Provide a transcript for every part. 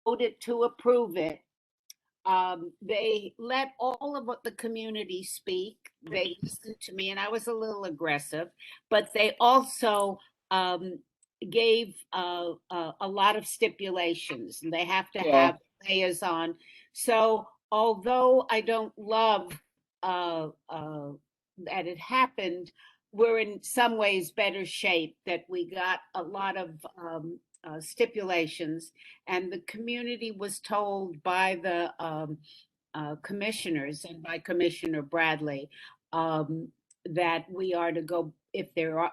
voted to approve it. They let all of the community speak. They listened to me, and I was a little aggressive, but they also gave a lot of stipulations, and they have to Yeah. have liaison. So, although I don't love that it happened, we're in some ways better shape that we got a lot of stipulations, and the community was told by the commissioners and by Commissioner Bradley that we are to go, if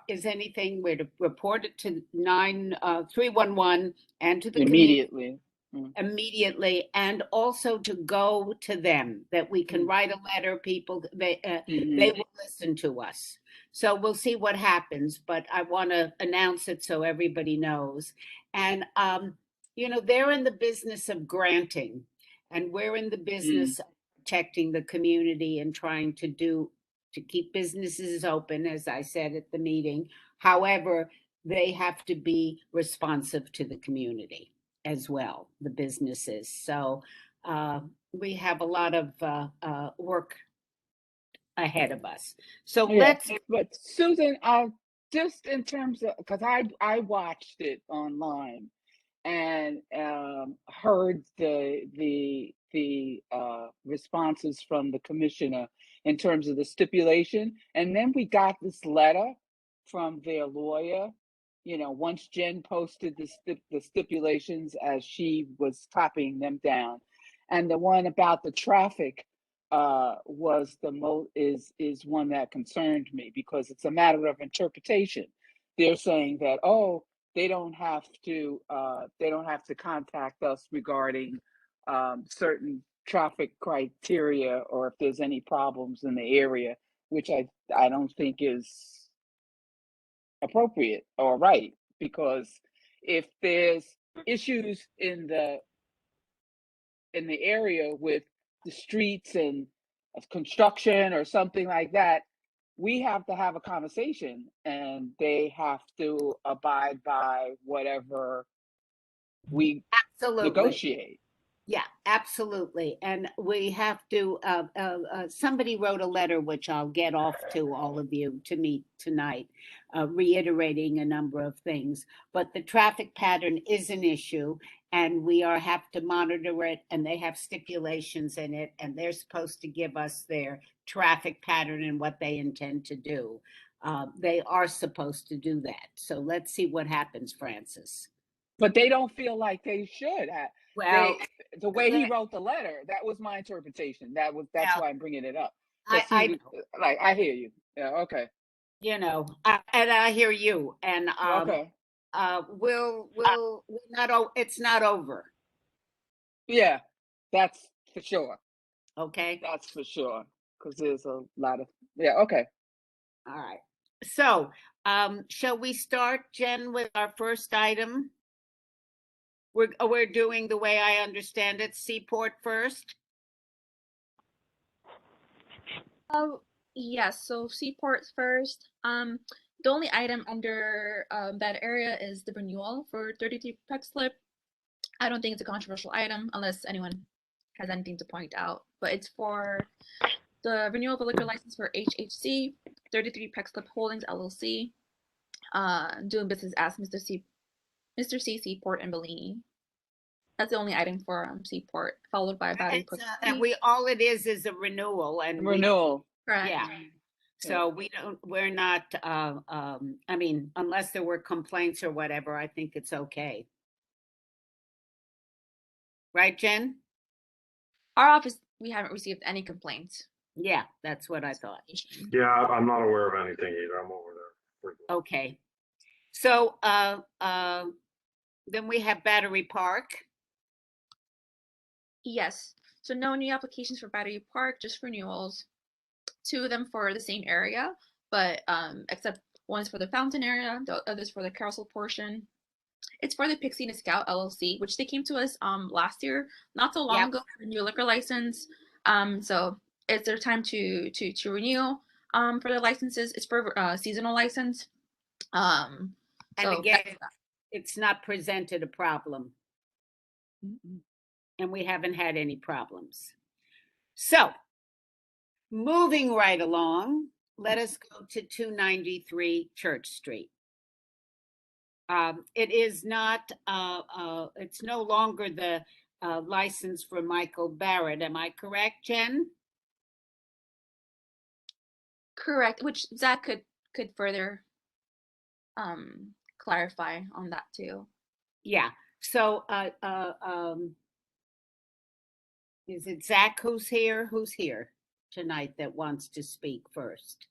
is anything, we're to report it to 311 and to the community Immediately. Mm. immediately, and also to go to them, that we can Mm. write a letter. People, they Mhm. will listen to us. So we'll see what happens, but I want to announce it so everybody knows. And they're in the business of granting, and we're in the Mm. business of protecting the community and trying to keep businesses open, as I said at the meeting. However, they have to be responsive to the community as well, the businesses. So we have a lot of work ahead of us. So Yeah, let's, but Susan, just in terms of, because I watched it online and heard the responses from the commissioner in terms of the stipulation, and then we got this letter from their lawyer. Once Jen posted the stipulations as she was copying them down, and the one about the traffic was is one that concerned me because it's a matter of interpretation. They're saying that, oh, they don't have to contact us regarding certain traffic criteria or if there's any problems in the area, which I don't think is appropriate or right, because if there's issues in the area with the streets and construction or something like that, we have to have a conversation and they have to abide by whatever we absolutely. negotiate. Yeah, absolutely. And we have to, somebody wrote a letter, which I'll get off to all of you to meet tonight, reiterating a number of things. But the traffic pattern is an issue, and have to monitor it, and they have stipulations in it, and they're supposed to give us their traffic pattern and what they intend to do. They are supposed to do that. So let's see what happens, Francis. But they don't feel like they should have. Well, They The way he wrote the letter, that was my interpretation. That's well, why I'm bringing it up. I, Because I see, like I hear you. Yeah. Okay. and I hear you, and Okay. we're not, it's not over. Yeah. That's for sure. Okay. That's for sure. Because there's a lot of, yeah. Okay. All right. So, shall we start, Jen, with our first item? We're doing the way I understand it, Seaport first. Oh, yes. So Seaport's first. The only item under that area is the renewal for 33 Peck Slip. I don't think it's a controversial item unless anyone has anything to point out. But it's for the renewal of the liquor license for HHC 33 Peck Slip Holdings LLC, doing business as Mr. C Seaport and Bellini. That's the only item for Seaport, followed by Battery Park. And all it is a renewal, and Renewal. Correct. Yeah. So we're not, I mean, unless there were complaints or whatever, I think it's okay. Right, Jen? Our office, we haven't received any complaints. Yeah, that's what I thought. Yeah, I'm not aware of anything either. I'm over there. Okay. So then we have Battery Park. Yes. So no new applications for Battery Park, just renewals. 2 of them for the same area, but except one's for the fountain area, the other's for the carousel portion. It's for the Pixie and Scout LLC, which they came to us last year, not so long ago, for a new liquor license. So it's their time to renew for the licenses. It's for seasonal license. And again, it's not presented a problem. and we haven't had any problems. So, moving right along, let us go to 293 Church Street. It is not, it's no longer the license for Michael Barrett. Am I correct, Jen? Correct, which Zach could further clarify on that too. Yeah. So, is it Zach who's here? Who's here tonight that wants to speak first?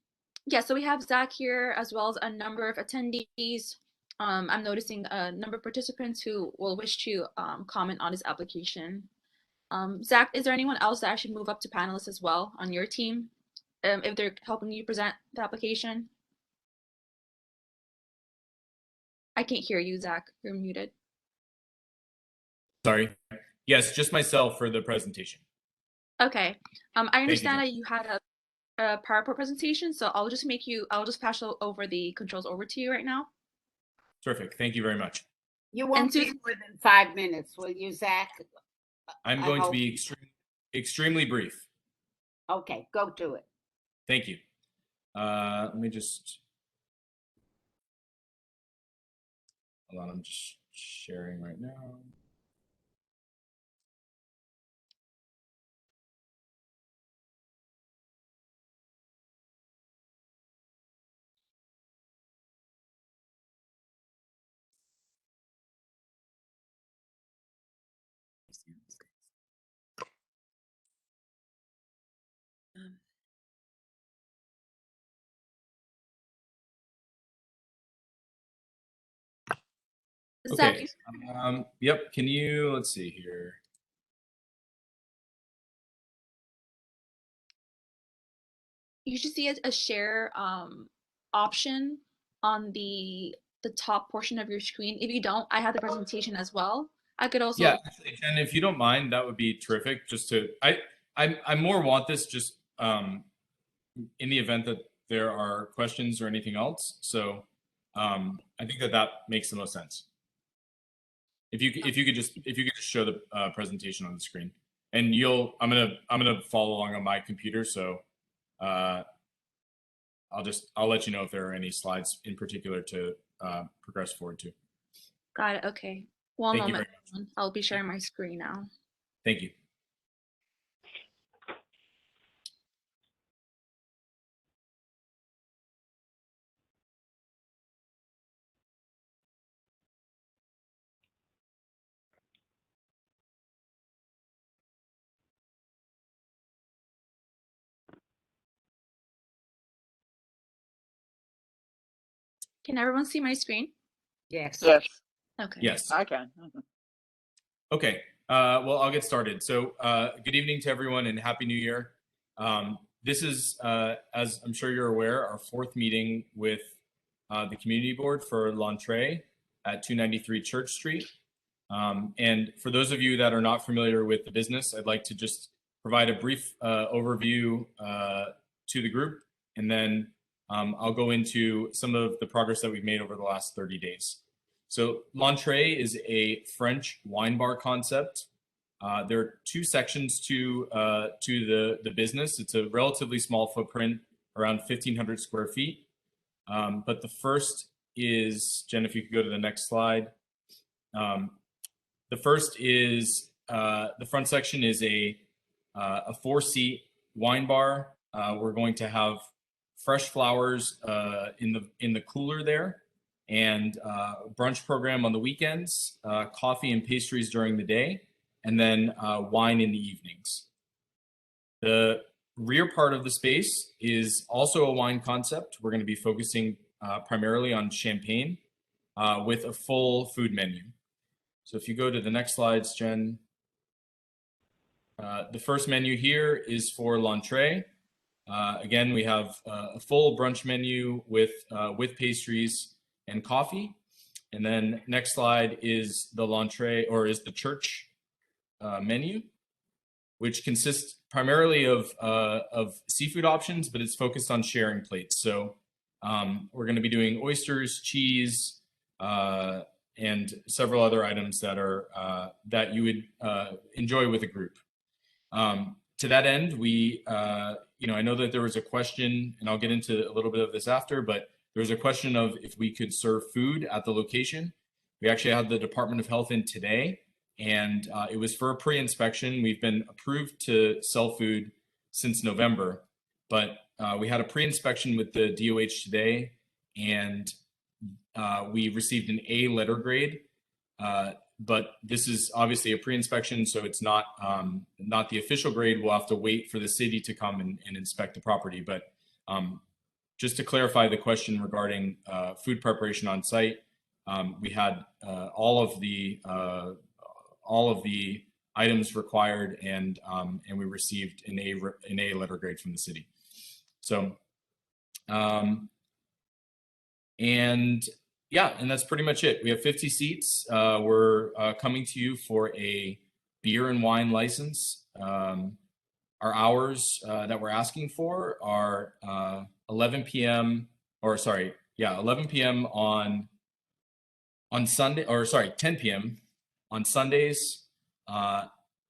Yeah, so we have Zach here as well as a number of attendees. I'm noticing a number of participants who will wish to comment on this application. Zach, is there anyone else that I should move up to panelists as well on your team if they're helping you present the application? I can't hear you, Zach. You're muted. Sorry. Yes, just myself for the presentation. Okay. I understand you. that you had a PowerPoint presentation, so I'll just pass over the controls over to you right now. Terrific. Thank you very much. You won't be more than 5 minutes, will you, Zach? I'm going to be extremely brief. Okay, go to it. Thank you. Let me just, hold on, I'm just sharing right now. Okay. Yep. Can you, let's see here. You should see a share option on the top portion of your screen. If you don't, I have the presentation as well. I could also. Yeah, actually, and if you don't mind, that would be terrific. Just to, I more want this just in the event that there are questions or anything else. So I think that makes the most sense. If you could just show the presentation on the screen, and I'm gonna follow along on my computer. So I'll let you know if there are any slides in particular to progress forward to. Got it. Okay. One Thank moment. I'll be sharing my screen now. Thank you. Can everyone see my screen? Yes. Yes. Okay. Yes. I can. Okay. Well, I'll get started. So good evening to everyone and Happy New Year. This is, as I'm sure you're aware, our fourth meeting with the community board for L'Entrée at 293 Church Street. And for those of you that are not familiar with the business, I'd like to just provide a brief overview to the group, and then I'll go into some of the progress that we've made over the last 30 days. So L'Entrée is a French wine bar concept. There are two sections to the business. It's a relatively small footprint, around 1,500 square feet. But the first is, Jen, if you could go to the next slide. The first is, the front section is a 4-seat wine bar. We're going to have fresh flowers in the cooler there, and brunch program on the weekends, coffee and pastries during the day, and then wine in the evenings. The rear part of the space is also a wine concept. We're going to be focusing primarily on champagne with a full food menu. So if you go to the next slides, Jen. The first menu here is for L'Entrée. Again, we have a full brunch menu with pastries and coffee. And then next slide is the L'Entrée, or is the church menu, which consists primarily of seafood options, but it's focused on sharing plates. So we're going to be doing oysters, cheese, and several other items that are that you would enjoy with a group. To that end, we, I know that there was a question, and I'll get into a little bit of this after, but there was a question of if we could serve food at the location. We actually had the Department of Health in today, and it was for a pre-inspection. We've been approved to sell food since November, but we had a pre-inspection with the DOH today, and we received an A letter grade. But this is obviously a pre-inspection, so it's not not the official grade. We'll have to wait for the city to come and inspect the property. But just to clarify the question regarding food preparation on site, we had all of the items required, and we received an A letter grade from the city. So, and that's pretty much it. We have 50 seats. We're coming to you for a beer and wine license. Our hours that we're asking for are 11 p.m. 11 p.m. on Sunday, 10 p.m. on Sundays,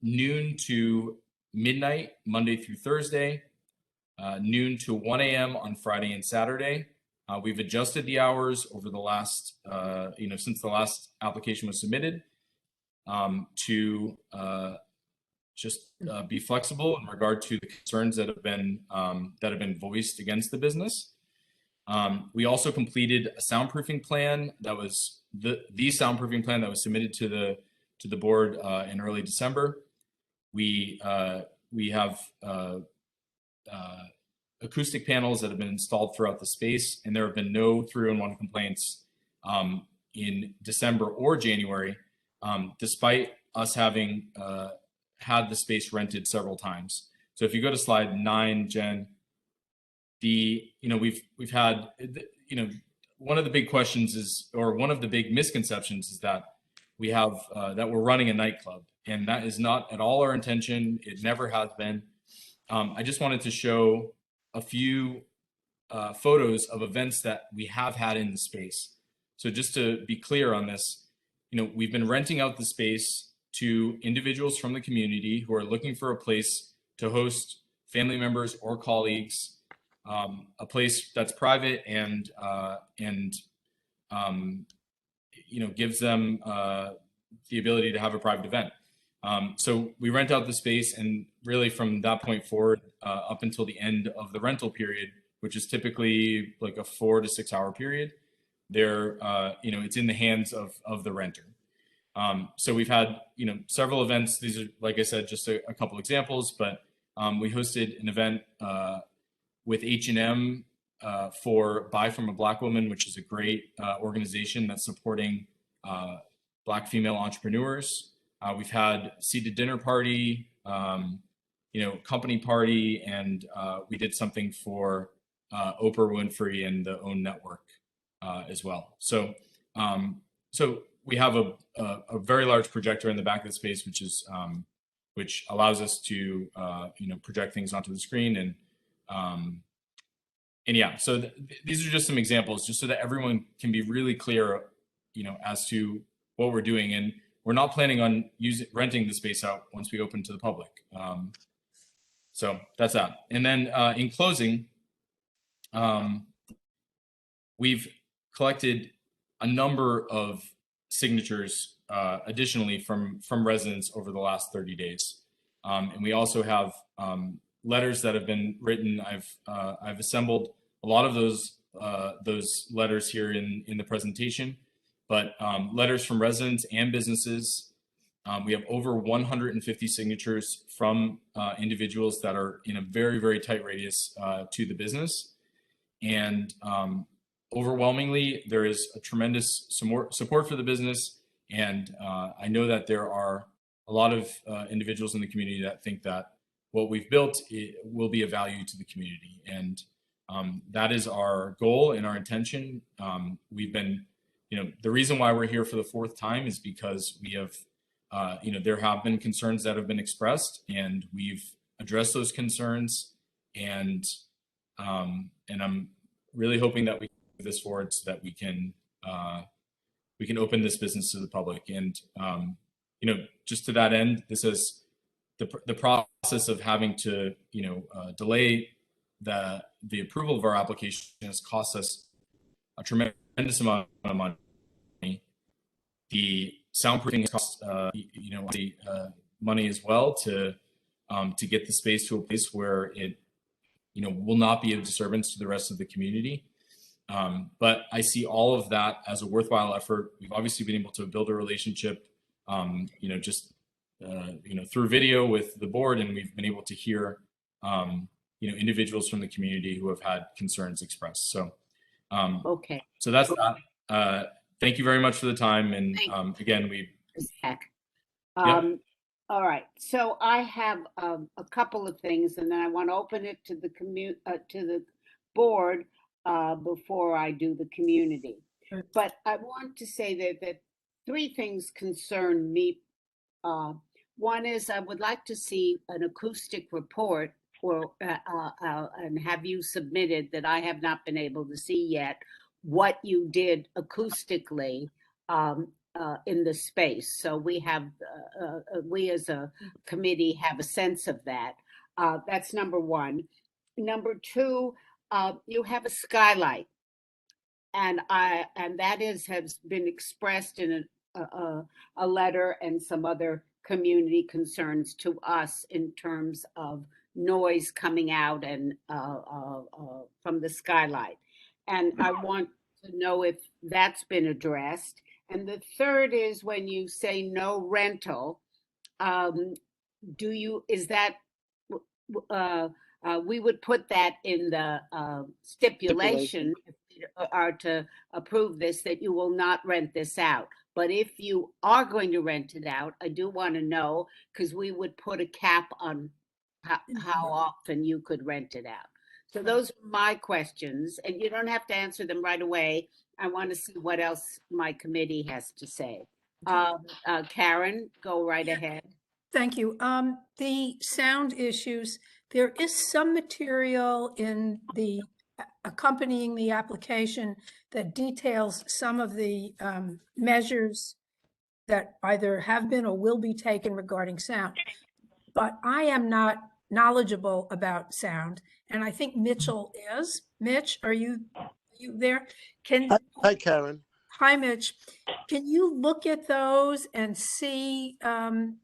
noon to midnight, Monday through Thursday, noon to 1 a.m. on Friday and Saturday. We've adjusted the hours over the last, since the last application was submitted, to just be flexible in regard to the concerns that have been voiced against the business. We also completed a soundproofing plan that was the soundproofing plan that was submitted to the board in early December. We have acoustic panels that have been installed throughout the space, and there have been no 311 complaints in December or January, despite us having had the space rented several times. So if you go to slide 9, Jen, we've had, one of the big questions is, or one of the big misconceptions is that we have that we're running a nightclub, and that is not at all our intention. It never has been. I just wanted to show a few photos of events that we have had in the space. So just to be clear on this, we've been renting out the space to individuals from the community who are looking for a place to host family members or colleagues, a place that's private and gives them the ability to have a private event. So we rent out the space, and really from that point forward, up until the end of the rental period, which is typically like a 4 to 6 hour period, it's in the hands of the renter. So we've had, several events. These are, like I said, just a couple examples, but we hosted an event with H&M for Buy From a Black Woman, which is a great organization that's supporting Black female entrepreneurs. We've had seated dinner party, company party, and we did something for Oprah Winfrey and the OWN Network as well. So, we have a very large projector in the back of the space, which allows us to project things onto the screen, so these are just some examples, just so that everyone can be really clear, as to what we're doing. And we're not planning on renting the space out once we open to the public. So that's that. And then in closing, we've collected a number of signatures additionally from residents over the last 30 days. And we also have letters that have been written. I've assembled a lot of those letters here in the presentation, but letters from residents and businesses. We have over 150 signatures from individuals that are in a very, very tight radius to the business. And overwhelmingly, there is a tremendous support for the business. And I know that there are a lot of individuals in the community that think that what we've built will be of value to the community. And that is our goal and our intention. We've been, the reason why we're here for the 4th time is because we have, there have been concerns that have been expressed, and we've addressed those concerns. And I'm really hoping that we move this forward so that we can open this business to the public. And just to that end, this is the process of having to delay the approval of our application has cost us a tremendous amount of money. The soundproofing has cost money as well to get the space to a place where it will not be a disturbance to the rest of the community. But I see all of that as a worthwhile effort. We've obviously been able to build a relationship, through video with the board, and we've been able to hear, individuals from the community who have had concerns expressed. So, Okay. So that's that. Thank you very much for the time. And again, Zach. Yep. All right. So I have a couple of things, and then I want to open it to the to the board before I do the community. But I want to say that three things concern me. One is I would like to see an acoustic report and have you submitted that I have not been able to see yet what you did acoustically in the space. So we as a committee have a sense of that. That's number one. Number two, you have a skylight, and that has been expressed in a letter and some other community concerns to us in terms of noise coming out and from the skylight. And I want to know if that's been addressed. And the third is when you say no rental, we would put that in the stipulation if we are to approve this, that you will not rent this out. But if you are going to rent it out, I do want to know, because we would put a cap on how often you could rent it out. So those are my questions, and you don't have to answer them right away. I want to see what else my committee has to say. Karen, go right ahead. Thank you. The sound issues, there is some material in the accompanying the application that details some of the measures that either have been or will be taken regarding sound. But I am not knowledgeable about sound, and I think Mitchell is. Mitch, are you there? Hi, Karen. Hi, Mitch. Can you look at those and see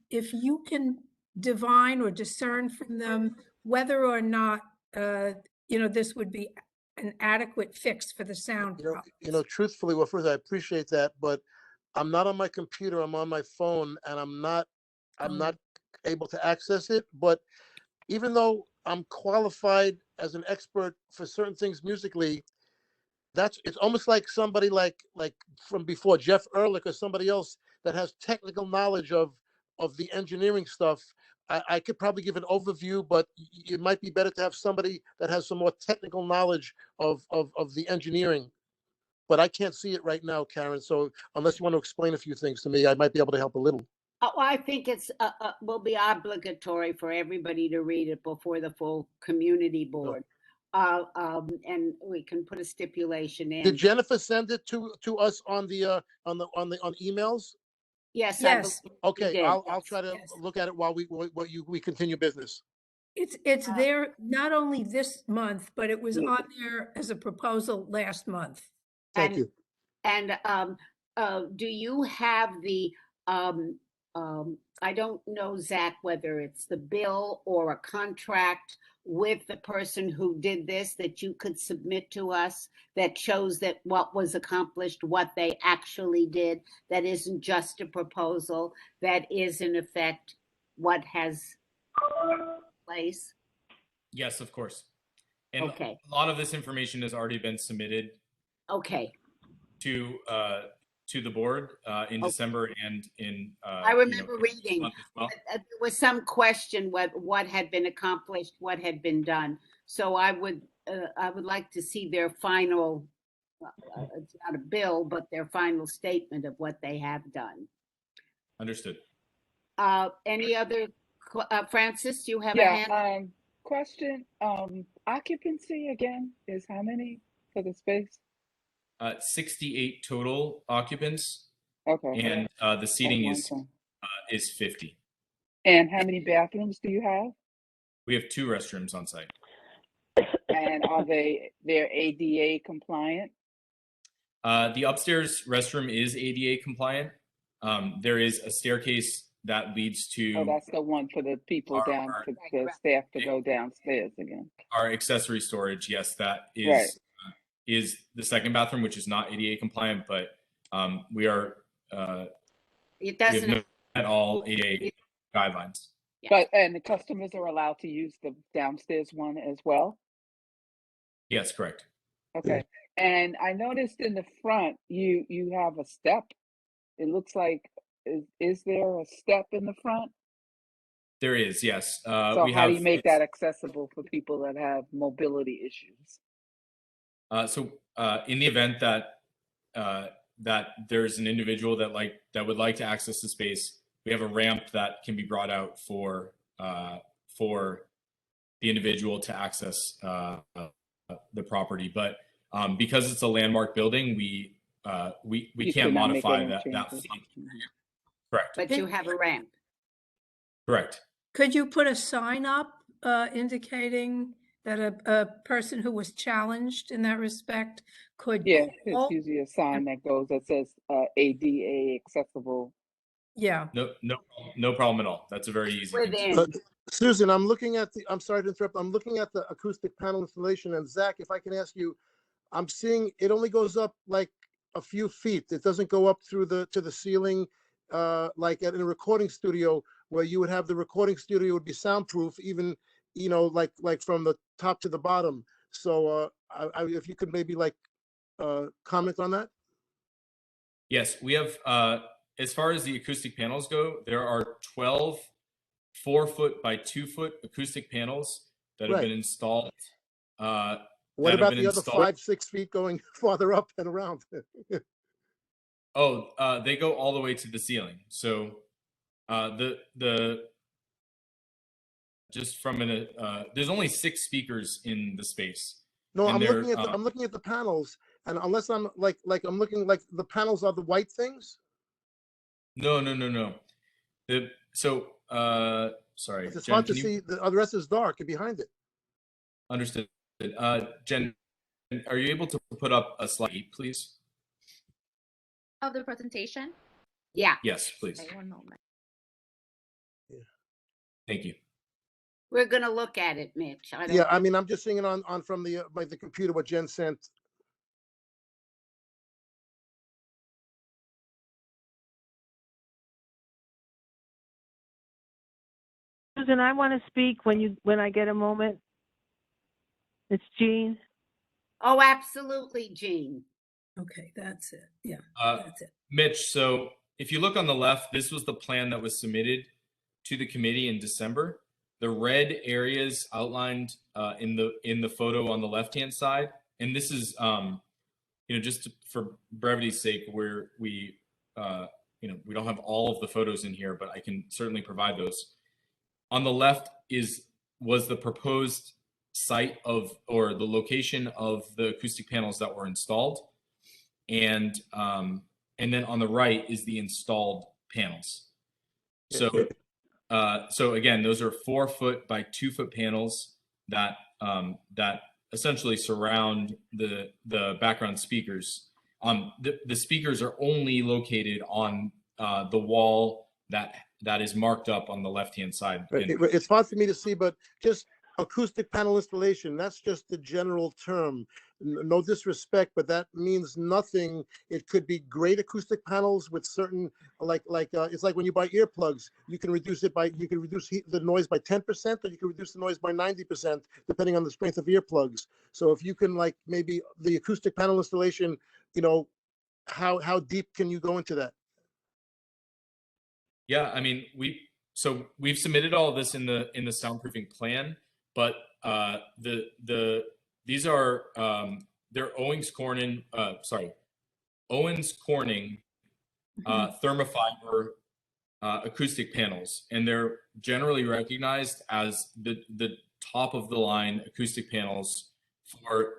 if you can divine or discern from them whether or not this would be an adequate fix for the sound problem? Truthfully, well, first I appreciate that, but I'm not on my computer. I'm on my phone, and I'm not able to access it. But even though I'm qualified as an expert for certain things musically, it's almost like somebody like from before, Jeff Ehrlich or somebody else that has technical knowledge of the engineering stuff. I could probably give an overview, but it might be better to have somebody that has some more technical knowledge of the engineering. But I can't see it right now, Karen. So unless you want to explain a few things to me, I might be able to help a little. Oh, I think it's will be obligatory for everybody to read it before the full community board. And we can put a stipulation in. Did Jennifer send it to us on emails? Yes. Yes. Okay, I'll try to look at it while we continue business. It's there not only this month, but it was on there as a proposal last month. Thank you. And do you have the I don't know, Zach, whether it's the bill or a contract with the person who did this that you could submit to us that shows that what was accomplished, what they actually did, that isn't just a proposal, that is in effect what has place? Yes, of course. And okay. A lot of this information has already been submitted. Okay. To the board in December and in I remember reading well. There was some question what had been accomplished, what had been done. So I would like to see their final it's not a bill, but their final statement of what they have done. Understood. Any other Francis, you have a hand? Question, occupancy again is how many for the space? 68 total occupants, Okay. and the seating At one time. is 50. And how many bathrooms do you have? We have 2 restrooms on site. And are they're ADA compliant? The upstairs restroom is ADA compliant. There is a staircase that leads Oh, to that's the one for the people down, for the staff to go downstairs again. our accessory storage. Yes, that Right. is the second bathroom, which is not ADA compliant, but we are It we have doesn't, met all ADA guidelines. But, and the customers are allowed to use the downstairs one as well? Yes, correct. Okay. And I noticed in the front, you have a step. It looks like, is there a step in the front? There is, yes. So We how do have you make that accessible for people that have mobility issues? in the event that that there's an individual that would like to access the space, we have a ramp that can be brought out for the individual to access the property. But because it's a landmark building, we You can't cannot make modify any that changes. function. Correct. but you have a ramp. Correct. Could you put a sign up indicating that a person who was challenged in that respect could Yeah, call? it's usually a sign that goes that says ADA accessible. Yeah. No problem at all. That's a very easy thing to do. Within, Susan, I'm looking at I'm sorry to interrupt. I'm looking at the acoustic panel installation, and Zach, if I can ask you, I'm seeing it only goes up like a few feet. It doesn't go up through to the ceiling, like in a recording studio where you would have the recording studio would be soundproof, even, like from the top to the bottom. So if you could maybe comment on that. Yes, we have, as far as the acoustic panels go, there are 12 4-foot by 2-foot acoustic panels that have Right. been installed. What about the other 5-6 feet going farther up and around? They go all the way to the ceiling. So just from there's only 6 speakers in the space. No, And I'm looking at the panels, and unless I'm I'm looking like the panels are the white things. No. Sorry, It's Jen, hard to see. The rest is dark behind it. Understood. Jen, are you able to put up a slide 8, please? Of the presentation? yeah, Yes, please. Okay, one moment. Thank you. we're gonna look at it, Mitch. I don't Yeah, I mean, I'm just seeing it on from the the computer what Jen sent. Susan, I want to speak when I get a moment. It's Jean. Oh, absolutely, Jean. Okay, that's it. Yeah, that's it. Mitch, so if you look on the left, this was the plan that was submitted to the committee in December. The red areas outlined in the photo on the left-hand side, and this is just for brevity's sake, where we don't have all of the photos in here, but I can certainly provide those. On the left was the proposed site or the location of the acoustic panels that were installed, and then on the right is the installed panels. So again, those are 4-foot by 2-foot panels that essentially surround the background speakers. The speakers are only located on the wall that is marked up on the left-hand side. It's hard for me to see, but just acoustic panel installation, that's just the general term. No disrespect, but that means nothing. It could be great acoustic panels with certain, it's like when you buy earplugs, you can reduce the noise by 10%, or you can reduce the noise by 90%, depending on the strength of earplugs. So if you can, maybe the acoustic panel installation, how deep can you go into that? Yeah, I mean, we've submitted all of this in the soundproofing plan, but these are they're Owens Corning thermofiber acoustic panels, and they're generally recognized as the top of the line acoustic panels for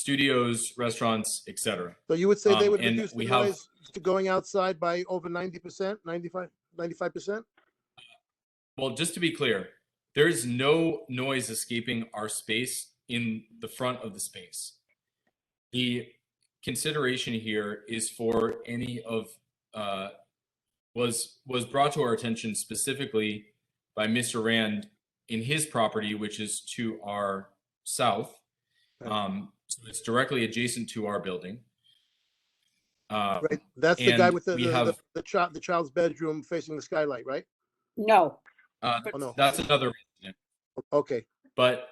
studios, restaurants, etc. So you would say they would and reduce the we have noise to going outside by over 90%, 95%? Well, just to be clear, there is no noise escaping our space in the front of the space. The consideration here is for any of was brought to our attention specifically by Mr. Rand in his property, which is to our south. So it's directly adjacent to our building. Right. That's the guy and with we have the child's bedroom facing the skylight, right? No, Oh, no. that's another resident. Okay. But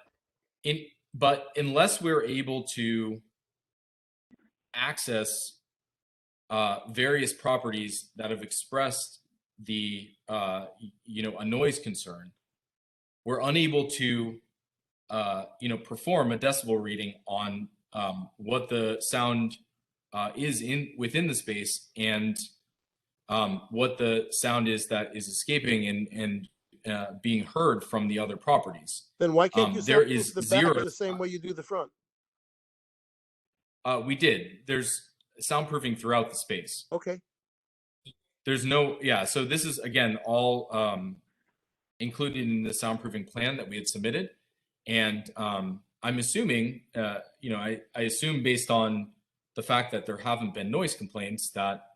unless we're able to access various properties that have expressed the a noise concern, we're unable to perform a decibel reading on what the sound is within the space and what the sound is that is escaping and being heard from the other properties. Then why can't you there soundproof is the back zero in the same way you do the front? We did. There's soundproofing throughout the space. Okay. There's no, yeah. So this is again all included in the soundproofing plan that we had submitted, and I'm assuming, I assume based on the fact that there haven't been noise complaints that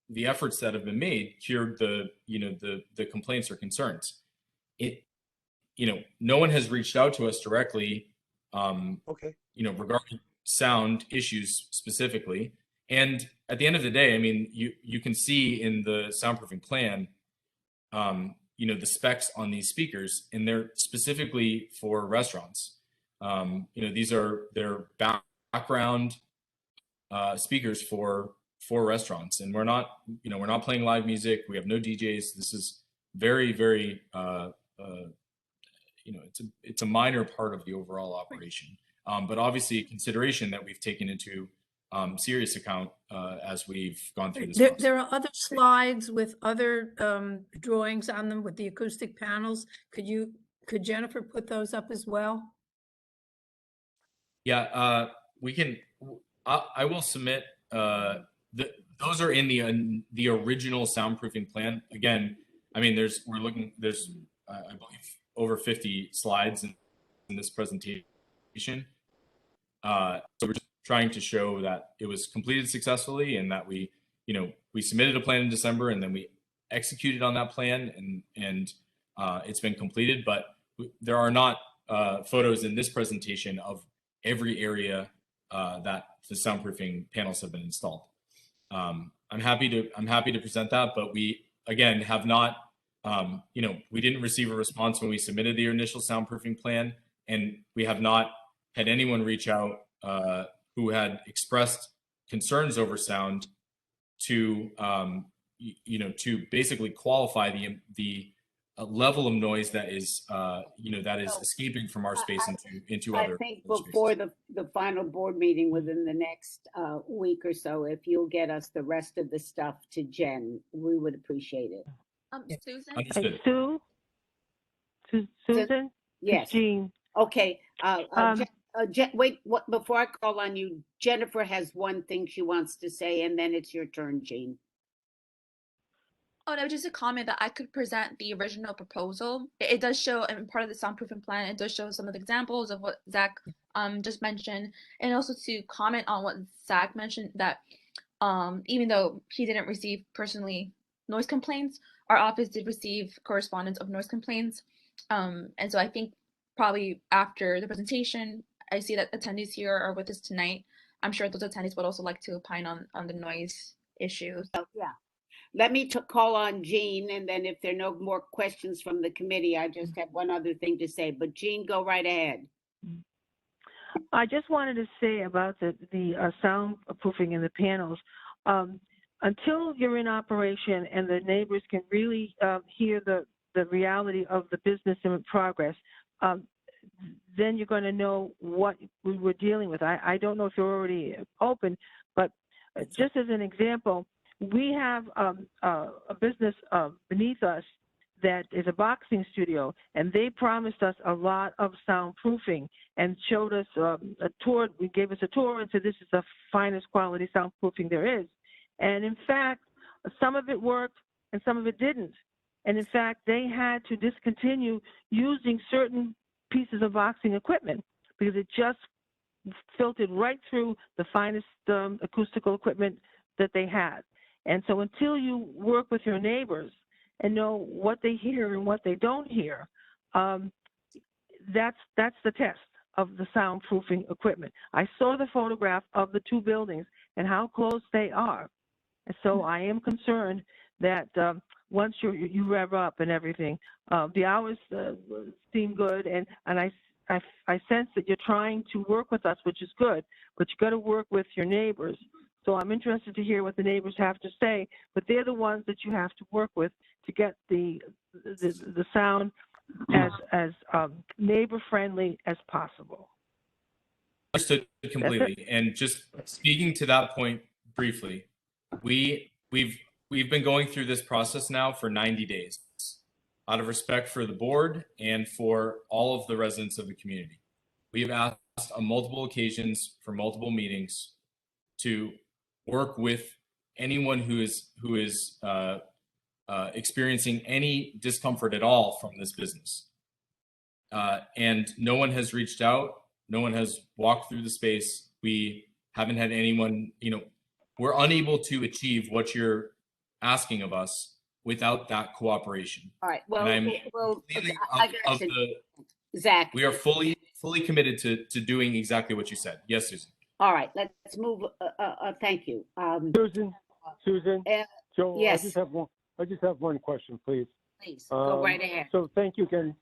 the efforts that have been made cured the complaints or concerns. No one has reached out to us directly. Okay. Regarding sound issues specifically. And at the end of the day, I mean, you can see in the soundproofing plan, the specs on these speakers, and they're specifically for restaurants. They're background speakers for restaurants, and we're not playing live music. We have no DJs. This is very, very, it's a minor part of the overall operation. But obviously a consideration that we've taken into serious account as we've gone through this process. There are other slides with other drawings on them with the acoustic panels. Could Jennifer put those up as well? Yeah, we can. I will submit. Those are in the original soundproofing plan. Again, I mean, there's I believe over 50 slides in this presentation. So we're just trying to show that it was completed successfully and that we submitted a plan in December and then we executed on that plan and it's been completed. But there are not photos in this presentation of every area that the soundproofing panels have been installed. I'm happy to present that, but we again have not. We didn't receive a response when we submitted the initial soundproofing plan, and we have not had anyone reach out who had expressed concerns over sound to basically qualify the level of noise that is escaping from our space into other. I think before the final board meeting within the next week or so, if you'll get us the rest of the stuff to Jen, we would appreciate it. Susan? Understood. Susan? Yes. Jean. Okay. Wait, before I call on you, Jennifer has one thing she wants to say, and then it's your turn, Jean. Oh, no, just a comment that I could present the original proposal. It does show, and part of the soundproofing plan, it does show some of the examples of what Zach just mentioned, and also to comment on what Zach mentioned that even though he didn't receive personally noise complaints, our office did receive correspondence of noise complaints. And so I think probably after the presentation, I see that attendees here are with us tonight. I'm sure those attendees would also like to opine on the noise issues. Oh, yeah. Let me call on Jean, and then if there are no more questions from the committee, I just have one other thing to say. But Jean, go right ahead. I just wanted to say about the soundproofing in the panels. Until you're in operation and the neighbors can really hear the reality of the business in progress, then you're going to know what we were dealing with. I don't know if you're already open, but just as an example, we have a business beneath us that is a boxing studio, and they promised us a lot of soundproofing and showed us a tour. We gave us a tour and said this is the finest quality soundproofing there is. And in fact, some of it worked and some of it didn't. And in fact, they had to discontinue using certain pieces of boxing equipment because it just filtered right through the finest acoustical equipment that they had. And so until you work with your neighbors and know what they hear and what they don't hear, that's the test of the soundproofing equipment. I saw the photograph of the two buildings and how close they are. And so I am concerned that once you rev up and everything, the hours seem good, and I sense that you're trying to work with us, which is good, but you got to work with your neighbors. So I'm interested to hear what the neighbors have to say, but they're the ones that you have to work with to get the sound as neighbor friendly as possible. Understood completely. And just speaking to that point briefly, we've been going through this process now for 90 days out of respect for the board and for all of the residents of the community. We have asked on multiple occasions for multiple meetings to work with anyone who is experiencing any discomfort at all from this business. And no one has reached out. No one has walked through the space. We haven't had anyone, we're unable to achieve what you're asking of us without that cooperation. All right. Well, Zach, we are fully committed to doing exactly what you said. Yes, Susan. All right. Let's move. Thank you. Susan, Joe, yes. I just have one question, please. Please go right ahead. So thank you again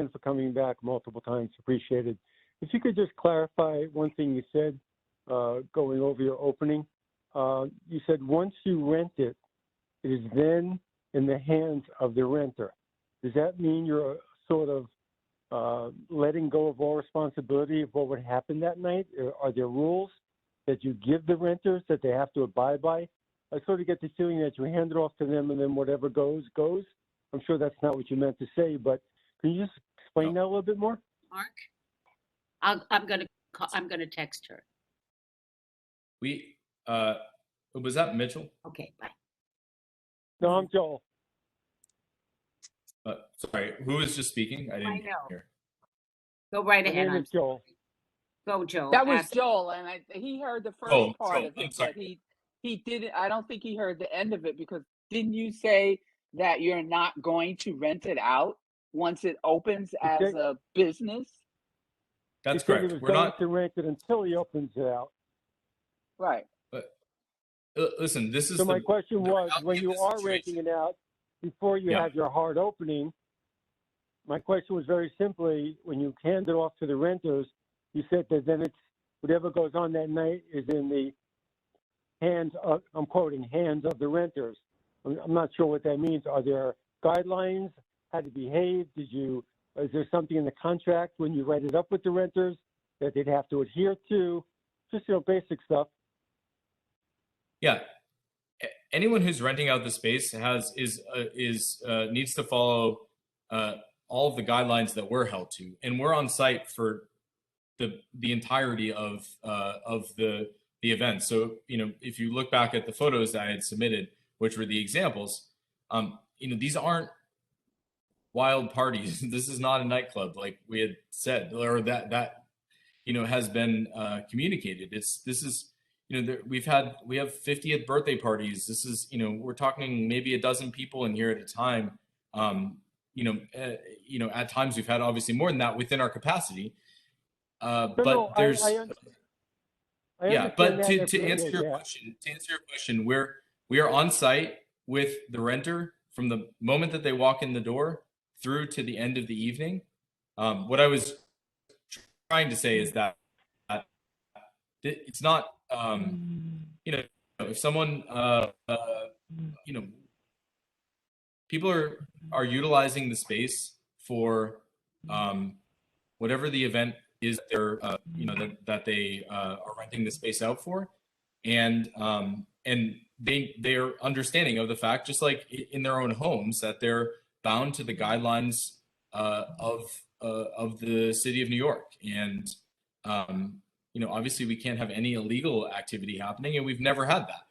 for coming back multiple times. Appreciated. If you could just clarify one thing you said, going over your opening. You said once you rent it, it is then in the hands of the renter. Does that mean you're sort of letting go of all responsibility of what would happen that night? Are there rules that you give the renters that they have to abide by? I sort of get the feeling that you hand it off to them and then whatever goes, goes. I'm sure that's not what you meant to say, but can you just explain that a little bit more? Mark, I'm gonna text her. Was that Mitchell? Okay, bye. No, I'm Joel. Sorry, who was just speaking? I didn't hear. Go right My ahead. name is Joel. Go, Joel. That was Joel, and he heard the first part of it, but he didn't. I don't think he heard the end of it, because didn't you say that you're not going to rent it out once it opens as a business? That's he correct. Said he was We're going not to rent it until he opens it out. Right. But listen, this is. So my question was, when you are renting it out, before you have your hard opening, my question was very simply, when you hand it off to the renters, you said that then it's whatever goes on that night is in the hands of, I'm quoting, hands of the renters. I'm not sure what that means. Are there guidelines how to behave? Is there something in the contract when you write it up with the renters that they'd have to adhere to? Just, basic stuff. Yeah. Anyone who's renting out the space needs to follow all of the guidelines that we're held to, and we're on site for the entirety of the event. So if you look back at the photos that I had submitted, which were the examples, these aren't wild parties. This is not a nightclub like we had said, or that has been communicated. We have 50th birthday parties. This is, we're talking maybe a dozen people in here at a time. At times we've had obviously more than that within our capacity. But there's, but to answer your question, we are on site with the renter from the moment that they walk in the door through to the end of the evening. What I was trying to say is that it's not, if someone, people are utilizing the space for whatever the event is that they are renting the space out for, and they are understanding of the fact, just like in their own homes, that they're bound to the guidelines of the city of New York. And obviously we can't have any illegal activity happening, and we've never had that.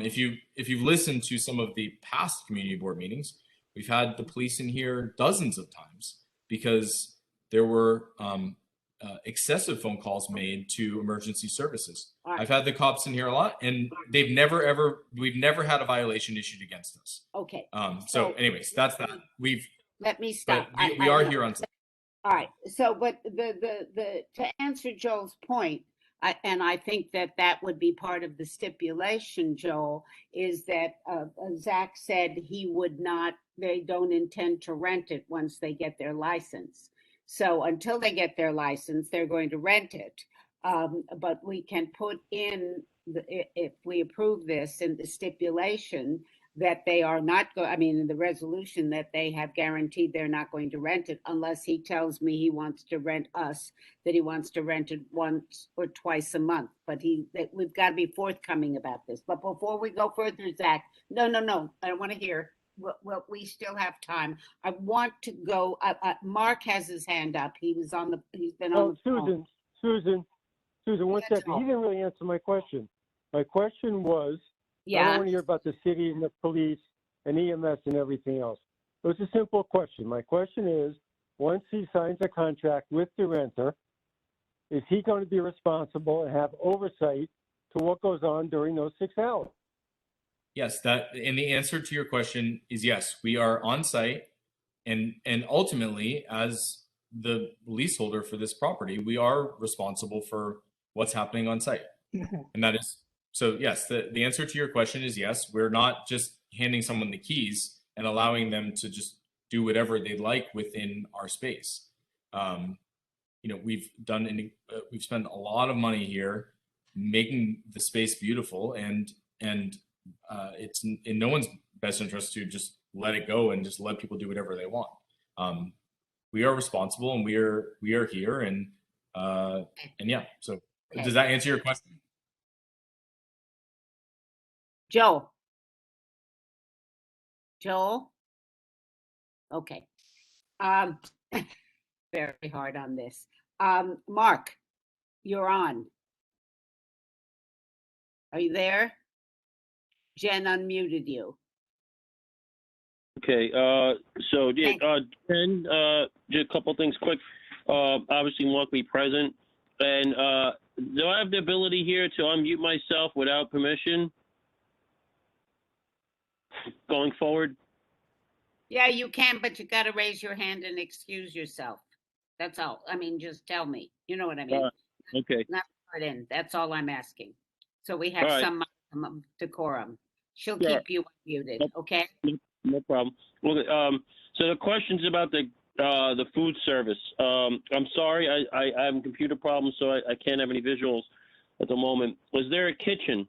If you've listened to some of the past community board meetings, we've had the police in here dozens of times because there were excessive phone calls made to emergency services. All right. I've had the cops in here a lot, and we've never had a violation issued against us. Okay. So anyways, that's that. Let me stop. We are here on. All right. So, but to answer Joel's point, and I think that would be part of the stipulation, Joel, is that Zach said they don't intend to rent it once they get their license. So until they get their license, they're going to rent it. But we can put in, if we approve this, in the stipulation that they are not in the resolution, that they have guaranteed they're not going to rent it unless he tells me he wants to rent us, that he wants to rent it once or twice a month. But we've got to be forthcoming about this. But before we go further, Zach, no, I don't want to hear. Well, we still have time. I want to go. Mark has his hand up. He's been on the phone. Susan, one second. He didn't really answer my question. My question was, I don't want to hear about the city and the police and EMS and everything else. It was a simple question. My question is, once he signs a contract with the renter, is he going to be responsible and have oversight to what goes on during those 6 hours? Yes, and the answer to your question is yes. We are on site, and ultimately, as the leaseholder for this property, we are responsible for what's happening on site. And that is, so yes, the answer to your question is yes. We're not just handing someone the keys and allowing them to just do whatever they like within our space. We've spent a lot of money here making the space beautiful, and it's in no one's best interest to just let it go and just let people do whatever they want. We are responsible, and we are here, and yeah. So does that answer your question? Joel? Okay. Very hard on this. Mark, you're on. Are you there? Jen unmuted you. Okay, so yeah, Jen, just a couple things quick. Obviously, won't be present, and do I have the ability here to unmute myself without permission going forward? Yeah, you can, but you got to raise your hand and excuse yourself. That's all. Just tell me. You know what I mean? Okay. Not put in. That's all I'm asking. So we have some decorum. She'll keep you unmuted. Okay. No problem. Well, so the question's about the food service. I'm sorry, I have computer problems, so I can't have any visuals at the moment. Was there a kitchen?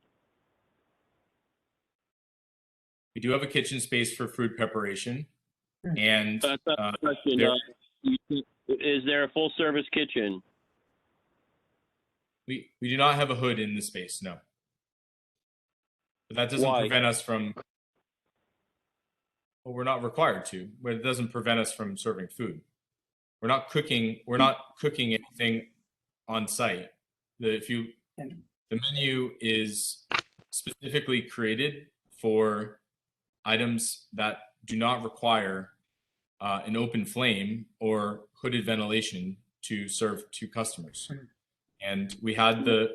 We do have a kitchen space for food preparation, and That's not the question. Is there a full service kitchen? We do not have a hood in the space, no. But that doesn't prevent us from. Well, we're not required to, but it doesn't prevent us from serving food. We're not cooking anything on site. The menu is specifically created for items that do not require an open flame or hooded ventilation to serve to customers. And we had the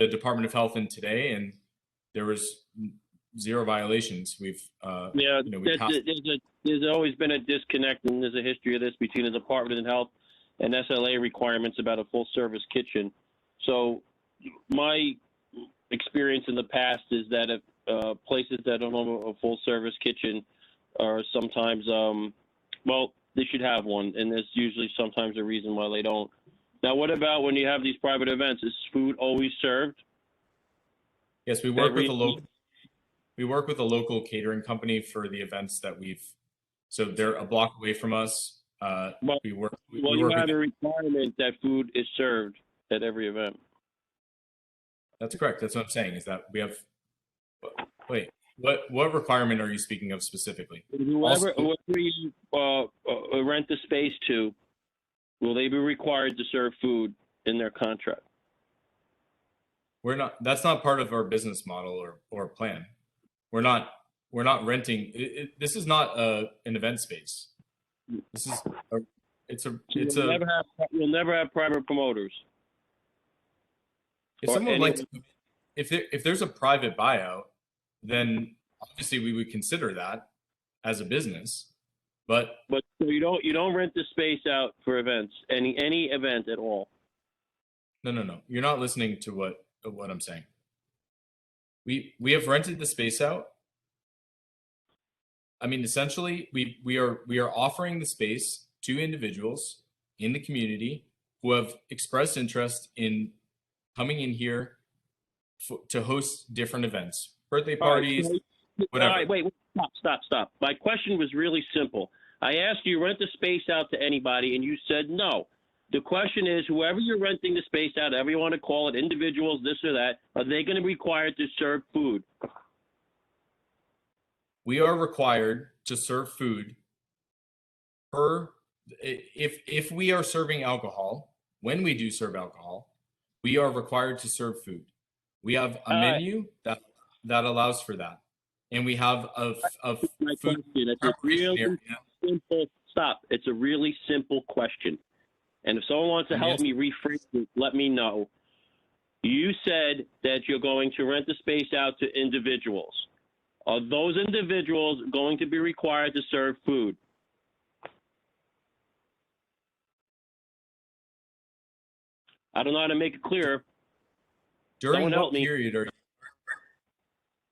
Department of Health in today, and there was 0 violations. There's always been a disconnect, and there's a history of this between the Department of Health and SLA requirements about a full service kitchen. So my experience in the past is that if places that don't have a full service kitchen are sometimes, they should have one, and there's usually sometimes a reason why they don't. Now, what about when you have these private events? Is food always served? Yes, we work with a local catering company for the events that so they're a block away from us. You have a requirement that food is served at every event. That's correct. That's what I'm saying, is that we have Wait, what requirement are you speaking of specifically? Whoever you rent the space to, will they be required to serve food in their contract? We're not. That's not part of our business model or plan. We're not renting. This is not an event space. This is You'll never have private promoters. If someone would like to, if there's a private buyout, then obviously we would consider that as a business. But so you don't rent the space out for events, any event at all. No. You're not listening to what I'm saying. We have rented the space out. I mean, essentially, we are offering the space to individuals in the community who have expressed interest in coming in here to host different events, birthday parties, whatever. All right, wait, stop. My question was really simple. I asked you, rent the space out to anybody, and you said no. The question is, whoever you're renting the space out, however you want to call it, individuals, this or that, are they going to be required to serve food? We are required to serve food if we are serving alcohol. When we do serve alcohol, we are required to serve food. We have a menu that allows for that, and we have a food. It's a really simple. Stop. It's a really simple question, and if someone wants to help me rephrase it, let me know. You said that you're going to rent the space out to individuals. Are those individuals going to be required to serve food? I don't know how to make it clear. During what period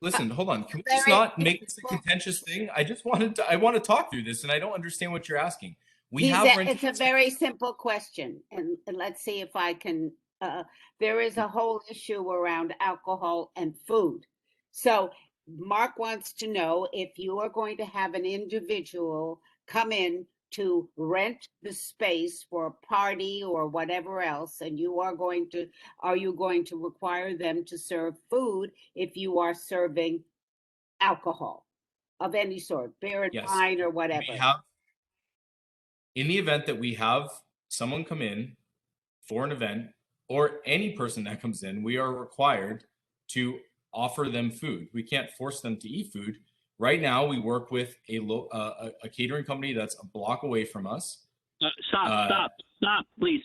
listen, hold on. Can we just not make this a contentious thing? I want to talk through this, and I don't understand what you're asking. It's a very simple question, and let's see if I can. There is a whole issue around alcohol and food. So Mark wants to know if you are going to have an individual come in to rent the space for a party or whatever else, and are you going to require them to serve food if you are serving alcohol of any sort, beer and wine or whatever? In the event that we have someone come in for an event, or any person that comes in, we are required to offer them food. We can't force them to eat food. Right now, we work with a catering company that's a block away from us. Stop, please.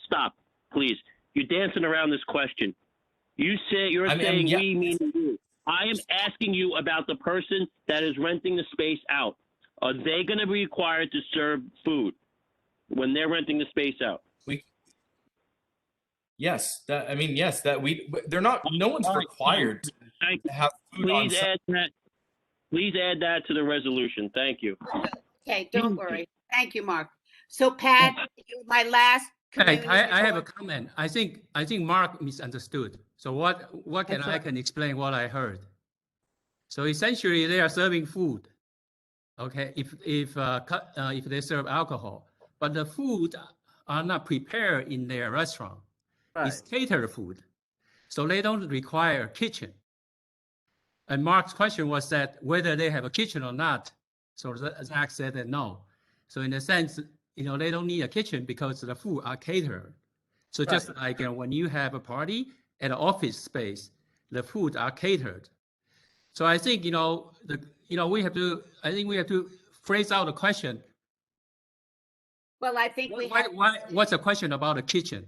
You're dancing around this question. You're saying we mean you. I am asking you about the person that is renting the space out. Are they going to be required to serve food when they're renting the space out? Yes, they're not. No one's required to have food on site. Please add that to the resolution. Thank you. Okay, don't worry. Thank you, Mark. So Pat, my last. I have a comment. I think Mark misunderstood. So what can I explain what I heard. So essentially, they are serving food. Okay, if they serve alcohol, but the food are not prepared in their restaurant. Right. It's catered food, so they don't require a kitchen. And Mark's question was that whether they have a kitchen or not. So Zach said that no. So in a sense, they don't need a kitchen because the food are catered. So right. Just like when you have a party at an office space, the food are catered. So I think we have to phrase out the question. Well, I think what's the question about a kitchen?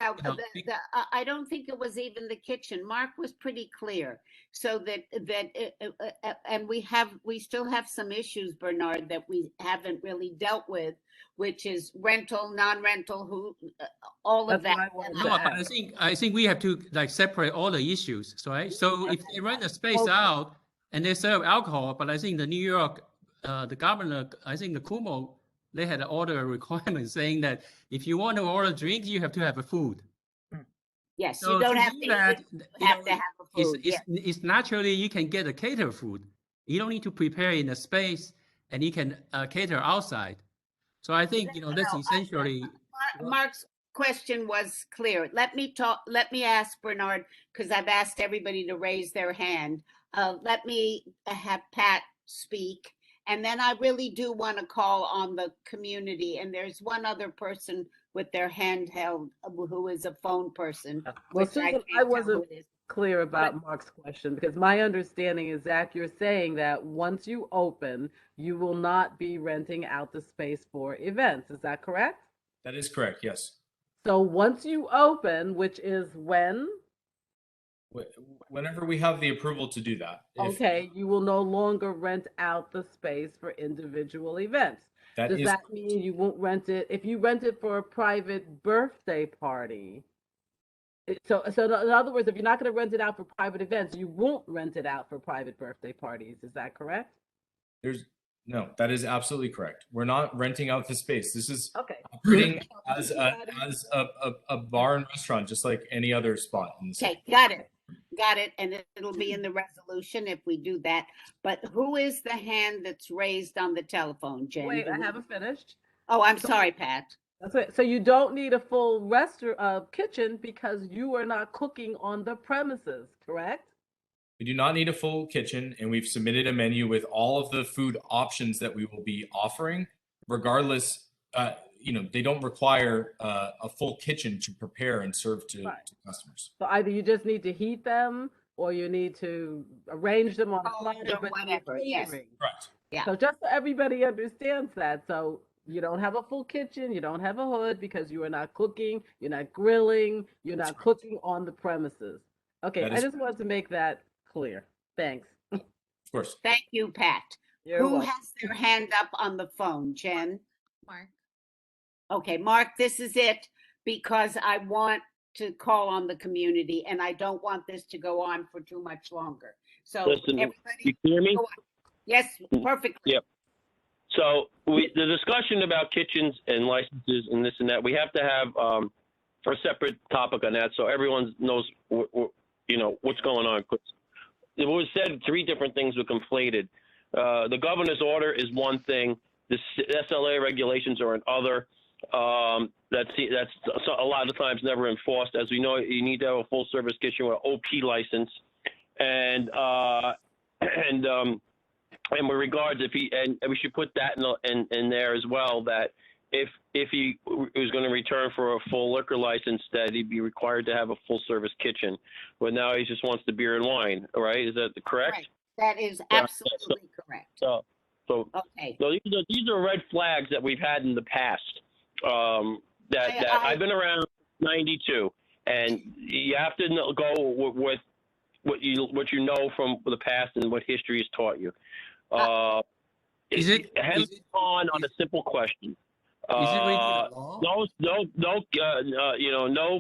I don't think it was even the kitchen. Mark was pretty clear. So and we still have some issues, Bernard, that we haven't really dealt with, which is rental, non-rental, all of that. No, but I think we have to separate all the issues, right? So if they rent a space out and they serve alcohol, but I think the New York, the governor, I think the Cuomo, they had order requirement saying that if you want to order drinks, you have to have a food. Yes, so you don't have to have a food. It's naturally you can get a cater food. You don't need to prepare in a space, and you can cater outside. So I think that's essentially. Mark's question was clear. Let me ask Bernard, because I've asked everybody to raise their hand. let me have Pat speak. And then I really do want to call on the community. And there's one other person with their handheld who is a phone person. Well, which Susan, can't I tell who wasn't it is. clear about Mark's question because my understanding is, Zach, you're saying that once you open, you will not be renting out the space for events. Is that correct? That is correct, yes. So once you open, which is when? Whenever we have the approval to do that. Okay, you will no longer rent out the space for individual events. Does that mean you won't rent it? If you rent it for a private birthday party, so in other words, if you're not going to rent it out for private events, you won't rent it out for private birthday parties. Is that correct? No, that is absolutely correct. We're not renting out the space. This is okay. Operating as a bar and restaurant, just like any other spot. Okay, got it. Got it. And it'll be in the resolution if we do that. But who is the hand that's raised on the telephone, Jen? Wait, I haven't finished. Oh, I'm sorry, Pat. That's it. So you don't need a full kitchen because you are not cooking on the premises, correct? We do not need a full kitchen, and we've submitted a menu with all of the food options that we will be offering. Regardless, they don't require a full kitchen to prepare and serve to customers. So either you just need to heat them, or you need to arrange them on a platter, or whatever. Yes. Right. Yeah. So just so everybody understands that, so you don't have a full kitchen, you don't have a hood because you are not cooking, you're not grilling, you're not cooking on the premises. Okay, I just wanted to make that clear. Thanks. Of course. Thank you, Pat. You're Who welcome. has their hand up on the phone, Jen? Mark. Okay, Mark, this is it because I want to call on the community and I don't want this to go on for too much longer. So Listen, everybody, you hear me? go on. Yes, perfectly. Yep. So the discussion about kitchens and licenses and this and that, we have to have a separate topic on that so everyone knows what's going on. It was said three different things were conflated. The governor's order is one thing. The SLA regulations are another. That's a lot of times never enforced. As we know, you need to have a full service kitchen with an OP license, and with regards, and we should put that in there as well, that if he was going to return for a full liquor license, that he'd be required to have a full service kitchen. But now he just wants the beer and wine, right? Is that correct? Right. That is absolutely correct. So okay. So these are red flags that we've had in the past. I've been around 92, and you have to go with what you know from the past and what history has taught you. On a simple question. No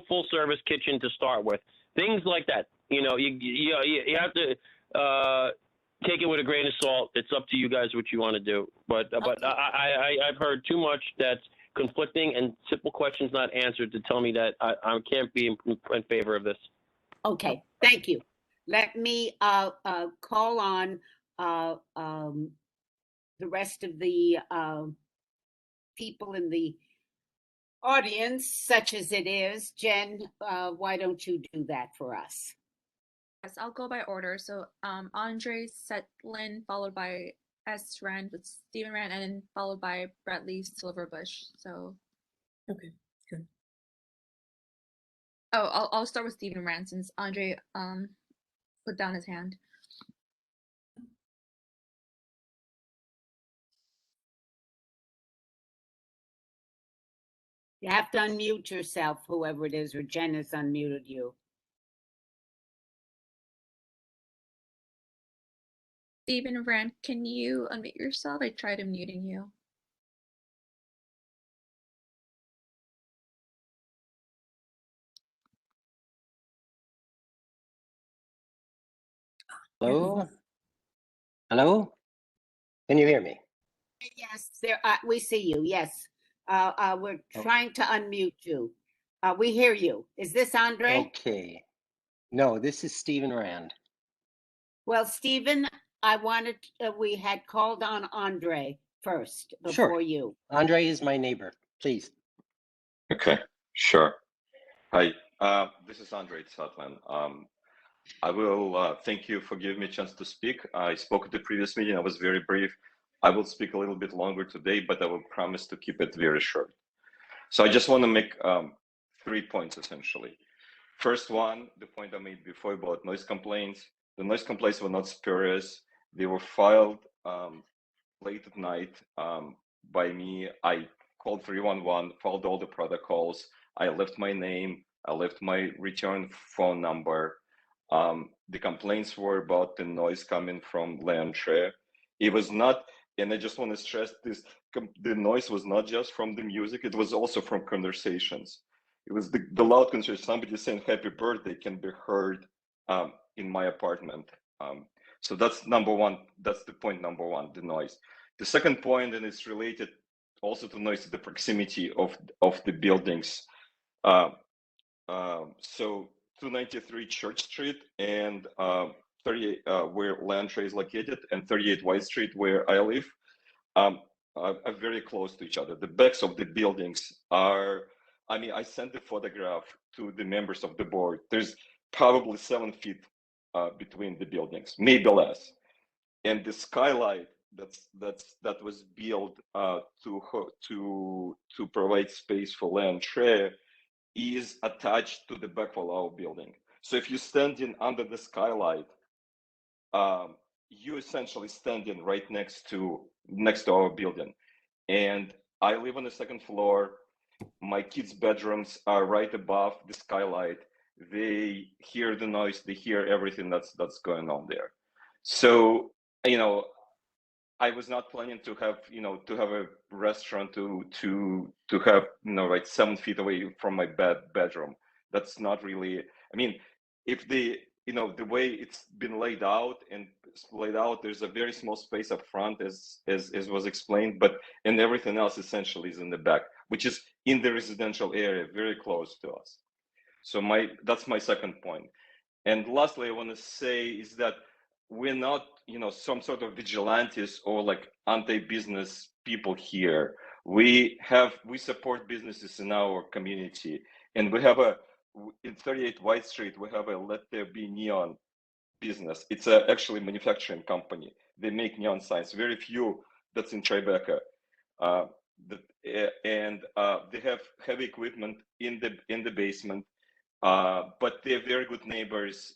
full service kitchen to start with. Things like that. You have to take it with a grain of salt. It's up to you guys what you want to do. But I've heard too much that's conflicting and simple questions not answered to tell me that I can't be in favor of this. Okay, thank you. Let me call on the rest of the people in the audience, such as it is. Jen, why don't you do that for us? Yes, I'll go by order. So Andre Setlin, followed by S. Rand with Stephen Rand, and then followed by Bradley Silverbush. So okay, good. Oh, I'll start with Stephen Rand since Andre put down his hand. You have to unmute yourself, whoever it is, or Jen has unmuted you. Stephen Rand, can you unmute yourself? I tried unmuting you. Hello? Hello? Can you hear me? Yes, we see you. Yes. We're trying to unmute you. We hear you. Is this Andre? Okay. No, this is Stephen Rand. Well, Stephen, we had called on Andre first before you. Andre is my neighbor, please. Okay, sure. Hi, this is Andre Sutland. I will thank you for giving me a chance to speak. I spoke at the previous meeting. I was very brief. I will speak a little bit longer today, but I will promise to keep it very short. So I just want to make 3 points essentially. First one, the point I made before about noise complaints. The noise complaints were not spurious. They were filed late at night by me. I called 311, followed all the protocols. I left my name. I left my return phone number. The complaints were about the noise coming from Lantre. It was not, and I just want to stress this, the noise was not just from the music, it was also from conversations. It was the loud conversation, somebody saying happy birthday can be heard in my apartment. So that's number one, that's the point number one, the noise. The second point, and it's related also to noise, the proximity of the buildings. So 293 Church Street and 38 where Lantre is located, and 38 White Street where I live are very close to each other. The backs of the buildings are, I mean, I sent the photograph to the members of the board. There's probably 7 feet between the buildings, maybe less. And the skylight that was built to provide space for Lantre is attached to the back of our building. So if you're standing under the skylight, you essentially standing right next to our building. And I live on the second floor. My kids' bedrooms are right above the skylight. They hear the noise. They hear everything that's going on there. So, you know, I was not planning to have, to have a restaurant to have, right 7 feet away from my bedroom. That's not really, I mean, if the way it's been laid out, there's a very small space up front as was explained, and everything else essentially is in the back, which is in the residential area, very close to us. So that's my second point. And lastly, I want to say is that we're not, some sort of vigilantes or like anti-business people here. We support businesses in our community, and we have in 38 White Street, we have a Let There Be Neon business. It's actually a manufacturing company. They make neon signs, very few that's in Tribeca. And they have heavy equipment in the basement, but they're very good neighbors.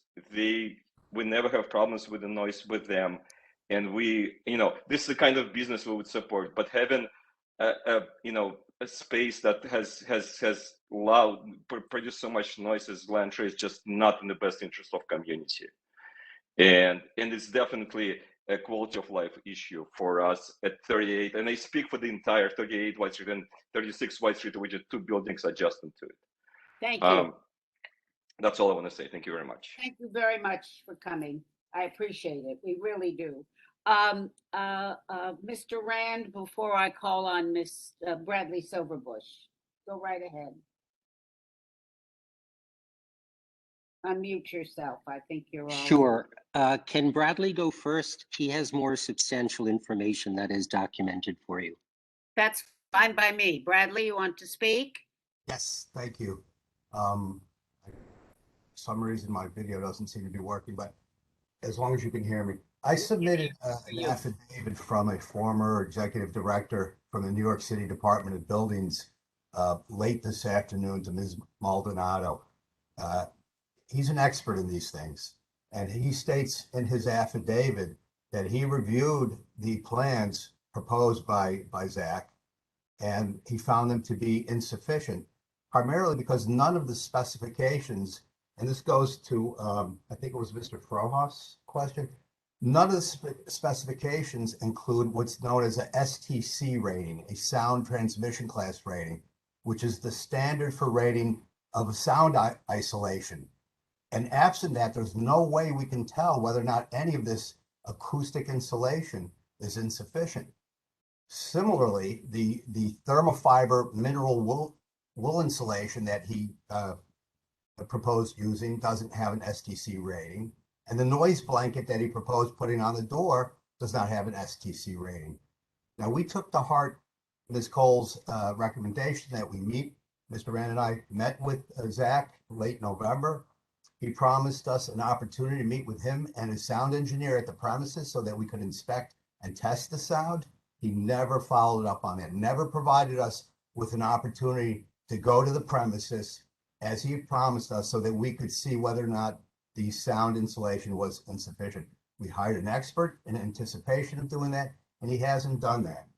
We never have problems with the noise with them, and this is the kind of business we would support. But having a space that has loud produced so much noise as Lantre is just not in the best interest of community, and it's definitely a quality of life issue for us at 38. And I speak for the entire 38 White Street and 36 White Street, which are 2 buildings adjacent to it. Thank you. That's all I want to say. Thank you very much. Thank you very much for coming. I appreciate it. We really do. Mr. Rand, before I call on Miss Bradley Silverbush, go right ahead. Unmute yourself. I think you're all. Sure. Can Bradley go first? He has more substantial information that is documented for you. That's fine by me. Bradley, you want to speak? Yes, thank you. For some reason my video doesn't seem to be working, but as long as you can hear me. I submitted an affidavit from a former executive director from the New York City Department of Buildings late this afternoon to Ms. Maldonado. He's an expert in these things, and he states in his affidavit that he reviewed the plans proposed by Zach, and he found them to be insufficient, primarily because none of the specifications, and this goes to, I think it was Mr. Frohas' question, none of the specifications include what's known as a STC rating, a sound transmission class rating, which is the standard for rating of sound isolation. And absent that, there's no way we can tell whether or not any of this acoustic insulation is insufficient. Similarly, the thermofiber mineral wool insulation that he proposed using doesn't have an STC rating, and the noise blanket that he proposed putting on the door does not have an STC rating. Now, we took to heart Ms. Cole's recommendation that we meet. Mr. Rand and I met with Zach late November. He promised us an opportunity to meet with him and his sound engineer at the premises so that we could inspect and test the sound. He never followed up on it, never provided us with an opportunity to go to the premises as he promised us so that we could see whether or not the sound insulation was insufficient. We hired an expert in anticipation of doing that, and he hasn't done that.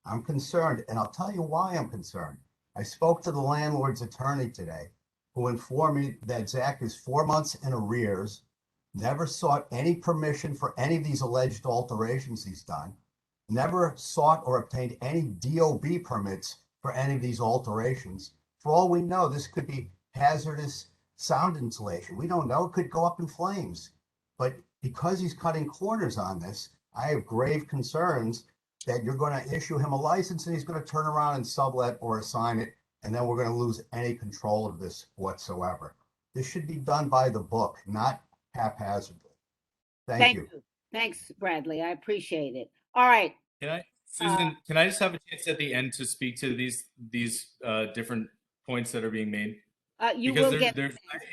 I'm concerned, and I'll tell you why I'm concerned. I spoke to the landlord's attorney today, who informed me that Zach is 4 months in arrears, never sought any permission for any of these alleged alterations he's done, never sought or obtained any DOB permits for any of these alterations. For all we know, this could be hazardous sound insulation. We don't know. It could go up in flames. But because he's cutting corners on this, I have grave concerns that you're going to issue him a license and he's going to turn around and sublet or assign it, and then we're going to lose any control of this whatsoever. This should be done by the book, not haphazardly. Thank you. Thanks, Bradley. I appreciate it. All right. Susan, can I just have a chance at the end to speak to these different points that are being made? You because will get, and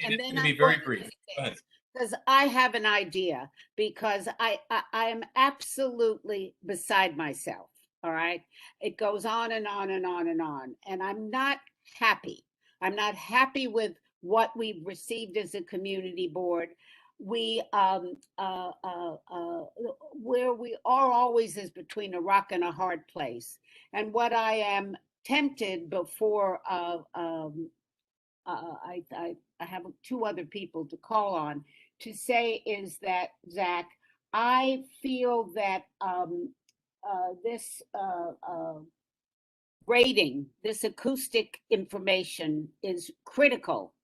and it's then going to be I'm very going brief. to Go ahead. because I have an idea, because I am absolutely beside myself. All right. It goes on and on and on and on. And I'm not happy. I'm not happy with what we've received as a community board. We, where we are always is between a rock and a hard place. And what I am tempted before, I have 2 other people to call on to say is that, Zach, I feel that this rating, this acoustic information is critical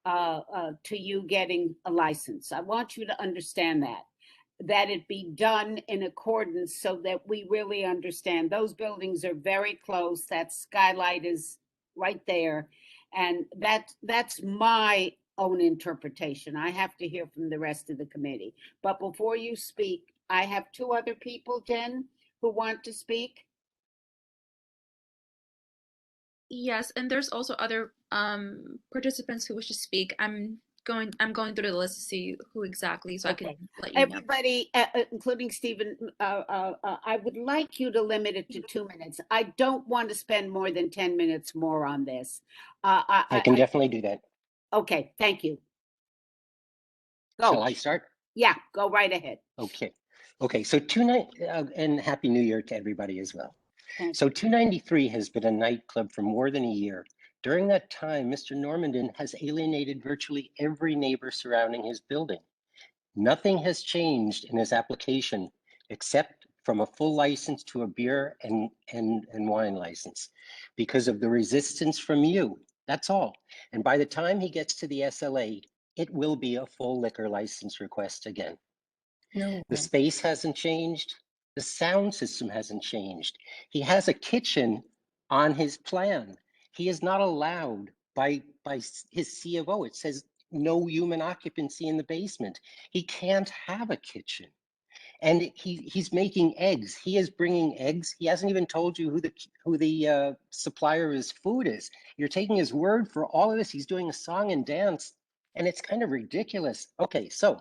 to you getting a license. I want you to understand that it be done in accordance so that we really understand. Those buildings are very close. That skylight is right there. And that's my own interpretation. I have to hear from the rest of the committee. But before you speak, I have 2 other people, Jen, who want to speak. Yes, and there's also other participants who wish to speak. I'm going through the list to see who exactly, so I can let you know. Everybody, including Stephen, I would like you to limit it to 2 minutes. I don't want to spend more than 10 minutes more on this. I can definitely do that. Okay, thank you. Go. Shall I start? Yeah, go right ahead. Okay. Okay, so and Happy New Year to everybody as well. So 293 has been a nightclub for more than a year. During that time, Mr. Normandin has alienated virtually every neighbor surrounding his building. Nothing has changed in his application except from a full license to a beer and wine license because of the resistance from you. That's all. And by the time he gets to the SLA, it will be a full liquor license request again. No. The space hasn't changed. The sound system hasn't changed. He has a kitchen on his plan. He is not allowed by his C of O. It says no human occupancy in the basement. He can't have a kitchen. And he's making eggs. He is bringing eggs. He hasn't even told you who the supplier of his food is. You're taking his word for all of this. He's doing a song and dance, and it's kind of ridiculous. Okay, so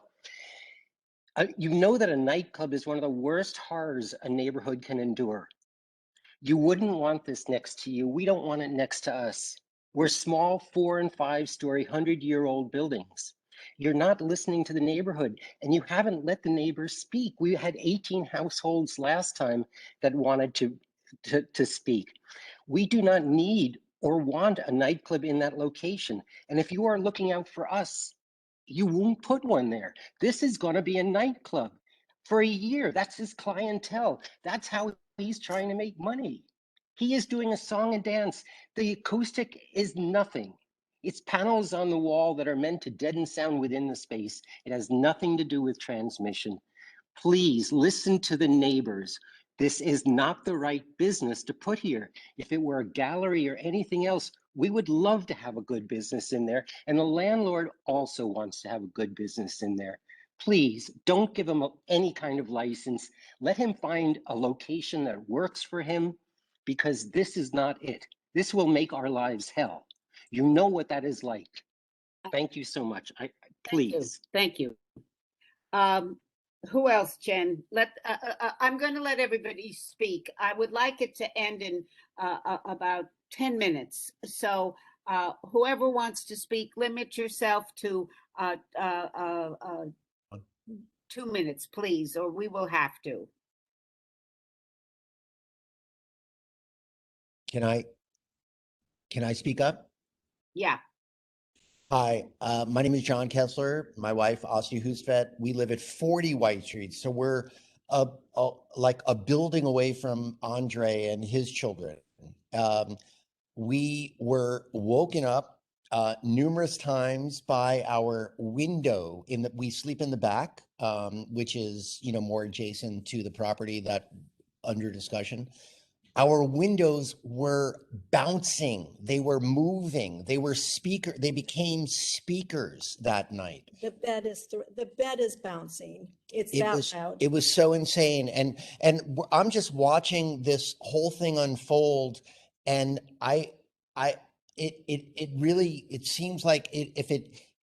you know that a nightclub is one of the worst horrors a neighborhood can endure. You wouldn't want this next to you. We don't want it next to us. We're small 4- and 5-story, 100-year-old buildings. You're not listening to the neighborhood, and you haven't let the neighbors speak. We had 18 households last time that wanted to speak. We do not need or want a nightclub in that location. And if you are looking out for us, you won't put one there. This is going to be a nightclub for a year. That's his clientele. That's how he's trying to make money. He is doing a song and dance. The acoustic is nothing. It's panels on the wall that are meant to deaden sound within the space. It has nothing to do with transmission. Please listen to the neighbors. This is not the right business to put here. If it were a gallery or anything else, we would love to have a good business in there. And the landlord also wants to have a good business in there. Please don't give him any kind of license. Let him find a location that works for him, because this is not it. This will make our lives hell. You know what that is like. Thank you so much. please. Thank you. Who else, Jen? I'm going to let everybody speak. I would like it to end in about 10 minutes. So whoever wants to speak, limit yourself to 2 minutes, please, or we will have to. Can I speak up? Yeah. Hi, my name is John Kessler. My wife, Asti Husvet. We live at 40 White Street. So we're like a building away from Andre and his children. We were woken up numerous times by our window we sleep in the back, which is, more adjacent to the property that under discussion. Our windows were bouncing. They were moving. They became speakers that night. The bed is bouncing. It's that loud. It was so insane. And I'm just watching this whole thing unfold. And it really seems like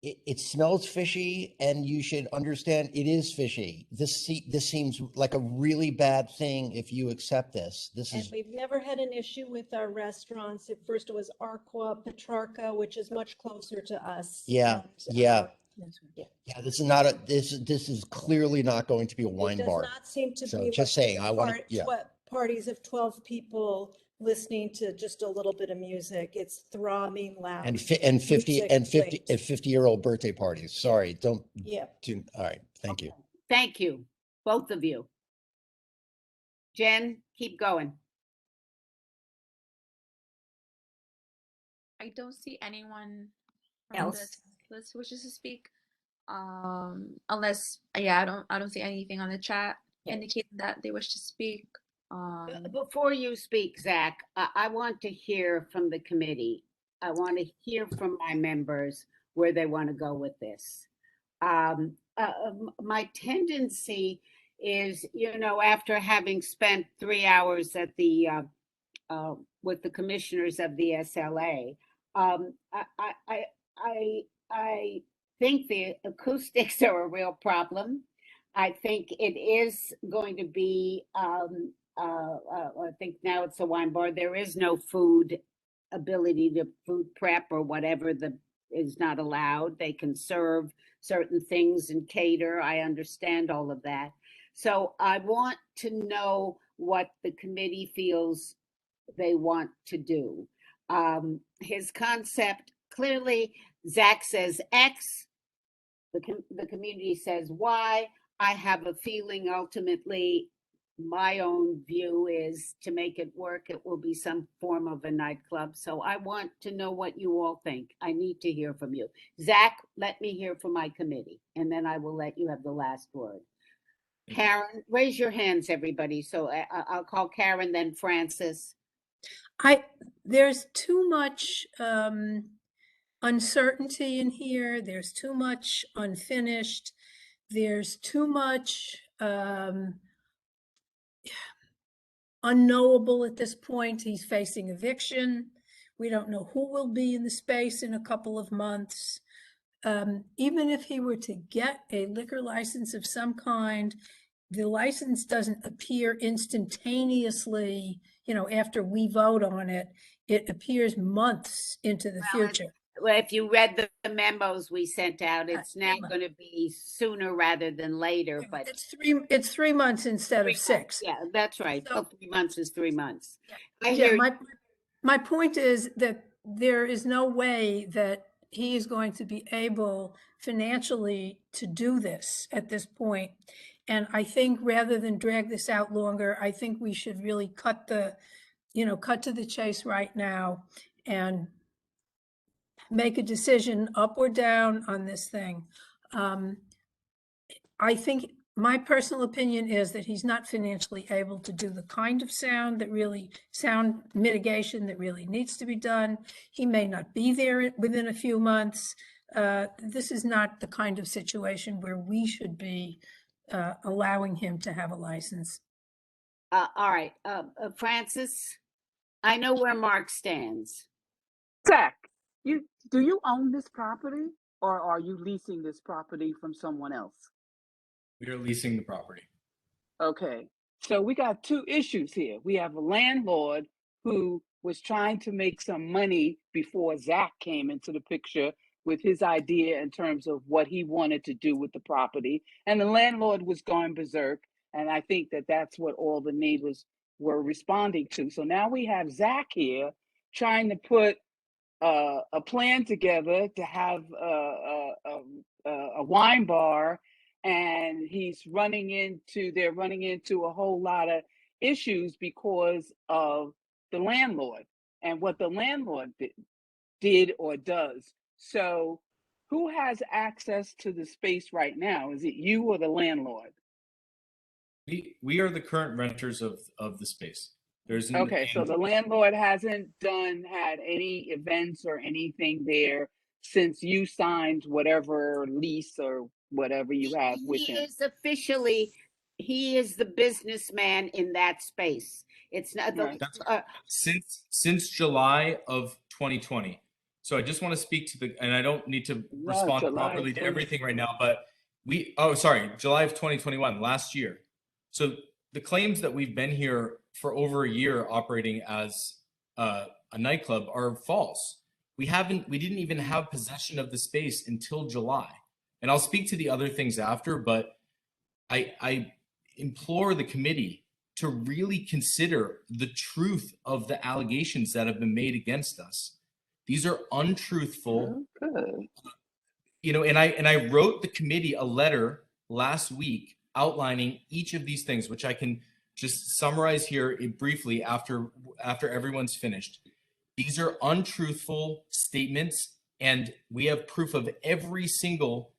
it smells fishy, and you should understand it is fishy. This seems like a really bad thing if you accept this. And we've never had an issue with our restaurants. At first it was Arqua, Petrarca, which is much closer to us. Yeah. This is not this is clearly not going to be a wine bar. It does not seem to be just saying. Parties of 12 people listening to just a little bit of music. It's throbbing loud. And 50-year-old birthday parties. Sorry, don't. Yeah. All right. Thank you. Thank you, both of you. Jen, keep going. I don't see anyone else who wishes to speak. Unless, I don't see anything on the chat indicating that they wish to speak. Before you speak, Zach, I want to hear from the committee. I want to hear from my members where they want to go with this. My tendency is, after having spent 3 hours at the with the commissioners of the SLA, I think the acoustics are a real problem. I think it is going to be, I think now it's a wine bar. There is no food ability to food prep or whatever is not allowed. They can serve certain things and cater. I understand all of that. So I want to know what the committee feels they want to do. His concept, clearly, Zach says X, the community says Y. I have a feeling ultimately my own view is to make it work, it will be some form of a nightclub. So I want to know what you all think. I need to hear from you. Zach, let me hear from my committee, and then I will let you have the last word. Karen, raise your hands, everybody. So I'll call Karen, then Francis. There's too much uncertainty in here. There's too much unfinished. There's too much unknowable at this point. He's facing eviction. We don't know who will be in the space in a couple of months. Even if he were to get a liquor license of some kind, the license doesn't appear instantaneously, after we vote on it. It appears months into the future. Well, if you read the memos we sent out, it's now going to be sooner rather than later. But it's 3 months instead of 6. Yeah, that's right. So 3 months is 3 months. My point is that there is no way that he is going to be able financially to do this at this point. And I think rather than drag this out longer, I think we should really cut to the chase right now and make a decision up or down on this thing. I think my personal opinion is that he's not financially able to do the kind of sound mitigation that really needs to be done. He may not be there within a few months. This is not the kind of situation where we should be allowing him to have a license. All right, Francis, I know where Mark stands. Zach, do you own this property? or are you leasing this property from someone else? We are leasing the property. Okay, so we got two issues here. We have a landlord who was trying to make some money before Zach came into the picture with his idea in terms of what he wanted to do with the property. And the landlord was going berserk. And I think that that's what all the neighbors were responding to. So now we have Zach here trying to put a plan together to have a wine bar, and they're running into a whole lot of issues because of the landlord and what the landlord did or does. So who has access to the space right now? Is it you or the landlord? We are the current renters of the space. Okay, so the landlord hasn't had any events or anything there since you signed whatever lease or whatever you have with him. He is the businessman in that space. It's not since July of 2020. So I just want to speak to and I don't need to respond properly to everything right now, but July of 2021, last year. So the claims that we've been here for over a year operating as a nightclub are false. We didn't even have possession of the space until July. And I'll speak to the other things after, but I implore the committee to really consider the truth of the allegations that have been made against us. These are untruthful. Okay. And I wrote the committee a letter last week outlining each of these things, which I can just summarize here briefly after everyone's finished. These are untruthful statements, and we have proof of every single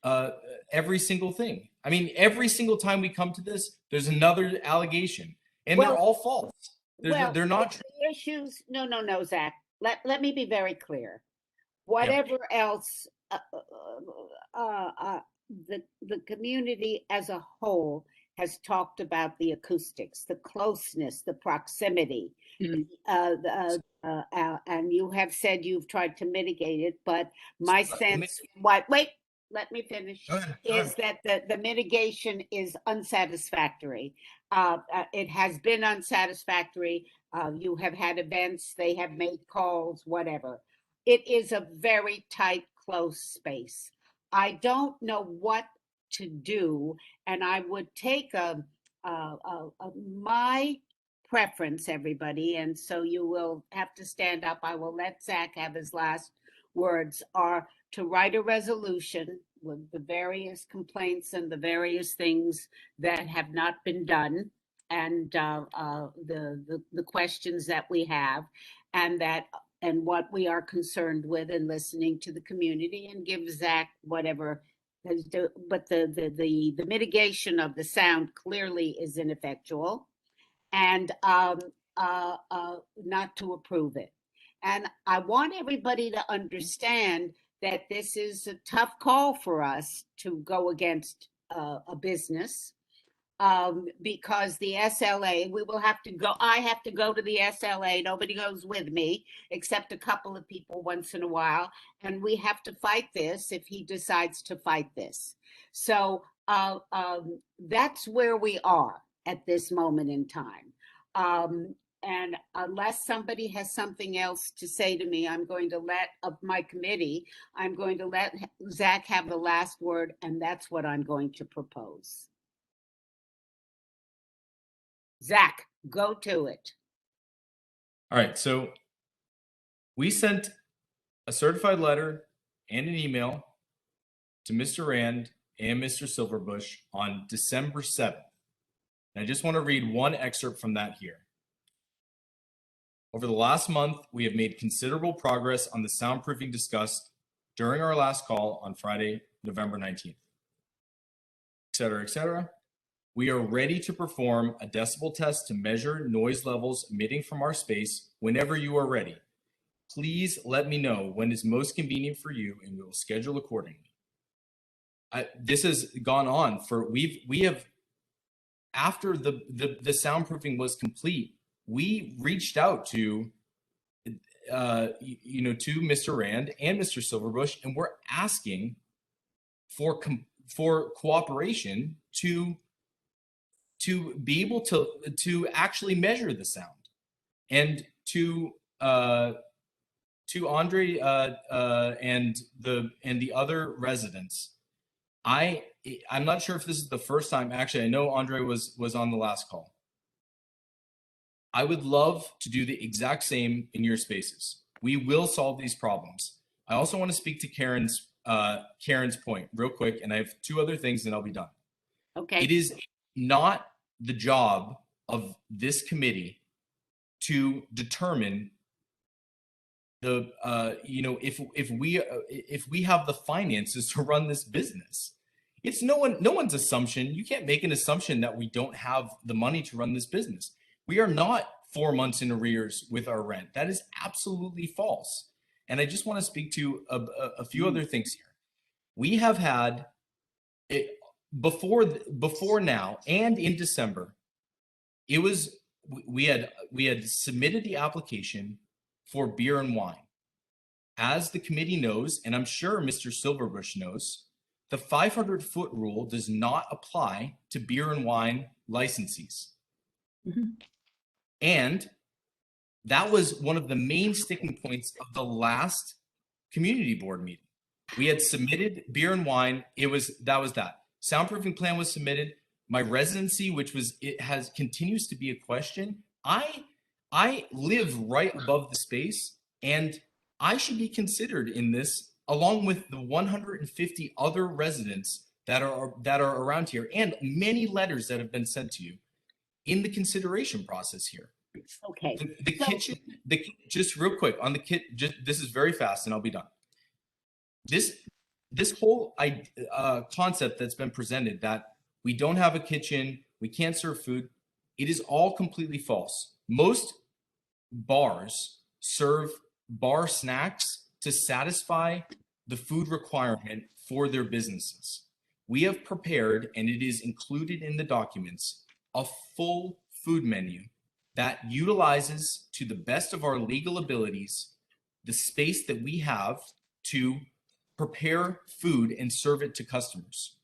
thing. I mean, every single time we come to this, there's another allegation, and they're all false. They're not the issues. No, Zach. Let me be very clear. Whatever else, the community as a whole has talked about the acoustics, the closeness, the proximity, and you have said you've tried to mitigate it, but my sense, let me finish, is that the mitigation is unsatisfactory. It has been unsatisfactory. You have had events, they have made calls, whatever. It is a very tight, close space. I don't know what to do, and I would take my preference, everybody, and so you will have to stand up. I will let Zach have his last words, are to write a resolution with the various complaints and the various things that have not been done, and the questions that we have, and what we are concerned with, and listening to the community, and give Zach whatever. But the mitigation of the sound clearly is ineffectual, and not to approve it. And I want everybody to understand that this is a tough call for us to go against a business. Because the SLA, I have to go to the SLA. Nobody goes with me except a couple of people once in a while. And we have to fight this if he decides to fight this. So that's where we are at this moment in time. And unless somebody has something else to say to me, I'm going to let Zach have the last word, and that's what I'm going to propose. Zach, go to it. All right. So we sent a certified letter and an email to Mr. Rand and Mr. Silverbush on December 7th. And I just want to read one excerpt from that here. Over the last month, we have made considerable progress on the soundproofing discussed during our last call on Friday, November 19th, et cetera, et cetera. We are ready to perform a decibel test to measure noise levels emitting from our space whenever you are ready. Please let me know when is most convenient for you, and we will schedule accordingly. This has gone on for, we have, after the soundproofing was complete, we reached out to to Mr. Rand and Mr. Silverbush, and we're asking for cooperation to be able to actually measure the sound. And to Andre and the other residents, I'm not sure if this is the first time. Actually, I know Andre was on the last call. I would love to do the exact same in your spaces. We will solve these problems. I also want to speak to Karen's point real quick, and I have two other things, and I'll be done. Okay. It is not the job of this committee to determine the if we have the finances to run this business. It's no one's assumption. You can't make an assumption that we don't have the money to run this business. We are not 4 months in arrears with our rent. That is absolutely false. And I just want to speak to a few other things here. We have had it before now and in December. It was we had submitted the application for beer and wine. As the committee knows, and I'm sure Mr. Silverbush knows, the 500-foot rule does not apply to beer and wine licensees. Mm-hmm. And that was one of the main sticking points of the last community board meeting. We had submitted beer and wine. That was that. Soundproofing plan was submitted. My residency, which continues to be a question. I live right above the space, and I should be considered in this along with the 150 other residents that are around here, and many letters that have been sent to you in the consideration process here. Okay. The kitchen, just real quick on the kit. This is very fast, and I'll be done. This whole concept that's been presented that we don't have a kitchen, we can't serve food, it is all completely false. Most bars serve bar snacks to satisfy the food requirement for their businesses. We have prepared, and it is included in the documents, a full food menu that utilizes, to the best of our legal abilities, the space that we have to prepare food and serve it to customers.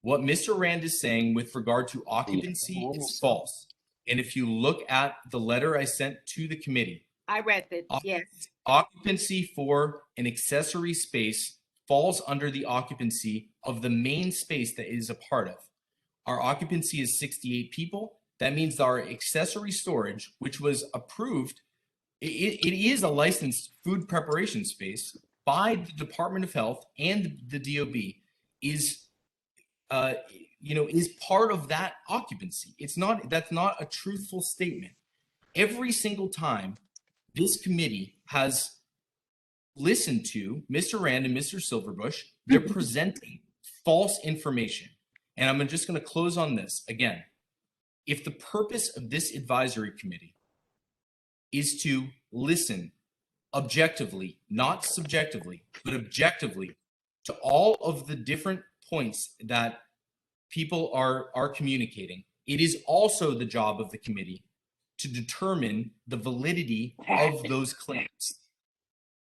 What Mr. Rand is saying with regard to occupancy is false. And if you look at the letter I sent to the committee, I read it, yes. Occupancy for an accessory space falls under the occupancy of the main space that it is a part of. Our occupancy is 68 people. That means our accessory storage, which was approved, it is a licensed food preparation space by the Department of Health and the DOB, is part of that occupancy. That's not a truthful statement. Every single time this committee has listened to Mr. Rand and Mr. Silverbush, they're presenting false information. And I'm just going to close on this again. If the purpose of this advisory committee is to listen objectively, not subjectively, but objectively, to all of the different points that people are communicating, it is also the job of the committee to determine the validity of those claims.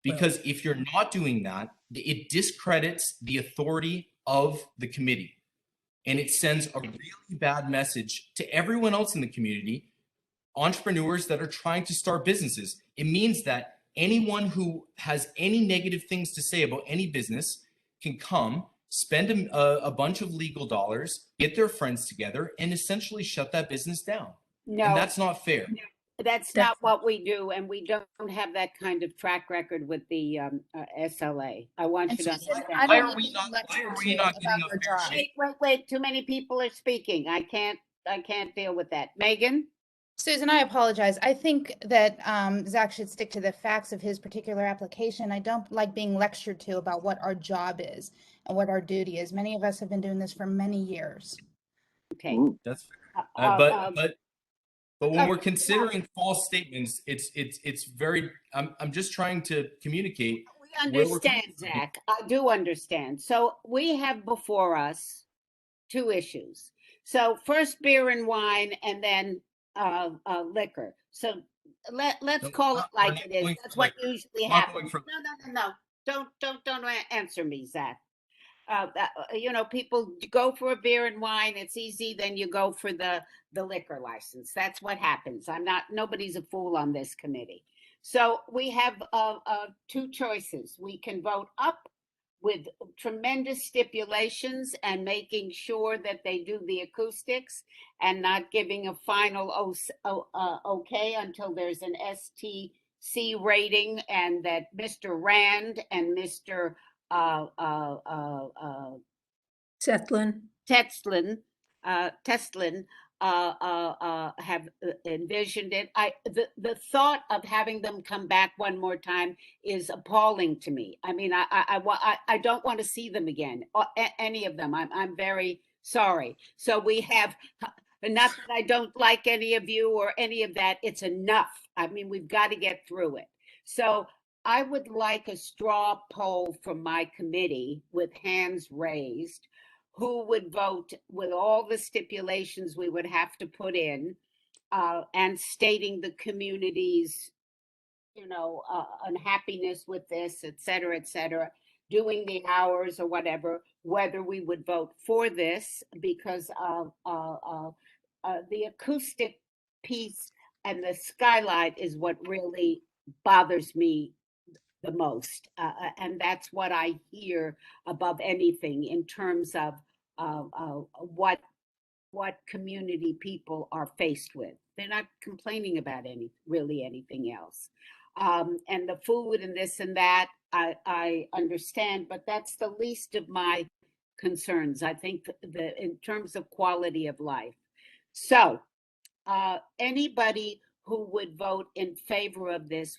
Because if you're not doing that, it discredits the authority of the committee. And it sends a really bad message to everyone else in the community, entrepreneurs that are trying to start businesses. It means that anyone who has any negative things to say about any business can come, spend a bunch of legal dollars, get their friends together, and essentially shut that business down. No. And that's not fair. That's not what we do, and we don't have that kind of track record with the SLA. I want you to understand. Why are we not getting a fair shake? Wait, too many people are speaking. I can't deal with that. Megan? Susan, I apologize. I think that Zach should stick to the facts of his particular application. I don't like being lectured to about what our job is and what our duty is. Many of us have been doing this for many years. Okay. That's fair. But when we're considering false statements, it's very. I'm just trying to communicate. We understand, Zach. I do understand. So we have before us two issues. So first beer and wine, and then liquor. So let's So, call it like Marlene it is. going That's for what liquor. usually Mark happens. going for No. Don't answer me, Zach. People go for a beer and wine. It's easy. Then you go for the liquor license. That's what happens. Nobody's a fool on this committee. So we have two choices. We can vote up with tremendous stipulations and making sure that they do the acoustics and not giving a final okay until there's an STC rating, and that Mr. Rand and Mr. Zetlin. Teslin have envisioned it. The thought of having them come back one more time is appalling to me. I mean, I don't want to see them again, any of them. I'm very sorry. So we have, not that I don't like any of you or any of that. It's enough. I mean, we've got to get through it. So I would like a straw poll from my committee with hands raised. Who would vote with all the stipulations we would have to put in, and stating the community's, unhappiness with this, et cetera, doing the hours or whatever, whether we would vote for this because of the acoustic piece and the skylight is what really bothers me the most. And that's what I hear above anything in terms of what community people are faced with. They're not complaining about really anything else. And the food and this and that, I understand, but that's the least of my concerns. I think in terms of quality of life. So anybody who would vote in favor of this,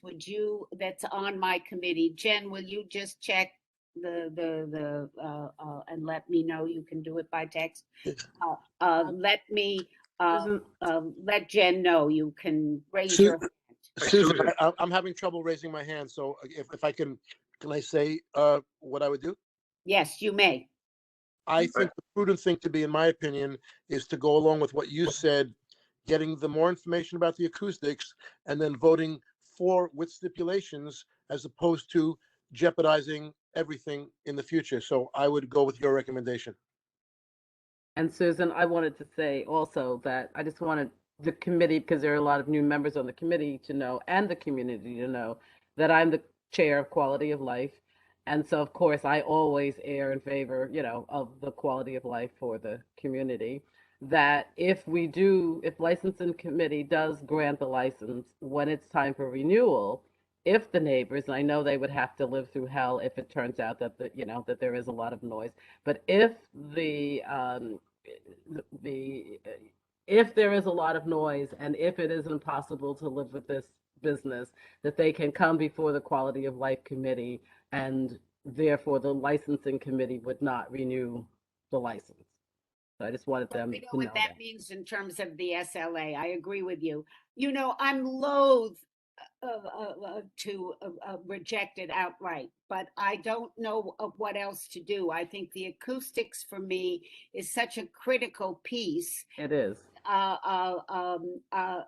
that's on my committee, Jen, will you just check and let me know? You can do it by text. Let Jen know. You can raise your hand. Susan, I'm having trouble raising my hand, so if I can I say what I would do? Yes, you may. I think the prudent thing to be, in my opinion, is to go along with what you said, getting the more information about the acoustics and then voting for with stipulations as opposed to jeopardizing everything in the future. So I would go with your recommendation. And Susan, I wanted to say also that I just wanted the committee, because there are a lot of new members on the committee, to know, and the community to know, that I'm the chair of quality of life. And so, of course, I always err in favor, of the quality of life for the community. That if licensing committee does grant the license, when it's time for renewal, if the neighbors, and I know they would have to live through hell if it turns out that that there is a lot of noise, but if if there is a lot of noise and if it is impossible to live with this business, that they can come before the quality of life committee, and therefore the licensing committee would not renew the license. So I just wanted them to know what that means in terms of the SLA. I agree with you. I'm loath to reject it outright, but I don't know what else to do. I think the acoustics for me is such a critical piece. It is.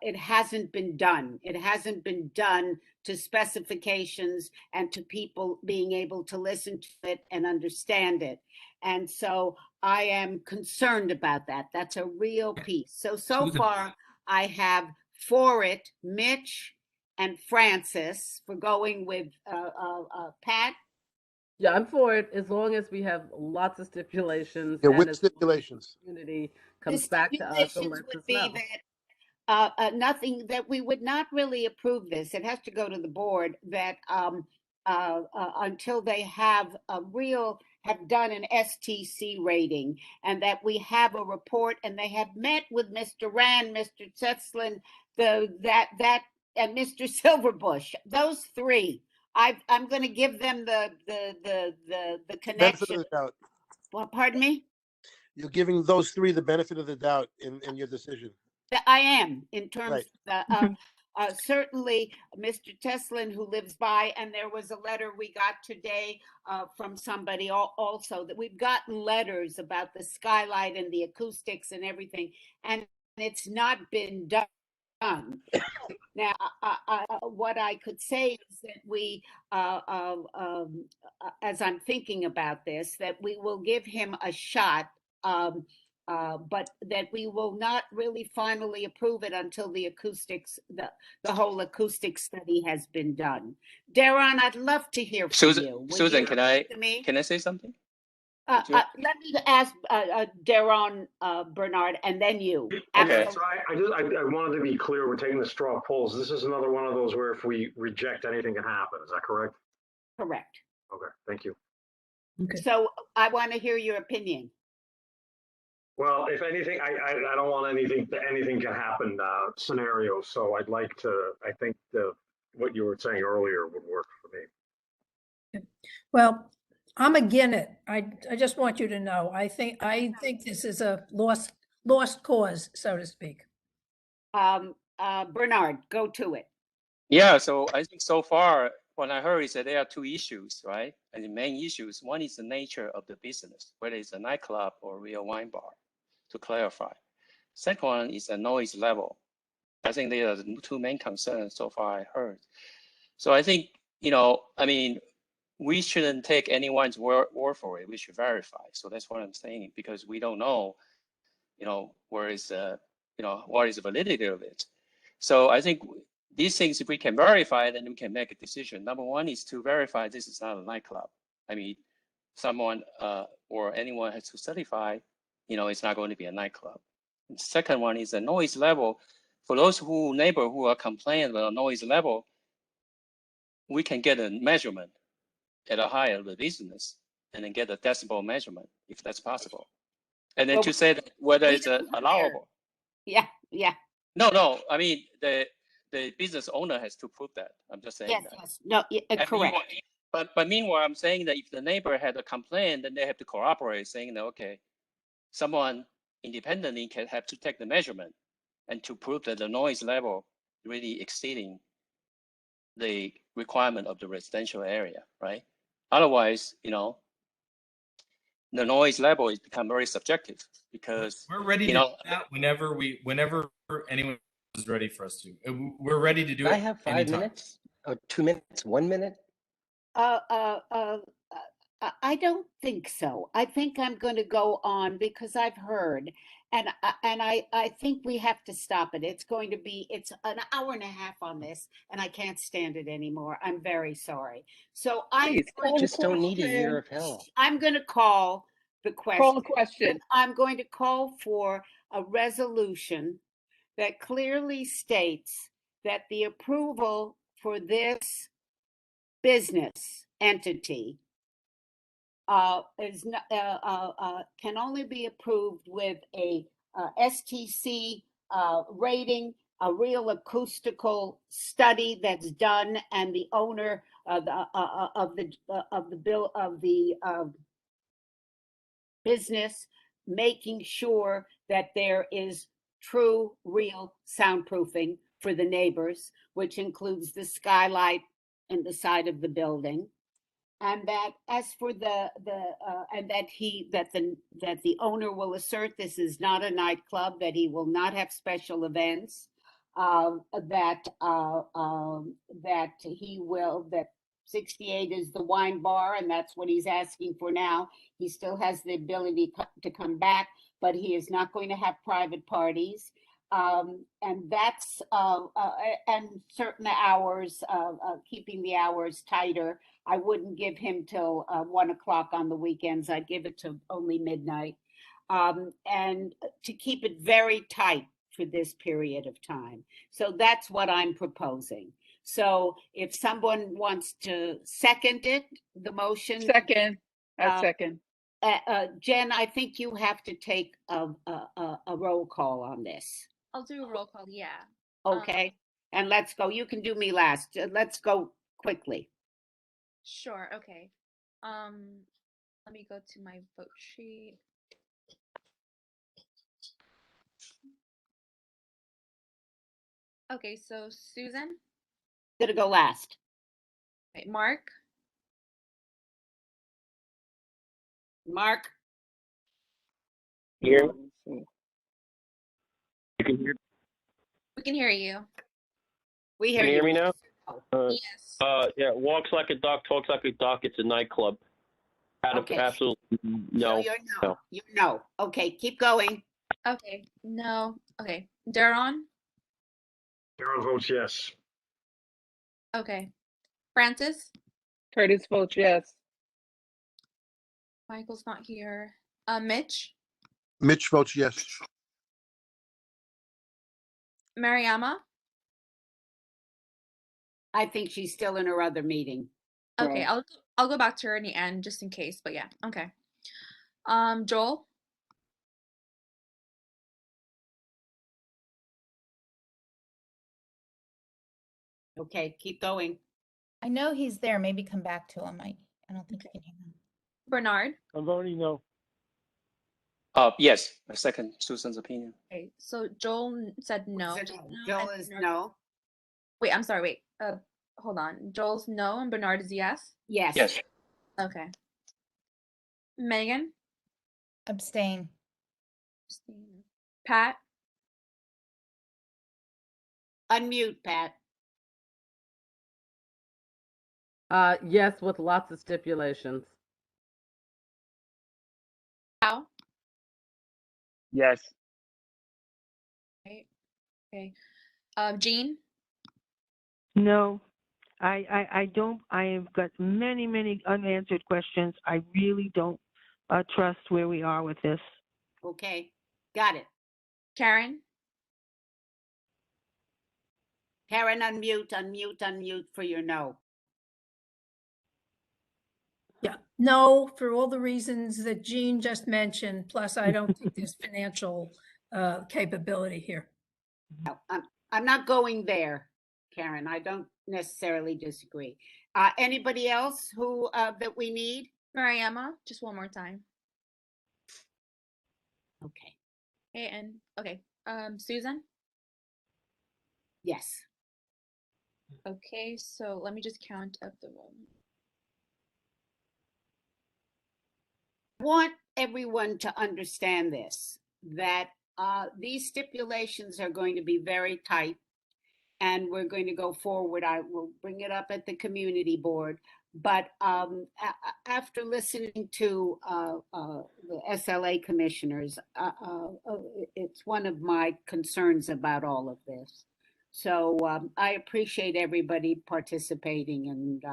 It hasn't been done. It hasn't been done to specifications and to people being able to listen to it and understand it. And so I am concerned about that. That's a real piece. So far I have for it Mitch and Francis for going with Pat. Yeah, I'm for it as long as we have lots of stipulations. Yeah, and with stipulations. The community comes back to us and lets us know. Nothing that we would not really approve this. It has to go to the board that until they have done an STC rating, and that we have a report, and they have met with Mr. Rand, Mr. Teslin, and Mr. Silverbush. Those three, I'm going to give them the connection. Benefit of the doubt. Well, pardon me? You're giving those three the benefit of the doubt in your decision. I am, in terms of certainly Mr. Teslin, who lives by, and there was a letter we got today from somebody also, that we've gotten letters about the skylight and the acoustics and everything, and it's not been done. Now, what I could say is that we, as I'm thinking about this, that we will give him a shot, but that we will not really finally approve it until the acoustics, the whole acoustic study has been done. Darren, I'd love to hear from you. Would Susan, you can I say something? let me ask Darren, Bernard, and then you. Okay. Yeah, so I wanted to be clear. We're taking the straw polls. This is another one of those where if we reject, anything can happen. Is that correct? Correct. Okay, thank you. Okay. So I want to hear your opinion. Well, if anything, I don't want anything can happen scenario. So I'd like to. I think what you were saying earlier would work for me. Well, I'm again it. I just want you to know. I think this is a lost cause, so to speak. Bernard, go to it. Yeah, so I think so far, what I heard is that there are two issues, right? And the main issues, one is the nature of the business, whether it's a nightclub or real wine bar, to clarify. Second one is the noise level. I think they are the two main concerns so far I heard. So I think, we shouldn't take anyone's word for it. We should verify. So that's what I'm saying, because we don't know, what is the validity of it. So I think these things, if we can verify, then we can make a decision. Number one is to verify this is not a nightclub. I mean, someone or anyone has to certify, it's not going to be a nightclub. And second one is the noise level. For those neighbors who are complaining about noise level, we can get a measurement at a higher the business and then get a decibel measurement if that's possible. And then to say that whether it's allowable. Yeah. No. I mean, the business owner has to prove that. I'm just saying that. Yes. No, correct. But meanwhile, I'm saying that if the neighbor had a complaint, then they have to cooperate, saying that, okay, someone independently can have to take the measurement and to prove that the noise level really exceeding the requirement of the residential area, right? Otherwise, the noise level has become very subjective because we're ready to do that whenever anyone is ready for us to. We're ready to do it. I have 5 minutes, or 2 minutes, 1 minute. I don't think so. I think I'm going to go on because I've heard, and I think we have to stop it. It's an hour and a half on this, and I can't stand it anymore. I'm very sorry. So I just don't need a year of hell. I'm going to call the question. Call the question. I'm going to call for a resolution that clearly states that the approval for this business entity can only be approved with a STC rating, a real acoustical study that's done, and the owner of the business making sure that there is true, real soundproofing for the neighbors, which includes the skylight and the side of the building. And that as for that the owner will assert this is not a nightclub, that he will not have special events, that 68 is the wine bar, and that's what he's asking for now. He still has the ability to come back, but he is not going to have private parties. And that's and certain hours, keeping the hours tighter. I wouldn't give him till 1 o'clock on the weekends. I'd give it to only midnight, and to keep it very tight for this period of time. So that's what I'm proposing. So if someone wants to second it, the motion. Second. Second. Jen, I think you have to take a roll call on this. I'll do a roll call, yeah. Okay, and let's go. You can do me last. Let's go quickly. Sure, okay. Let me go to my vote sheet. Okay, so Susan? Gonna go last. Okay, Mark? Mark? Here. You can hear. We can hear you. We hear Can you hear me you. now? Yes. Yeah, walks like a duck, talks like a duck. It's a nightclub. Okay. Absolutely So no. you're no. You're no. Okay, keep going. Okay. No. Okay. Daron. Daron votes yes. Okay. Francis. Curtis votes yes. Michael's not here. Mitch. Mitch votes yes. Mariama. I think she's still in her other meeting. Okay, I'll go back to her in the end just in case, but yeah. Okay. Joel. Okay, keep going. I know he's there. Maybe come back to him. I don't think you can hear him. Bernard. I'm voting no. Yes, I second Susan's opinion. Okay, so Joel said no. Joel is no. Wait, I'm sorry. Wait. Hold on. Joel's no and Bernard is yes? Yes. Yes. Okay. Megan. Abstain. Pat. Unmute, Pat. Yes, with lots of stipulations. How? Yes. Okay. Okay. Jean. No, I don't. I have got many unanswered questions. I really don't trust where we are with this. Okay, got it. Karen. Karen, unmute for your no. Yeah, no, for all the reasons that Jean just mentioned, plus I don't think there's financial capability here. No, I'm not going there, Karen. I don't necessarily disagree. Anybody else who that we need? Mariama, just one more time. Okay. Okay, and okay. Susan. Yes. Okay, so let me just count up the room. I want everyone to understand this, that these stipulations are going to be very tight, and we're going to go forward. I will bring it up at the community board. But after listening to the SLA commissioners, it's one of my concerns about all of this. So I appreciate everybody participating, and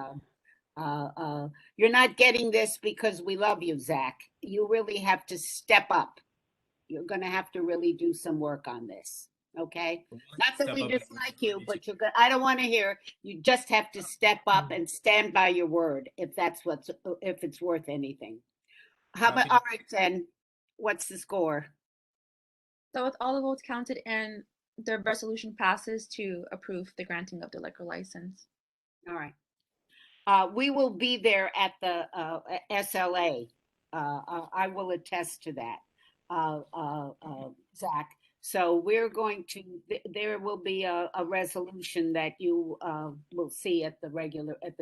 you're not getting this because we love you, Zach. You really have to step up. You're going to have to really do some work on this. Okay. Not that we dislike you, but you're good. I don't want to hear. You just have to step up and stand by your word if it's worth anything. All right, then. What's the score? So with all the votes counted and the resolution passes to approve the granting of the liquor license. All right. We will be there at the SLA. I will attest to that, Zach. So we're going to, there will be a resolution that you will see at the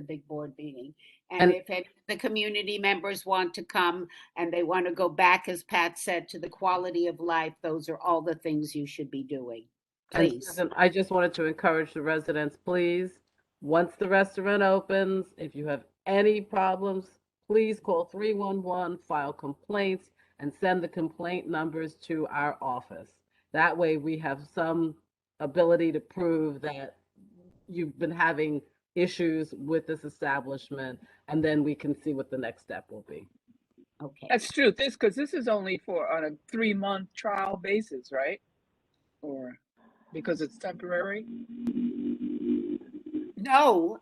big board meeting. And if any of the community members want to come and they want to go back, as Pat said, to the quality of life, those are all the things you should be doing. Please. Susan, I just wanted to encourage the residents, please, once the restaurant opens, if you have any problems, please call 311, file complaints, and send the complaint numbers to our office. That way we have some ability to prove that you've been having issues with this establishment, and then we can see what the next step will be. Okay. That's true. Because this is only on a 3-month trial basis, right? Or because it's temporary? No,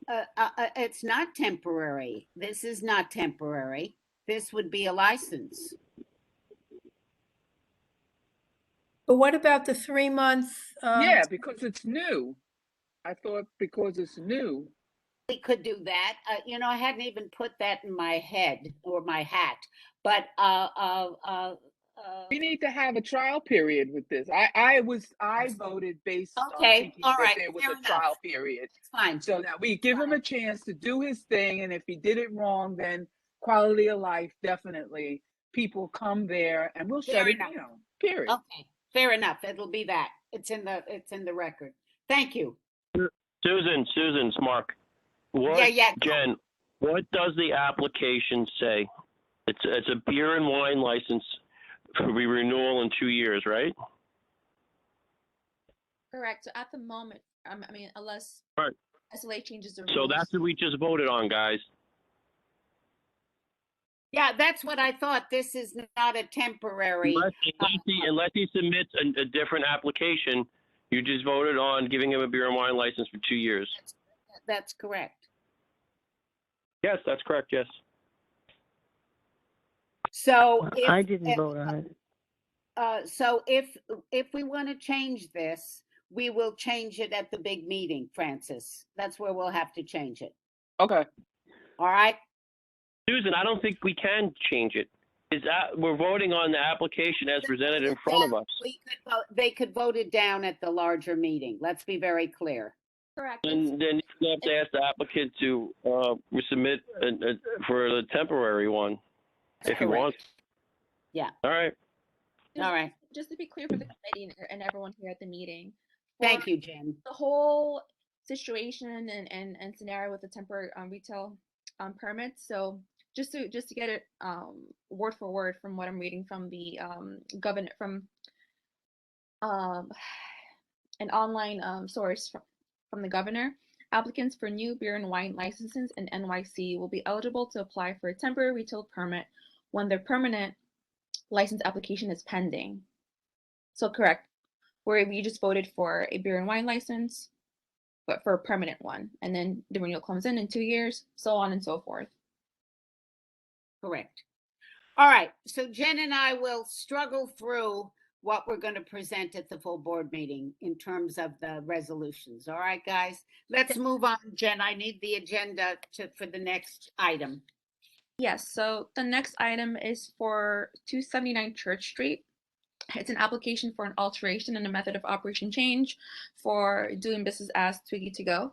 it's not temporary. This is not temporary. This would be a license. But what about the 3-month? Yeah, because it's new. I thought because it's new. We could do that. I hadn't even put that in my head or my hat. But we need to have a trial period with this. I voted based on thinking that there was a trial period. It's fine. So that we give him a chance to do his thing, and if he did it wrong, then quality of life, definitely. People come there and we'll shut it down. Period. Okay, fair enough. It'll be that. It's in the record. Thank you. Susan, it's Mark. Jen, what does the application say? It's a beer and wine license for renewal in 2 years, right? Correct. So at the moment, I mean, unless Right. SLA changes the So rules. that's what we just voted on, guys. Yeah, that's what I thought. This is not a temporary. Unless he submits a different application, you just voted on giving him a beer and wine license for 2 years. That's correct. Yes, that's correct. Yes. So if, I didn't vote on it. so if we want to change this, we will change it at the big meeting, Francis. That's where we'll have to change it. Okay. All right. Susan, I don't think we can change it. We're voting on the application as presented in front of us. They could vote it down at the larger meeting. Let's be very clear. Correct. And then you have to ask the applicant to resubmit for the temporary one if he wants. Yeah. All right. All right. Just to be clear for the committee and everyone here at the meeting. Thank you, Jen. The whole situation and scenario with the temporary retail permits. So just to get it word for word from what I'm reading from the governor from an online source from the governor. Applicants for new beer and wine licenses in NYC will be eligible to apply for a temporary retail permit when their permanent license application is pending. So correct, where we just voted for a beer and wine license, but for a permanent one, and then the renewal comes in 2 years, so on and so forth. Correct. All right. So Jen and I will struggle through what we're going to present at the full board meeting in terms of the resolutions. All right, guys, let's move on. Jen, I need the agenda for the next item. Yes, so the next item is for 279 Church Street. It's an application for an alteration and a method of operation change for doing business as Twiggy to Go.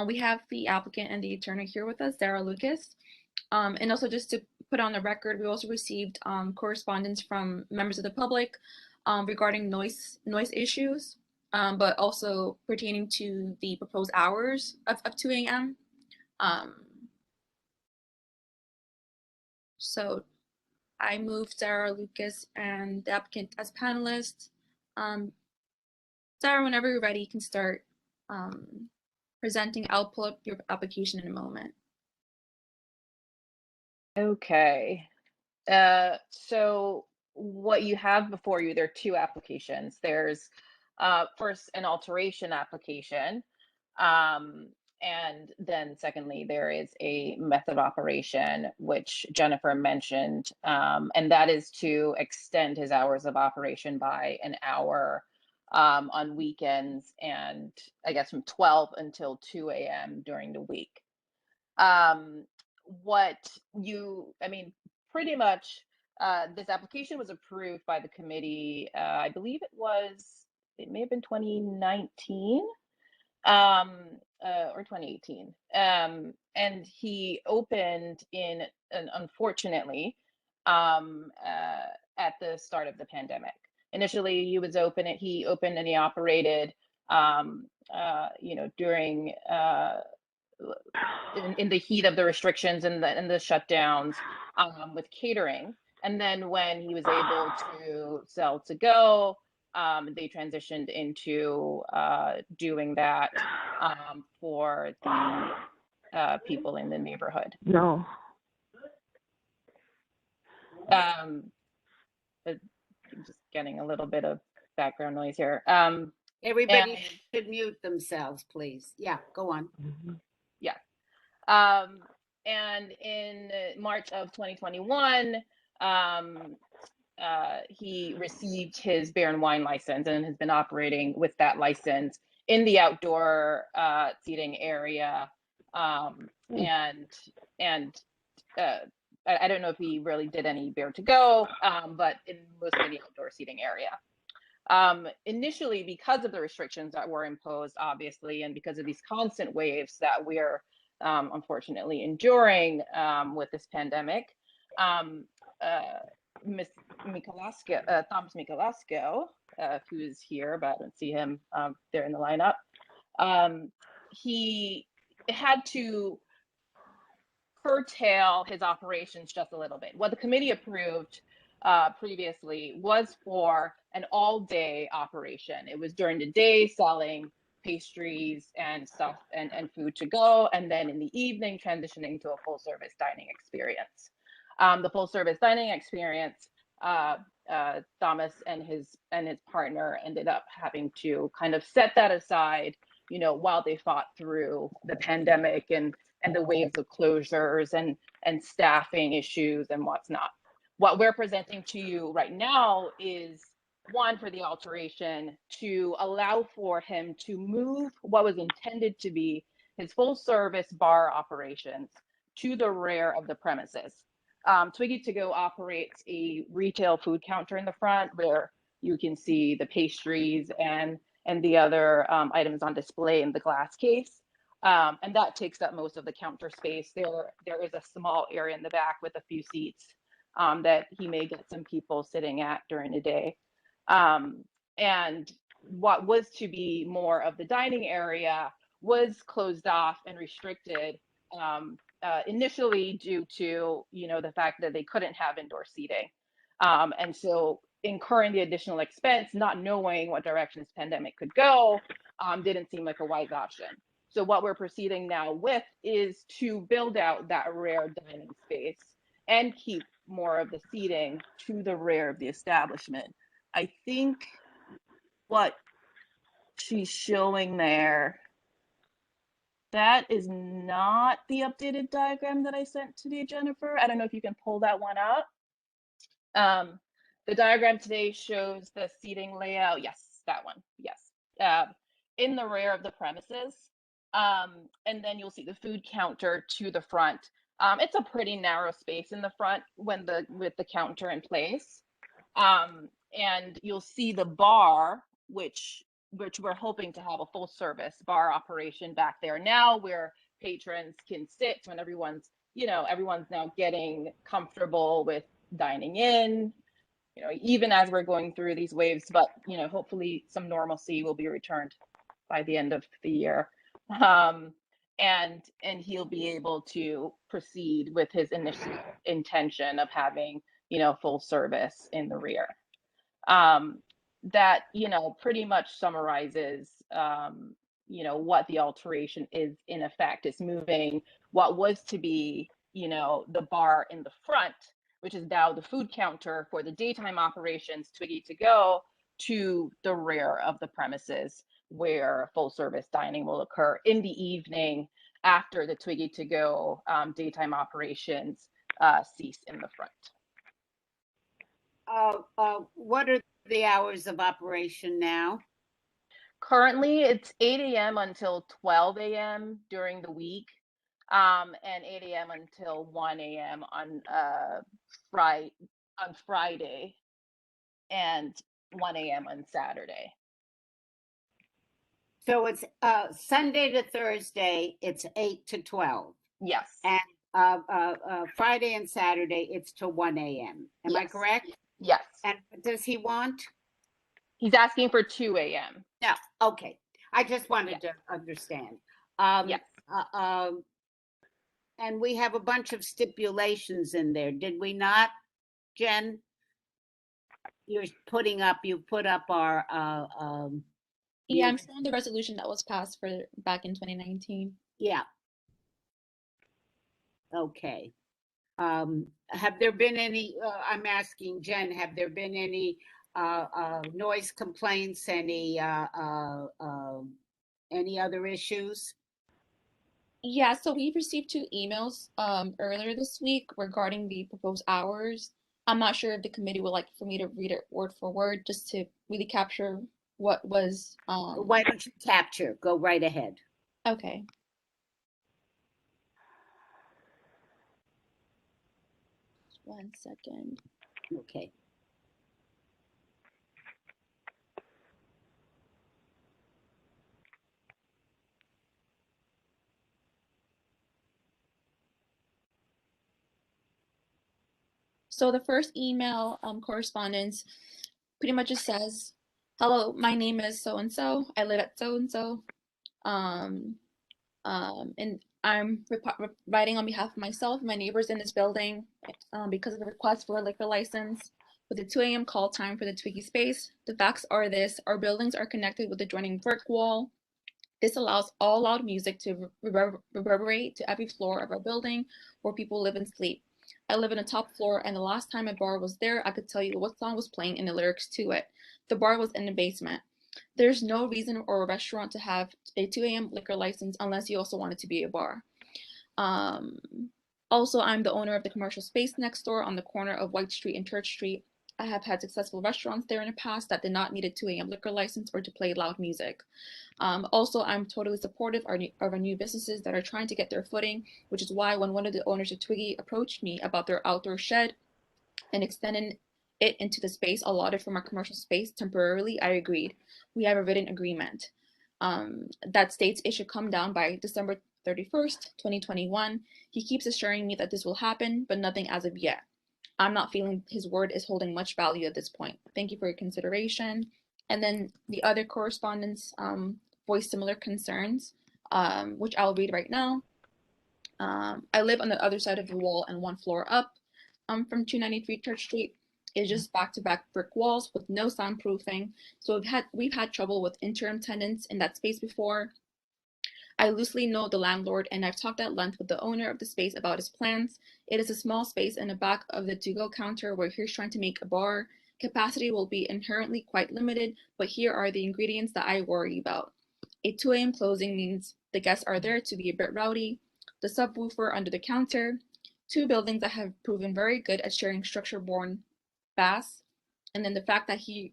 We have the applicant and the attorney here with us, Sarah Lucas. And also just to put on the record, we also received correspondence from members of the public regarding noise issues, but also pertaining to the proposed hours of 2 a.m. So I moved Sarah Lucas and the applicant as panelists. Sarah, whenever you're ready, you can start presenting. I'll pull up your application in a moment. Okay. So what you have before you, there are two applications. There's first an alteration application, and then secondly, there is a method of operation, which Jennifer mentioned, and that is to extend his hours of operation by an hour on weekends, and I guess from 12 until 2 a.m. during the week. Pretty much this application was approved by the committee. I believe it may have been 2019 or 2018. And he opened unfortunately at the start of the pandemic. Initially, he opened and he operated, during in the heat of the restrictions and the shutdowns with catering. And then when he was able to sell to go, they transitioned into doing that for the people in the neighborhood. No. I'm just getting a little bit of background noise here. Everybody should mute themselves, please. Yeah, go on. Yeah. And in March of 2021, he received his beer and wine license and has been operating with that license in the outdoor seating area. I don't know if he really did any beer to go, but in mostly the outdoor seating area. Initially, because of the restrictions that were imposed, obviously, and because of these constant waves that we're unfortunately enduring with this pandemic, Thomas Michalasco, who is here, but I don't see him there in the lineup, he had to curtail his operations just a little bit. What the committee approved previously was for an all-day operation. It was during the day selling pastries and stuff and food to go, and then in the evening transitioning to a full-service dining experience. The full-service dining experience, Thomas and his partner ended up having to kind of set that aside, you know, while they fought through the pandemic and the waves of closures and staffing issues and what's not. What we're presenting to you right now is one, for the alteration to allow for him to move what was intended to be his full service bar operations to the rear of the premises. Twiggy To Go operates a retail food counter in the front where you can see the pastries and the other items on display in the glass case. And that takes up most of the counter space. There is a small area in the back with a few seats that he may get some people sitting at during the day. And what was to be more of the dining area was closed off and restricted initially due to, you know, the fact that they couldn't have indoor seating. And so incurring the additional expense, not knowing what direction this pandemic could go, didn't seem like a wise option. So what we're proceeding now with is to build out that rear dining space and keep more of the seating to the rear of the establishment. I think what she's showing there, that is not the updated diagram that I sent to you, Jennifer. I don't know if you can pull that one up. The diagram today shows the seating layout. Yes, that one. Yes. In the rear of the premises. And then you'll see the food counter to the front. It's a pretty narrow space in the front with the counter in place. And you'll see the bar, which we're hoping to have a full service bar operation back there now, where patrons can sit when everyone's now getting comfortable with dining in, you know, even as we're going through these waves, but, you know, hopefully some normalcy will be returned by the end of the year. And he'll be able to proceed with his initial intention of having, you know, full service in the rear. That, you know, pretty much summarizes, you know, what the alteration is in effect. It's moving what was to be, you know, the bar in the front, which is now the food counter for the daytime operations, Twiggy To Go, to the rear of the premises, where full service dining will occur in the evening after the Twiggy To Go daytime operations cease in the front. What are the hours of operation now? Currently, it's 8 a.m. until 12 a.m. during the week, and 8 a.m. until 1 a.m. on Friday, and 1 a.m. on Saturday. So it's Sunday to Thursday, it's 8 to 12. Yes. And Friday and Saturday, it's to 1 a.m. Am I correct? Yes. And what does he want? He's asking for 2 a.m. No, okay. I just wanted to understand. Yes. And we have a bunch of stipulations in there, did we not, Jen? You put up our yeah, I'm showing the resolution that was passed back in 2019. Yeah. Okay. Have there been any, I'm asking Jen, have there been any noise complaints, any other issues? Yeah, so we received 2 emails earlier this week regarding the proposed hours. I'm not sure if the committee would like for me to read it word for word, just to really capture what was. Why don't you capture? Go right ahead. Okay. Just 1 second. Okay. So the first email correspondence pretty much just says, "Hello, my name is so-and-so. I live at so-and-so. And I'm writing on behalf of myself, my neighbors in this building, because of the request for a liquor license with the 2 a.m. call time for the Twiggy space. The facts are this: our buildings are connected with adjoining brick wall. This allows all loud music to reverberate to every floor of our building where people live and sleep. I live in a top floor, and the last time a bar was there, I could tell you what song was playing and the lyrics to it. The bar was in the basement. There's no reason or a restaurant to have a 2 a.m. liquor license unless you also want it to be a bar. Also, I'm the owner of the commercial space next door on the corner of White Street and Church Street. I have had successful restaurants there in the past that did not need a 2 a.m. liquor license or to play loud music. Also, I'm totally supportive of our new businesses that are trying to get their footing, which is why when one of the owners of Twiggy approached me about their outdoor shed and extending it into the space allotted from our commercial space temporarily, I agreed. We have a written agreement that states it should come down by December 31st, 2021. He keeps assuring me that this will happen, but nothing as of yet. I'm not feeling his word is holding much value at this point. Thank you for your consideration. And then the other correspondents voiced similar concerns, which I'll read right now. I live on the other side of the wall and one floor up from 293 Church Street. It's just back-to-back brick walls with no soundproofing. So we've had trouble with interim tenants in that space before. I loosely know the landlord, and I've talked at length with the owner of the space about his plans. It is a small space in the back of the to-go counter where he's trying to make a bar. Capacity will be inherently quite limited, but here are the ingredients that I worry about. A 2 a.m. closing means the guests are there to be a bit rowdy, the subwoofer under the counter, 2 buildings that have proven very good at sharing structure-borne bass, and then the fact that he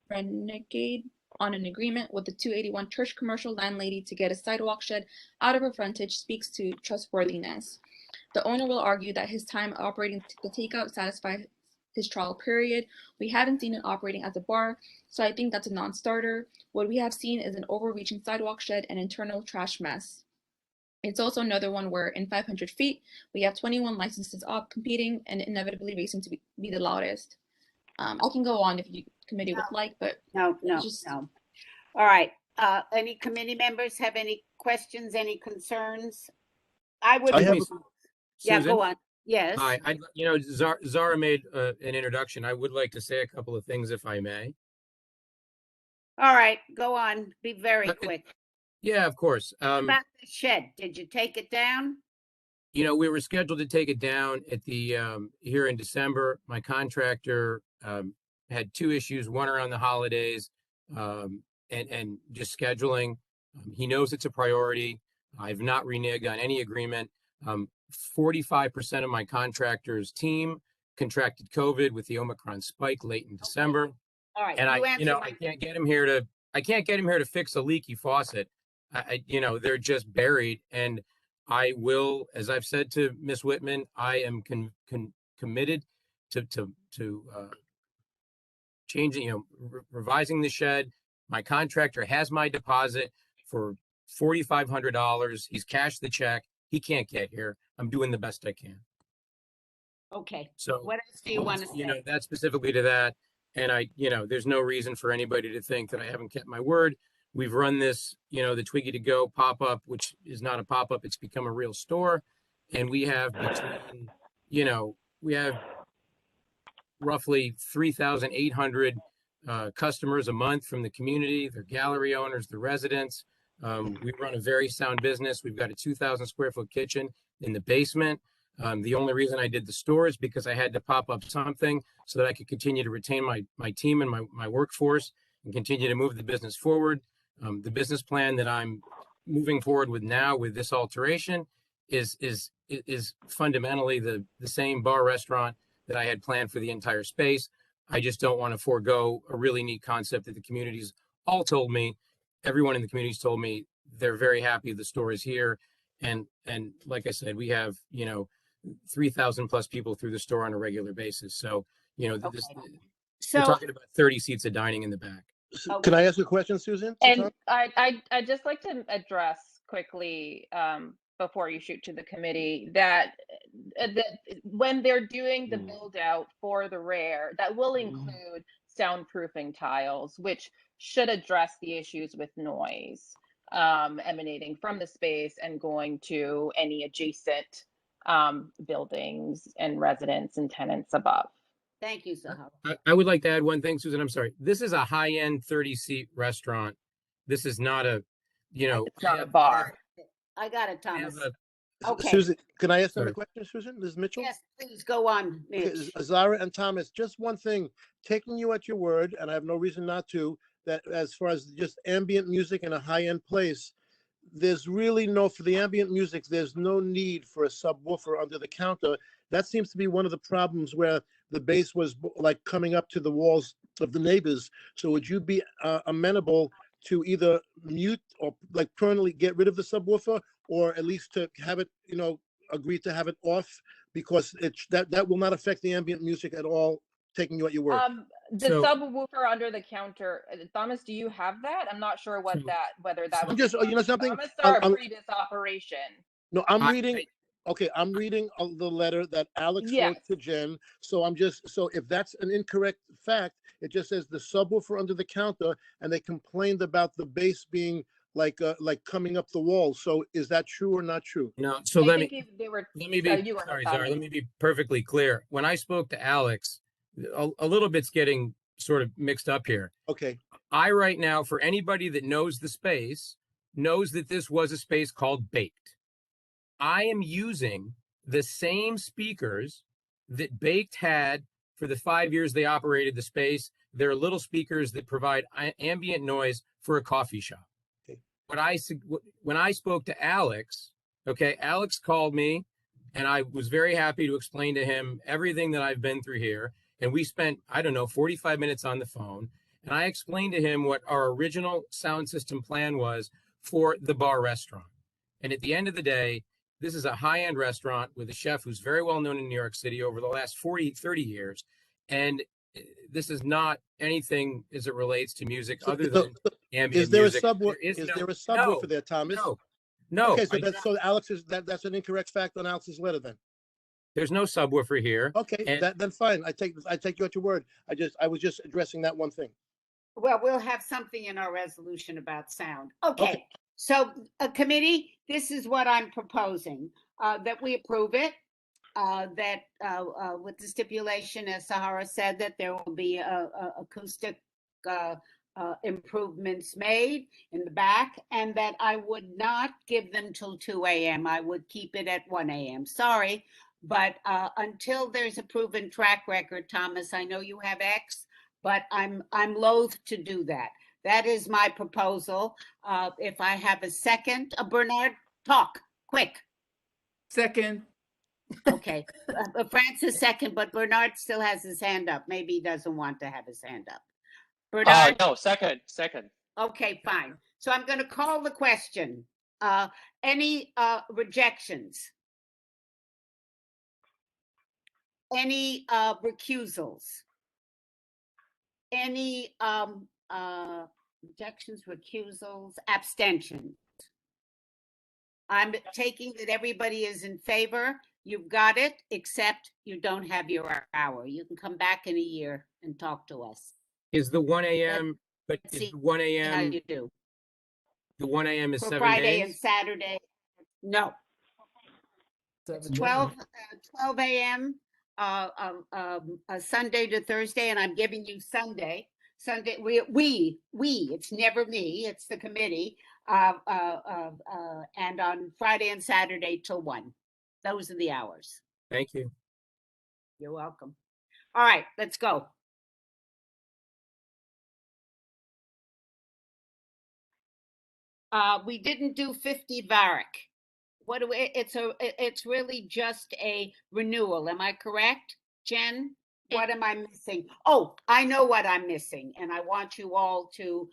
renegade on an agreement with the 281 Church commercial landlady to get a sidewalk shed out of her frontage speaks to trustworthiness. The owner will argue that his time operating the takeout satisfies his trial period. We haven't seen it operating as a bar, so I think that's a non-starter. What we have seen is an overreaching sidewalk shed and internal trash mess. It's also another one where in 500 feet, we have 21 licenses up competing and inevitably racing to be the loudest. I can go on if you committee would like, but no. All right. Any committee members have any questions, any concerns? I would. Yeah, go on. Yes. Hi. Zara made an introduction. I would like to say a couple of things, if I may. All right, go on. Be very quick. Yeah, of course. About the shed, did you take it down? We were scheduled to take it down at the here in December. My contractor had 2 issues, one around the holidays and just scheduling. He knows it's a priority. I've not reneged on any agreement. 45% of my contractor's team contracted COVID with the Omicron spike late in December. All right. And I can't get him here to fix a leaky faucet. They're just buried. And I will, as I've said to Ms. Whitman, I am committed to changing, revising the shed. My contractor has my deposit for $4,500. He's cashed the check. He can't get here. I'm doing the best I can. Okay. So what else do you want to say? That's specifically to that. And there's no reason for anybody to think that I haven't kept my word. We've run this, the Twiggy to Go pop-up, which is not a pop-up. It's become a real store. And we have we have roughly 3,800 customers a month from the community, their gallery owners, the residents. We run a very sound business. We've got a 2,000 square foot kitchen in the basement. The only reason I did the store is because I had to pop up something so that I could continue to retain my team and my workforce and continue to move the business forward. The business plan that I'm moving forward with now with this alteration is fundamentally the same bar restaurant that I had planned for the entire space. I just don't want to forego a really neat concept that the communities all told me. Everyone in the communities told me they're very happy the store is here. And like I said, we have, 3,000 plus people through the store on a regular basis. So, we're talking about 30 seats of dining in the back. Can I ask a question, Susan? And I'd just like to address quickly before you shoot to the committee that when they're doing the build out for the rear, that will include soundproofing tiles, which should address the issues with noise. emanating from the space and going to any adjacent buildings and residents and tenants above. Thank you, Sahara. I would like to add one thing, Susan. I'm sorry. This is a high-end 30-seat restaurant. This is not a, it's not a bar. I got it, Thomas. Okay. Susan, can I ask them a Sorry. question, Susan? This is Mitchell. Yes, please go on, Okay, Mitch. Zara and Thomas, just one thing, taking you at your word, and I have no reason not to, that as far as just ambient music in a high-end place, there's really no, for the ambient music, there's no need for a subwoofer under the counter. That seems to be one of the problems where the bass was like coming up to the walls of the neighbors. So would you be amenable to either mute or like permanently get rid of the subwoofer, or at least to have it, agree to have it off, because that will not affect the ambient music at all, taking you at your word. The subwoofer under the counter, Thomas, do you have that? I'm not sure what whether that was just, something, Thomas or a previous operation. No, I'm reading. Okay, I'm reading the letter that Alex wrote to Jen. So if that's an incorrect fact, it just says the subwoofer under the counter, and they complained about the bass being like coming up the wall. So is that true or not true? No. So let me be perfectly clear. When I spoke to Alex, a little bit's getting sort of mixed up here. Okay. I right now, for anybody that knows the space, knows that this was a space called Baked. I am using the same speakers that Baked had for the 5 years they operated the space. They're little speakers that provide ambient noise for a coffee shop. Okay. When I spoke to Alex, Alex called me, and I was very happy to explain to him everything that I've been through here. And we spent, 45 minutes on the phone. And I explained to him what our original sound system plan was for the bar restaurant. And at the end of the day, this is a high-end restaurant with a chef who's very well known in New York City over the last 30 years. And this is not anything as it relates to music other than ambient music. Is there a subwoofer there, Thomas? No. Okay, so Alex that's an incorrect fact on Alex's letter then. There's no subwoofer here. Okay, then fine. I take you at your word. I was just addressing that one thing. Well, we'll have something in our resolution about sound. Okay. So, committee, this is what I'm proposing, that we approve it, that with the stipulation, as Sahara said, that there will be acoustic improvements made in the back, and that I would not give them till 2 a.m. I would keep it at 1 a.m. Sorry, but until there's a proven track record, Thomas, I know you have X, but I'm loath to do that. That is my proposal. If I have a second, Bernard, talk quick. Second. Okay, Francis second, but Bernard still has his hand up. Maybe he doesn't want to have his hand up. Bernard? No, second. Okay, fine. So I'm going to call the question. Any rejections? Any recusals? Any rejections, recusals, abstentions? I'm taking that everybody is in favor. You've got it, except you don't have your hour. You can come back in a year and talk to us. Is the 1 a.m. but is 1 a.m. How you do? The 1 a.m. is for 7 Friday days? and Saturday. No. It's 12 a.m. Sunday to Thursday, and I'm giving you Sunday. Sunday, we, it's never me, it's the committee, and on Friday and Saturday till 1. Those are the hours. Thank you. You're welcome. All right, let's go. We didn't do 50 Varick. What do we, it's really just a renewal. Am I correct, Jen? What am I missing? Oh, I know what I'm missing, and I want you all to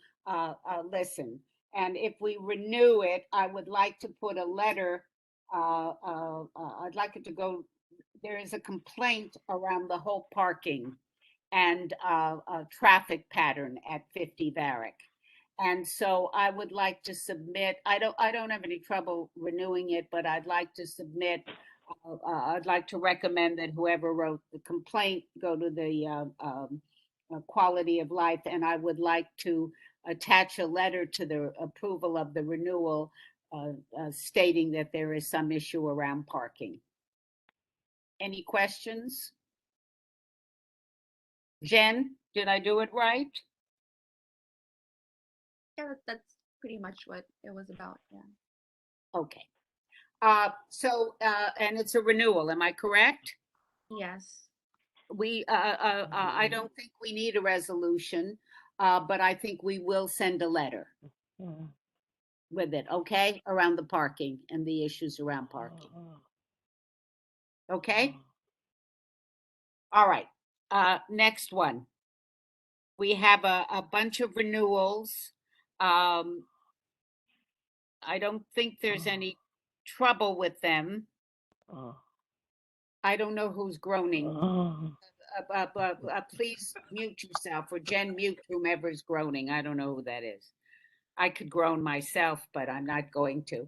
listen. And if we renew it, I would like to put a letter. I'd like it to go. There is a complaint around the whole parking and traffic pattern at 50 Varick. And so I would like to submit, I don't have any trouble renewing it, but I'd like to submit, I'd like to recommend that whoever wrote the complaint go to the quality of life. And I would like to attach a letter to the approval of the renewal stating that there is some issue around parking. Any questions? Jen, did I do it right? Yeah, that's pretty much what it was about. Yeah. Okay. And it's a renewal, am I correct? Yes. I don't think we need a resolution, but I think we will send a letter with it, okay? Around the parking and the issues around parking. Okay? All right. Next one. We have a bunch of renewals. I don't think there's any trouble with them. I don't know who's groaning. Please mute yourself, or Jen, mute whomever's groaning. I don't know who that is. I could groan myself, but I'm not going to.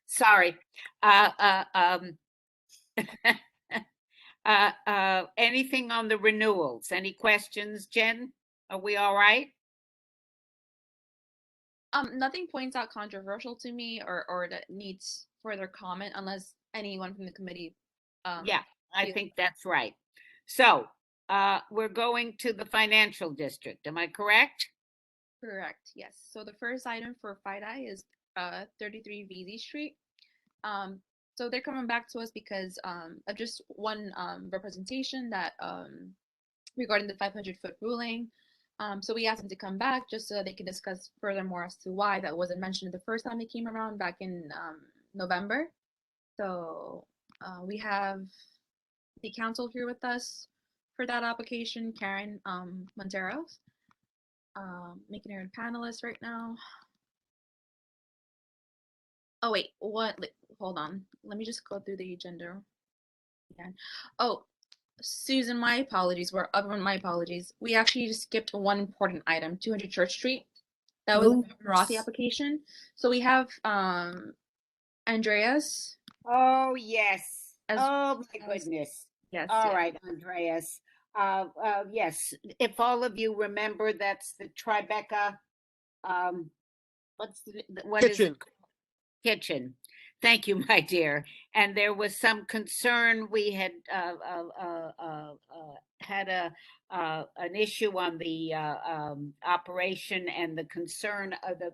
Sorry. Anything on the renewals? Any questions, Jen? Are we all right? Nothing points out controversial to me or that needs further comment unless anyone from the committee. Yeah, I think that's right. So we're going to the financial district. Am I correct? Correct. Yes. So the first item for FIDI is 33 VZ Street. So they're coming back to us because of just one representation that regarding the 500-foot ruling. So we asked them to come back just so they can discuss furthermore as to why that wasn't mentioned the first time it came around back in November. So we have the council here with us for that application, Karen Monteros, making her a panelist right now. Oh wait, what? Hold on. Let me just go through the agenda again. Oh, Susan, my apologies. My apologies. We actually just skipped one important item, 200 Church Street. That was the Rothi application. So we have Andreas. Oh, yes. Oh, my goodness. Yes. All right, Andreas. Yes, if all of you remember, that's the Tribeca, what is it? Kitchen. Thank you, my dear. And there was some concern. We had had an issue on the operation, and the concern of the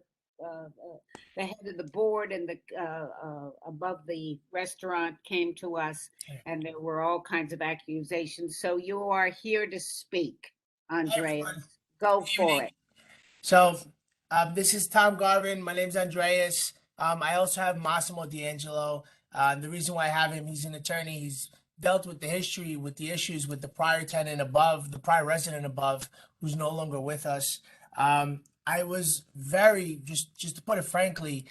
head of the board and the above the restaurant came to us, and there were all kinds of accusations. So you are here to speak, Andrea. Go for it. So this is Tom Garvin. My name's Andreas. I also have Massimo D'Angelo. The reason why I have him, he's an attorney. He's dealt with the history, with the issues with the prior tenant above, the prior resident above, who's no longer with us. I was very, just to put it frankly,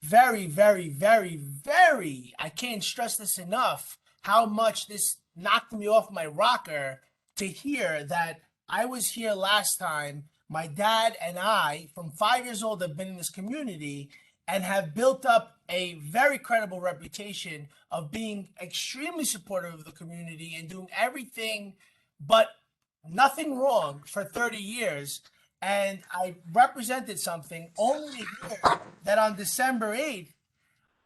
very, very, very, very, I can't stress this enough, how much this knocked me off my rocker to hear that I was here last time. My dad and I, from 5 years old, have been in this community and have built up a very credible reputation of being extremely supportive of the community and doing everything but nothing wrong for 30 years. And I represented something only to hear that on December 8th,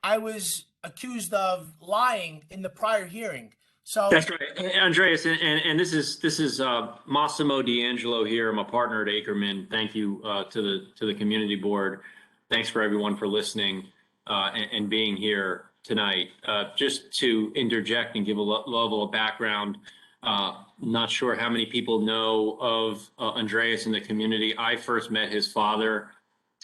I was accused of lying in the prior hearing. So that's right, Andreas, and this is Massimo D'Angelo here. I'm a partner at Ackerman. Thank you to the community board. Thanks for everyone for listening and being here tonight. Just to interject and give a level of background, not sure how many people know of Andreas in the community. I first met his father,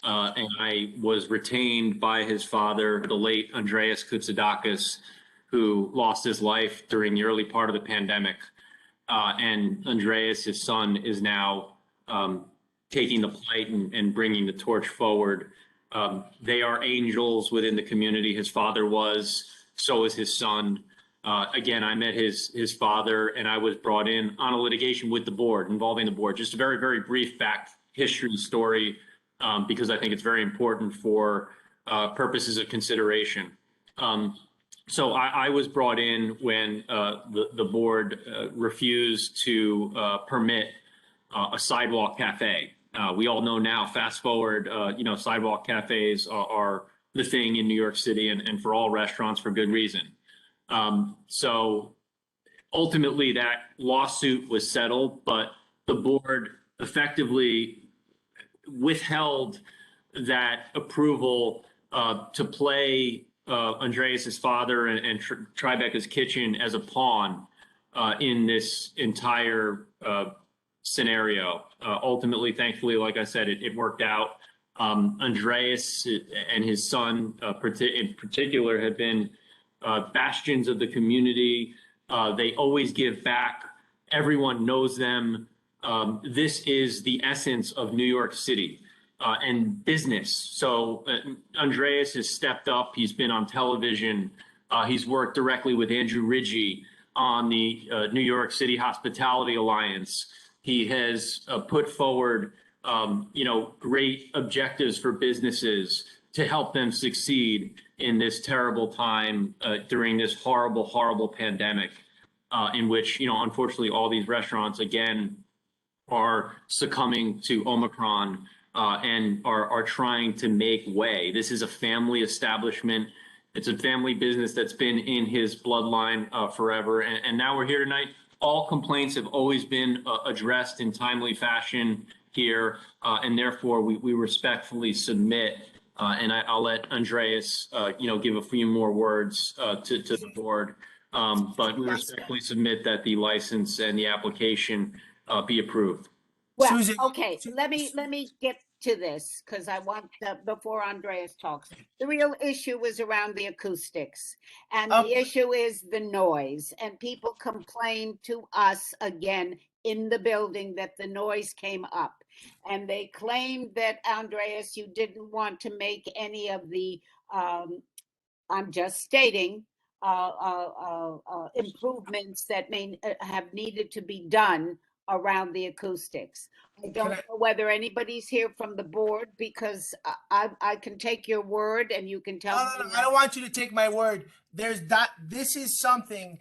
and I was retained by his father, the late Andreas Koutsoudakas, who lost his life during the early part of the pandemic. And Andreas, his son, is now taking the plight and bringing the torch forward. They are angels within the community. His father was, so is his son. Again, I met his father, and I was brought in on a litigation with the board, involving the board. Just a very, very brief back history story, because I think it's very important for purposes of consideration. So I was brought in when the board refused to permit a sidewalk cafe. We all know now, fast forward, sidewalk cafes are the thing in New York City, and for all restaurants for good reason. So ultimately that lawsuit was settled, but the board effectively withheld that approval to play Andreas's father and Tribeca's kitchen as a pawn in this entire scenario. Ultimately, thankfully, like I said, it worked out. Andreas and his son in particular have been bastions of the community. They always give back. Everyone knows them. This is the essence of New York City and business. So Andreas has stepped up. He's been on television. He's worked directly with Andrew Ridgie on the New York City Hospitality Alliance. He has put forward, great objectives for businesses to help them succeed in this terrible time during this horrible, horrible pandemic, in which, unfortunately, all these restaurants, again, are succumbing to Omicron and are trying to make way. This is a family establishment. It's a family business that's been in his bloodline forever. And now we're here tonight. All complaints have always been addressed in timely fashion here. And therefore, we respectfully submit. And I'll let Andreas, give a few more words to the board. But we respectfully submit that the license and the application be approved. Well, okay, let me get to this because I want before Andreas talks. The real issue is around the acoustics, and the issue is the noise. And people complain to us again in the building that the noise came up, and they claimed that, Andreas, you didn't want to make any of the I'm just stating improvements that may have needed to be done around the acoustics. I don't know whether anybody's here from the board, because I can take your word and you can tell me. No, I don't want you to take my word. This is something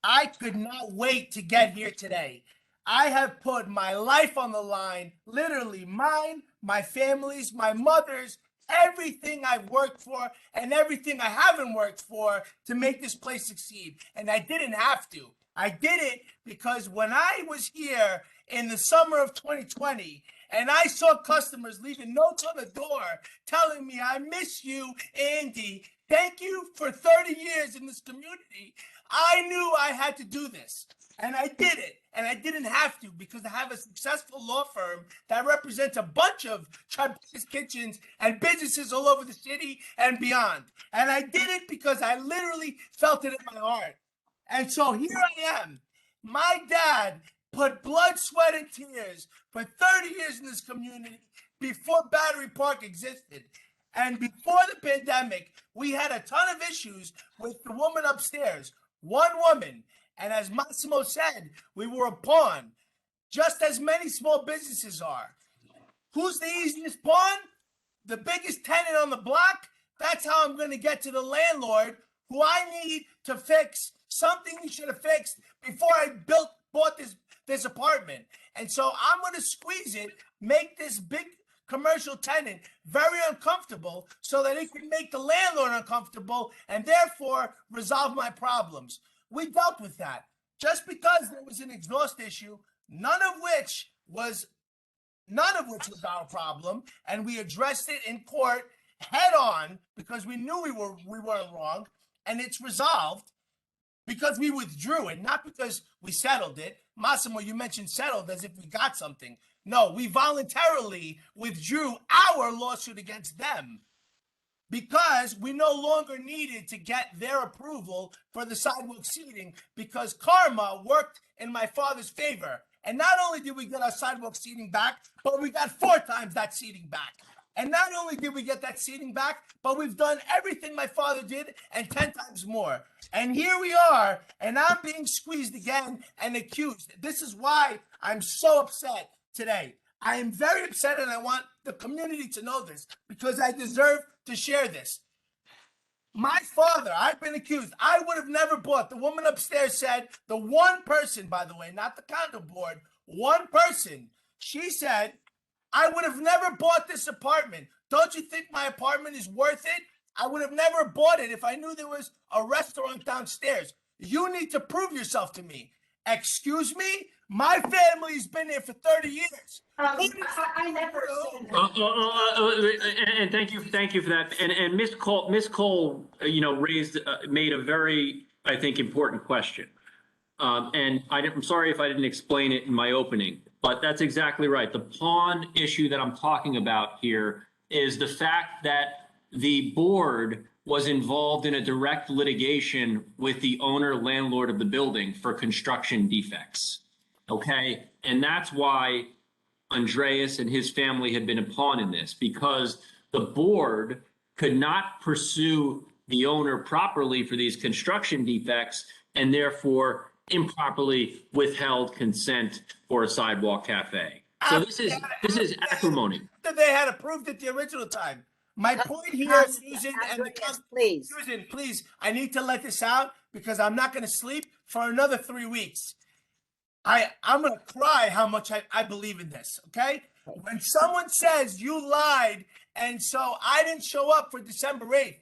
I could not wait to get here today. I have put my life on the line, literally mine, my family's, my mother's, everything I've worked for and everything I haven't worked for to make this place succeed. And I didn't have to. I did it because when I was here in the summer of 2020 and I saw customers leaving notes on the door telling me, I miss you, Andy. Thank you for 30 years in this community. I knew I had to do this. And I did it. And I didn't have to, because I have a successful law firm that represents a bunch of Tribeca's kitchens and businesses all over the city and beyond. And I did it because I literally felt it in my heart. And so here I am. My dad put blood, sweat, and tears for 30 years in this community before Battery Park existed. And before the pandemic, we had a ton of issues with the woman upstairs. One woman. And as Massimo said, we were a pawn, just as many small businesses are. Who's the easiest pawn? The biggest tenant on the block? That's how I'm going to get to the landlord, who I need to fix something he should have fixed before I bought this apartment. And so I'm going to squeeze it, make this big commercial tenant very uncomfortable so that it can make the landlord uncomfortable and therefore resolve my problems. We dealt with that. Just because there was an exhaust issue, none of which was our problem, and we addressed it in court head on because we knew we weren't wrong, and it's resolved because we withdrew it, not because we settled it. Massimo, you mentioned settled as if we got something. No, we voluntarily withdrew our lawsuit against them because we no longer needed to get their approval for the sidewalk seating, because karma worked in my father's favor. And not only did we get our sidewalk seating back, but we got 4 times that seating back. And not only did we get that seating back, but we've done everything my father did and 10 times more. And here we are, and I'm being squeezed again and accused. This is why I'm so upset today. I am very upset, and I want the community to know this because I deserve to share this. My father, I've been accused. I would have never bought. The woman upstairs said, the one person, by the way, not the condo board, one person, she said, I would have never bought this apartment. Don't you think my apartment is worth it? I would have never bought it if I knew there was a restaurant downstairs. You need to prove yourself to me. Excuse me? My family's been here for 30 years. I never said And thank you for that. And Ms. Cole, made a very, I think, important question. And I'm sorry if I didn't explain it in my opening, but that's exactly right. The pawn issue that I'm talking about here is the fact that the board was involved in a direct litigation with the owner landlord of the building for construction defects. Okay. And that's why Andreas and his family had been a pawn in this, because the board could not pursue the owner properly for these construction defects and therefore improperly withheld consent for a sidewalk cafe. So this is acrimony. They had approved it the original time. My point here, Susan, and please. Susan, please, I need to let this out because I'm not going to sleep for another 3 weeks. I'm going to cry how much I believe in this, okay? When someone says you lied and so I didn't show up for December 8th,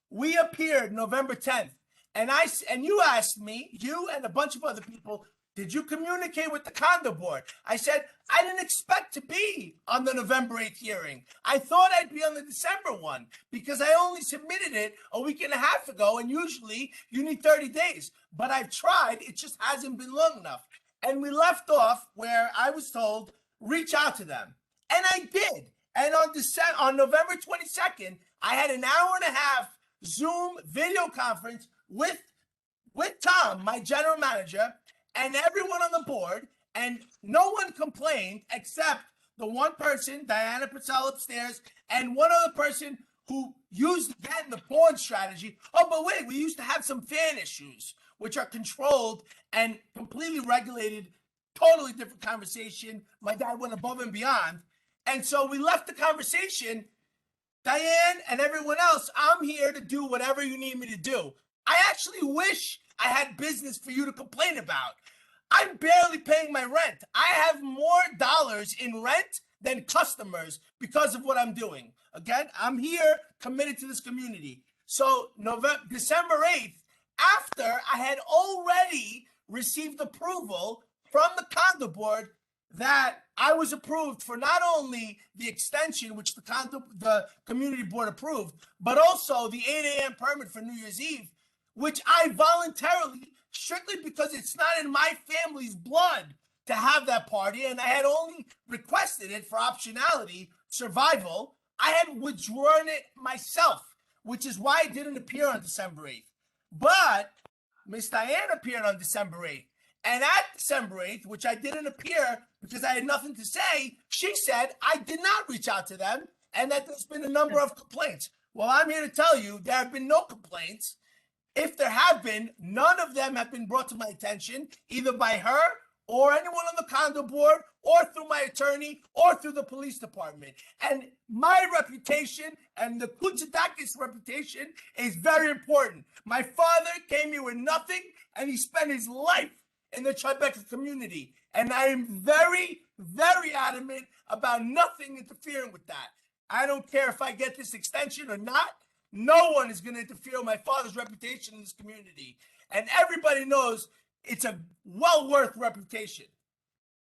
we appeared November 10th, and you asked me, you and a bunch of other people, did you communicate with the condo board? I said, I didn't expect to be on the November 8th hearing. I thought I'd be on the December one because I only submitted it a week and a half ago, and usually you need 30 days. But I've tried, it just hasn't been long enough. And we left off where I was told, reach out to them. And I did. And on November 22nd, I had an hour and a half Zoom video conference with Tom, my general manager, and everyone on the board, and no one complained except the one person, Diana Purcell upstairs, and one other person who used, again, the pawn strategy. Oh, but wait, we used to have some fan issues, which are controlled and completely regulated, totally different conversation. My dad went above and beyond. And so we left the conversation. Diane and everyone else, I'm here to do whatever you need me to do. I actually wish I had business for you to complain about. I'm barely paying my rent. I have more dollars in rent than customers because of what I'm doing. Again, I'm here committed to this community. So December 8th, after I had already received approval from the condo board that I was approved for not only the extension, which the community board approved, but also the 8 a.m. permit for New Year's Eve, which I voluntarily, strictly because it's not in my family's blood to have that party, and I had only requested it for optionality, survival, I had withdrawn it myself, which is why it didn't appear on December 8th. But Miss Diane appeared on December 8th. And at December 8th, which I didn't appear because I had nothing to say, she said I did not reach out to them and that there's been a number of complaints. Well, I'm here to tell you there have been no complaints. If there have been, none of them have been brought to my attention, either by her or anyone on the condo board or through my attorney or through the police department. And my reputation and the Kutsadakis reputation is very important. My father came here with nothing and he spent his life in the Tribeca community. And I am very, very adamant about nothing interfering with that. I don't care if I get this extension or not. No one is going to interfere with my father's reputation in this community. And everybody knows it's a well worth reputation.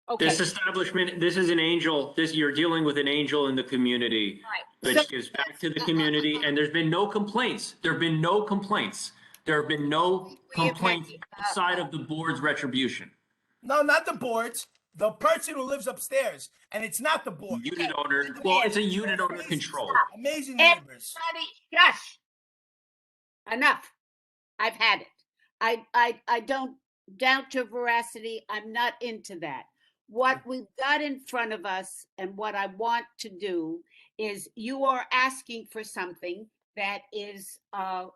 Okay. This establishment, this is an angel. You're dealing with an angel in the community, right. which gives back to the community. And there's been no complaints. There have been no complaints. There have been no complaints outside of the board's retribution. No, not the boards. The person who lives upstairs, and it's not the board. Unit owner. Well, it's a unit owner control. Amazing neighbors. Everybody, shush. Enough. I've had it. I don't doubt your veracity. I'm not into that. What we've got in front of us and what I want to do is you are asking for something that is a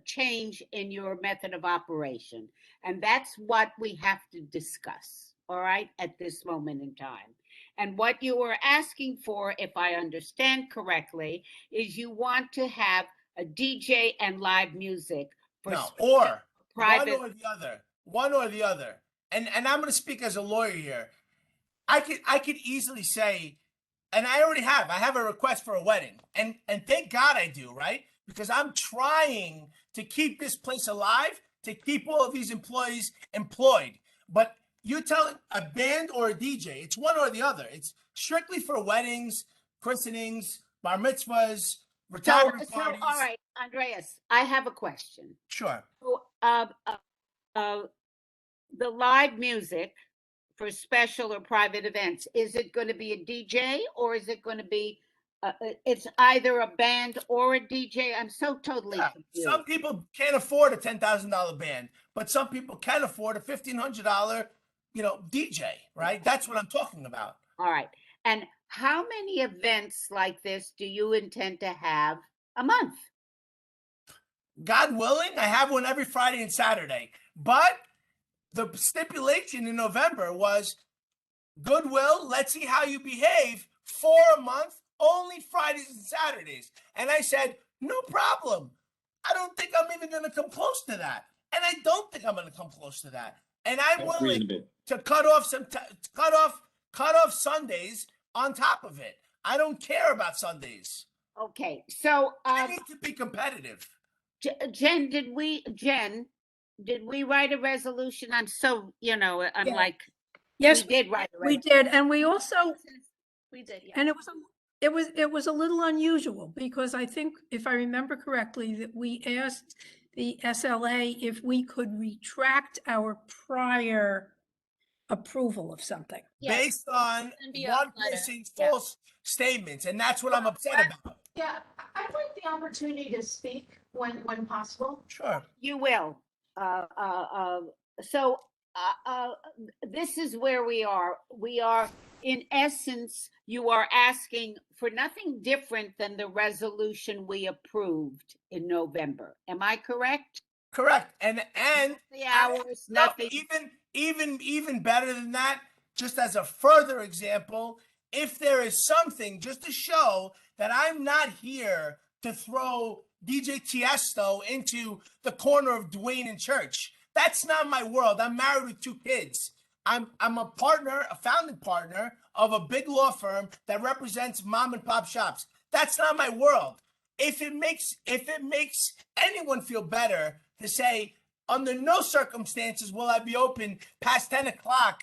change in your method of operation. And that's what we have to discuss, all right, at this moment in time. And what you are asking for, if I understand correctly, is you want to have a DJ and live music for No, or private. one or the other. One or the other. And I'm going to speak as a lawyer here. I could easily say, and I already have. I have a request for a wedding, and thank God I do, right? Because I'm trying to keep this place alive, to keep all of these employees employed. But you're telling a band or a DJ, it's one or the other. It's strictly for weddings, christenings, bar mitzvahs, retirement parties. All right, Andreas, I have a question. Sure. So, the live music for special or private events, is it going to be a DJ or is it going to be? It's either a band or a DJ. I'm so totally confused. Some people can't afford a $10,000 band, but some people can afford a $1,500, DJ, right? That's what I'm talking about. All right. And how many events like this do you intend to have a month? God willing, I have one every Friday and Saturday. But the stipulation in November was goodwill, let's see how you behave for a month, only Fridays and Saturdays. And I said, no problem. I don't think I'm even going to come close to that. And I don't think I'm going to come close to that. And I'm willing to cut off cut off Sundays on top of it. I don't care about Sundays. Okay. So I need to be competitive. Jen, did we write a resolution? I'm so, I'm like, yes, we did write a resolution. We did. And we also, we did, yeah. And it was a little unusual because I think, if I remember correctly, that we asked the SLA if we could retract our prior approval of something. Based on one person's false statements. And that's what I'm upset about. Yeah, I'd like the opportunity to speak when possible. Sure. You will. So this is where we are. We are, in essence, you are asking for nothing different than the resolution we approved in November. Am I correct? Correct. And the hours, nothing. Even better than that, just as a further example, if there is something just to show that I'm not here to throw DJ Tiesto into the corner of Dwayne and Church. That's not my world. I'm married with 2 kids. I'm a partner, a founding partner of a big law firm that represents mom and pop shops. That's not my world. If it makes anyone feel better to say, under no circumstances will I be open past 10 o'clock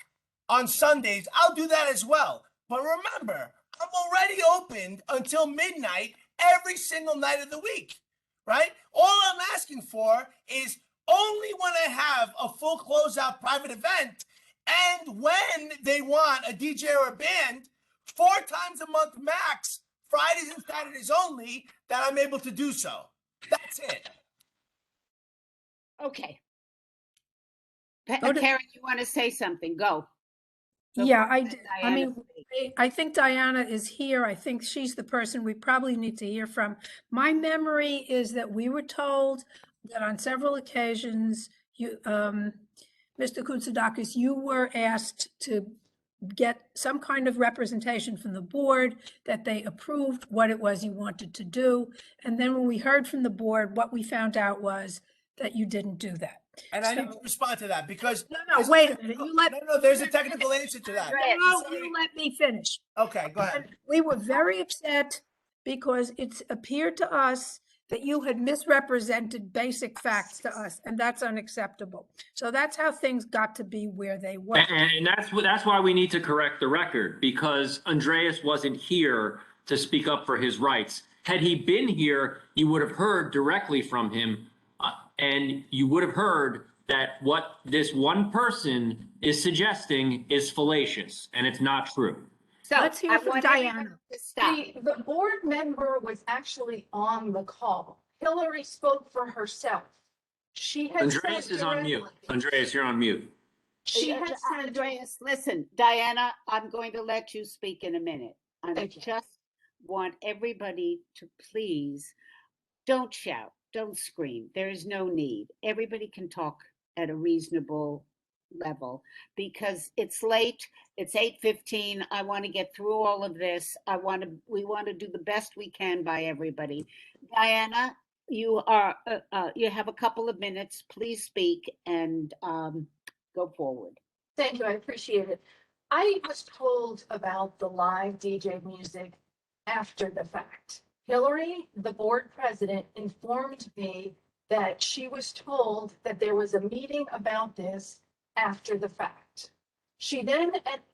on Sundays, I'll do that as well. But remember, I'm already opened until midnight every single night of the week, right? All I'm asking for is only when I have a full closeout private event and when they want a DJ or a band, 4 times a month max, Fridays and Saturdays only, that I'm able to do so. That's it. Okay. Karen, you want to say something? Go. Yeah, I mean, I think Diana is here. I think she's the person we probably need to hear from. My memory is that we were told that on several occasions, you, Mr. Koutsoudakis, you were asked to get some kind of representation from the board, that they approved what it was you wanted to do. And then when we heard from the board, what we found out was that you didn't do that. And I need to respond to that because wait a minute. There's a technical answer to that. No, you let me finish. Okay, go ahead. And we were very upset because it appeared to us that you had misrepresented basic facts to us, and that's unacceptable. So that's how things got to be where they were. And that's why we need to correct the record, because Andreas wasn't here to speak up for his rights. Had he been here, you would have heard directly from him. And you would have heard that what this one person is suggesting is fallacious, and it's not true. So let's hear from Diana. The board member was actually on the call. Hillary spoke for herself. She had Andreas is on mute. Andreas, you're on mute. She had said, Andreas, listen, Diana, I'm going to let you speak in a minute. I just want everybody to please don't shout. Don't scream. There is no need. Everybody can talk at a reasonable level because it's late. It's 8:15. I want to get through all of this. We want to do the best we can by everybody. Diana, you have a couple of minutes. Please speak and go forward. Thank you, I appreciate it. I was told about the live DJ music after the fact. Hillary, the board president, informed me that she was told that there was a meeting about this after the fact. She then,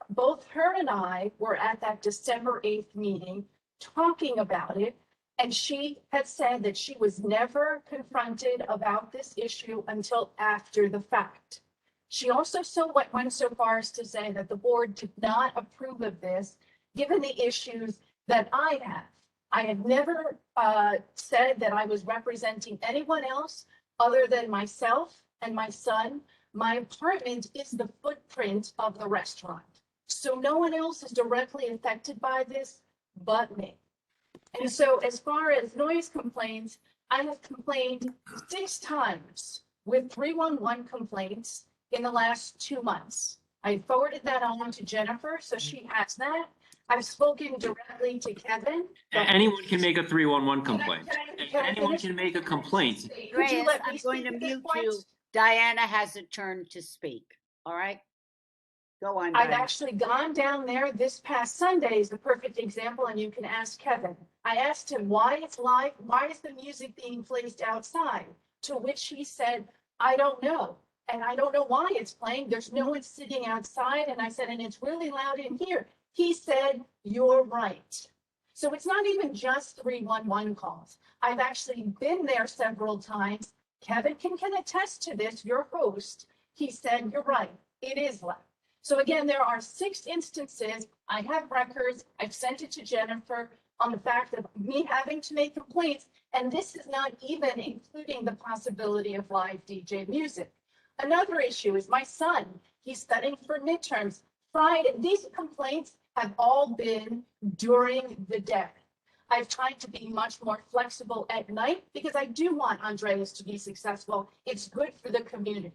both her and I were at that December 8th meeting talking about it, and she had said that she was never confronted about this issue until after the fact. She also went so far as to say that the board did not approve of this, given the issues that I have. I had never said that I was representing anyone else other than myself and my son. My apartment is the footprint of the restaurant. So no one else is directly affected by this but me. And so as far as noise complaints, I have complained 6 times with 311 complaints in the last 2 months. I forwarded that on to Jennifer, so she has that. I've spoken directly to Kevin. Anyone can make a 311 complaint. Can I Anyone finish? can make a complaint. Could you Andreas, let me I'm going to speak at this mute point? you. Diana has a turn to speak. All right? Go on, I've Diana. actually gone down there this past Sunday is the perfect example, and you can ask Kevin. I asked him why it's live, why is the music being placed outside? To which he said, I don't know. And I don't know why it's playing. There's no one sitting outside. And I said, and it's really loud in here. He said, you're right. So it's not even just 311 calls. I've actually been there several times. Kevin can attest to this, your host. He said, you're right, it is loud. So again, there are 6 instances. I have records. I've sent it to Jennifer on the fact of me having to make complaints. And this is not even including the possibility of live DJ music. Another issue is my son. He's studying for midterms. Friday, these complaints have all been during the day. I've tried to be much more flexible at night because I do want Andreas to be successful. It's good for the community.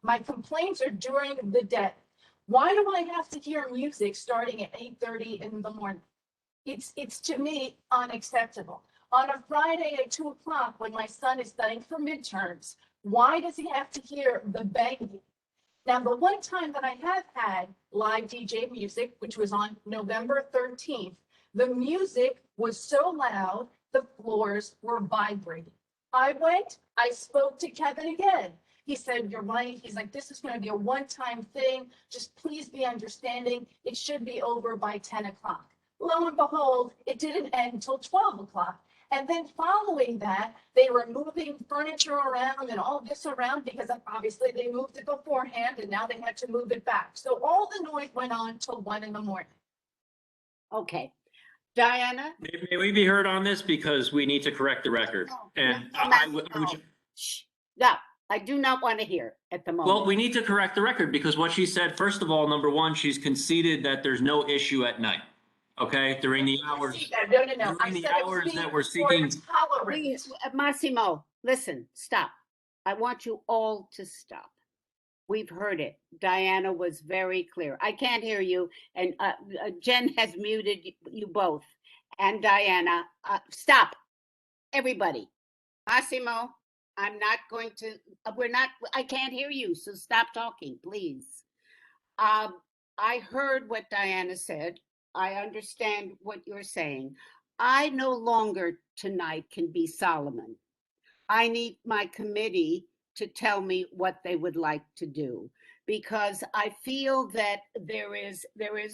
My complaints are during the day. Why do I have to hear music starting at 8:30 in the morning? It's to me unacceptable. On a Friday at 2 o'clock when my son is studying for midterms, why does he have to hear the banging? Now, the one time that I have had live DJ music, which was on November 13th, the music was so loud, the floors were vibrating. I spoke to Kevin again. He said, you're right. He's like, this is going to be a one-time thing. Just please be understanding. It should be over by 10 o'clock. Lo and behold, it didn't end until 12 o'clock. And then following that, they were moving furniture around and all this around because obviously they moved it beforehand and now they had to move it back. So all the noise went on till 1 in the morning. Okay. Diana? May we be heard on this because we need to correct the record. And I would. No, I do not want to hear at the moment. Well, we need to correct the record because what she said, first of all, number one, she's conceded that there's no issue at night. Okay, during the hours. No. During the hours that we're seeking. Please, Massimo, listen, stop. I want you all to stop. We've heard it. Diana was very clear. I can't hear you. And Jen has muted you both. And Diana, stop. Everybody. Massimo, I'm not going to, I can't hear you. So stop talking, please. I heard what Diana said. I understand what you're saying. I no longer tonight can be Solomon. I need my committee to tell me what they would like to do, because I feel that there is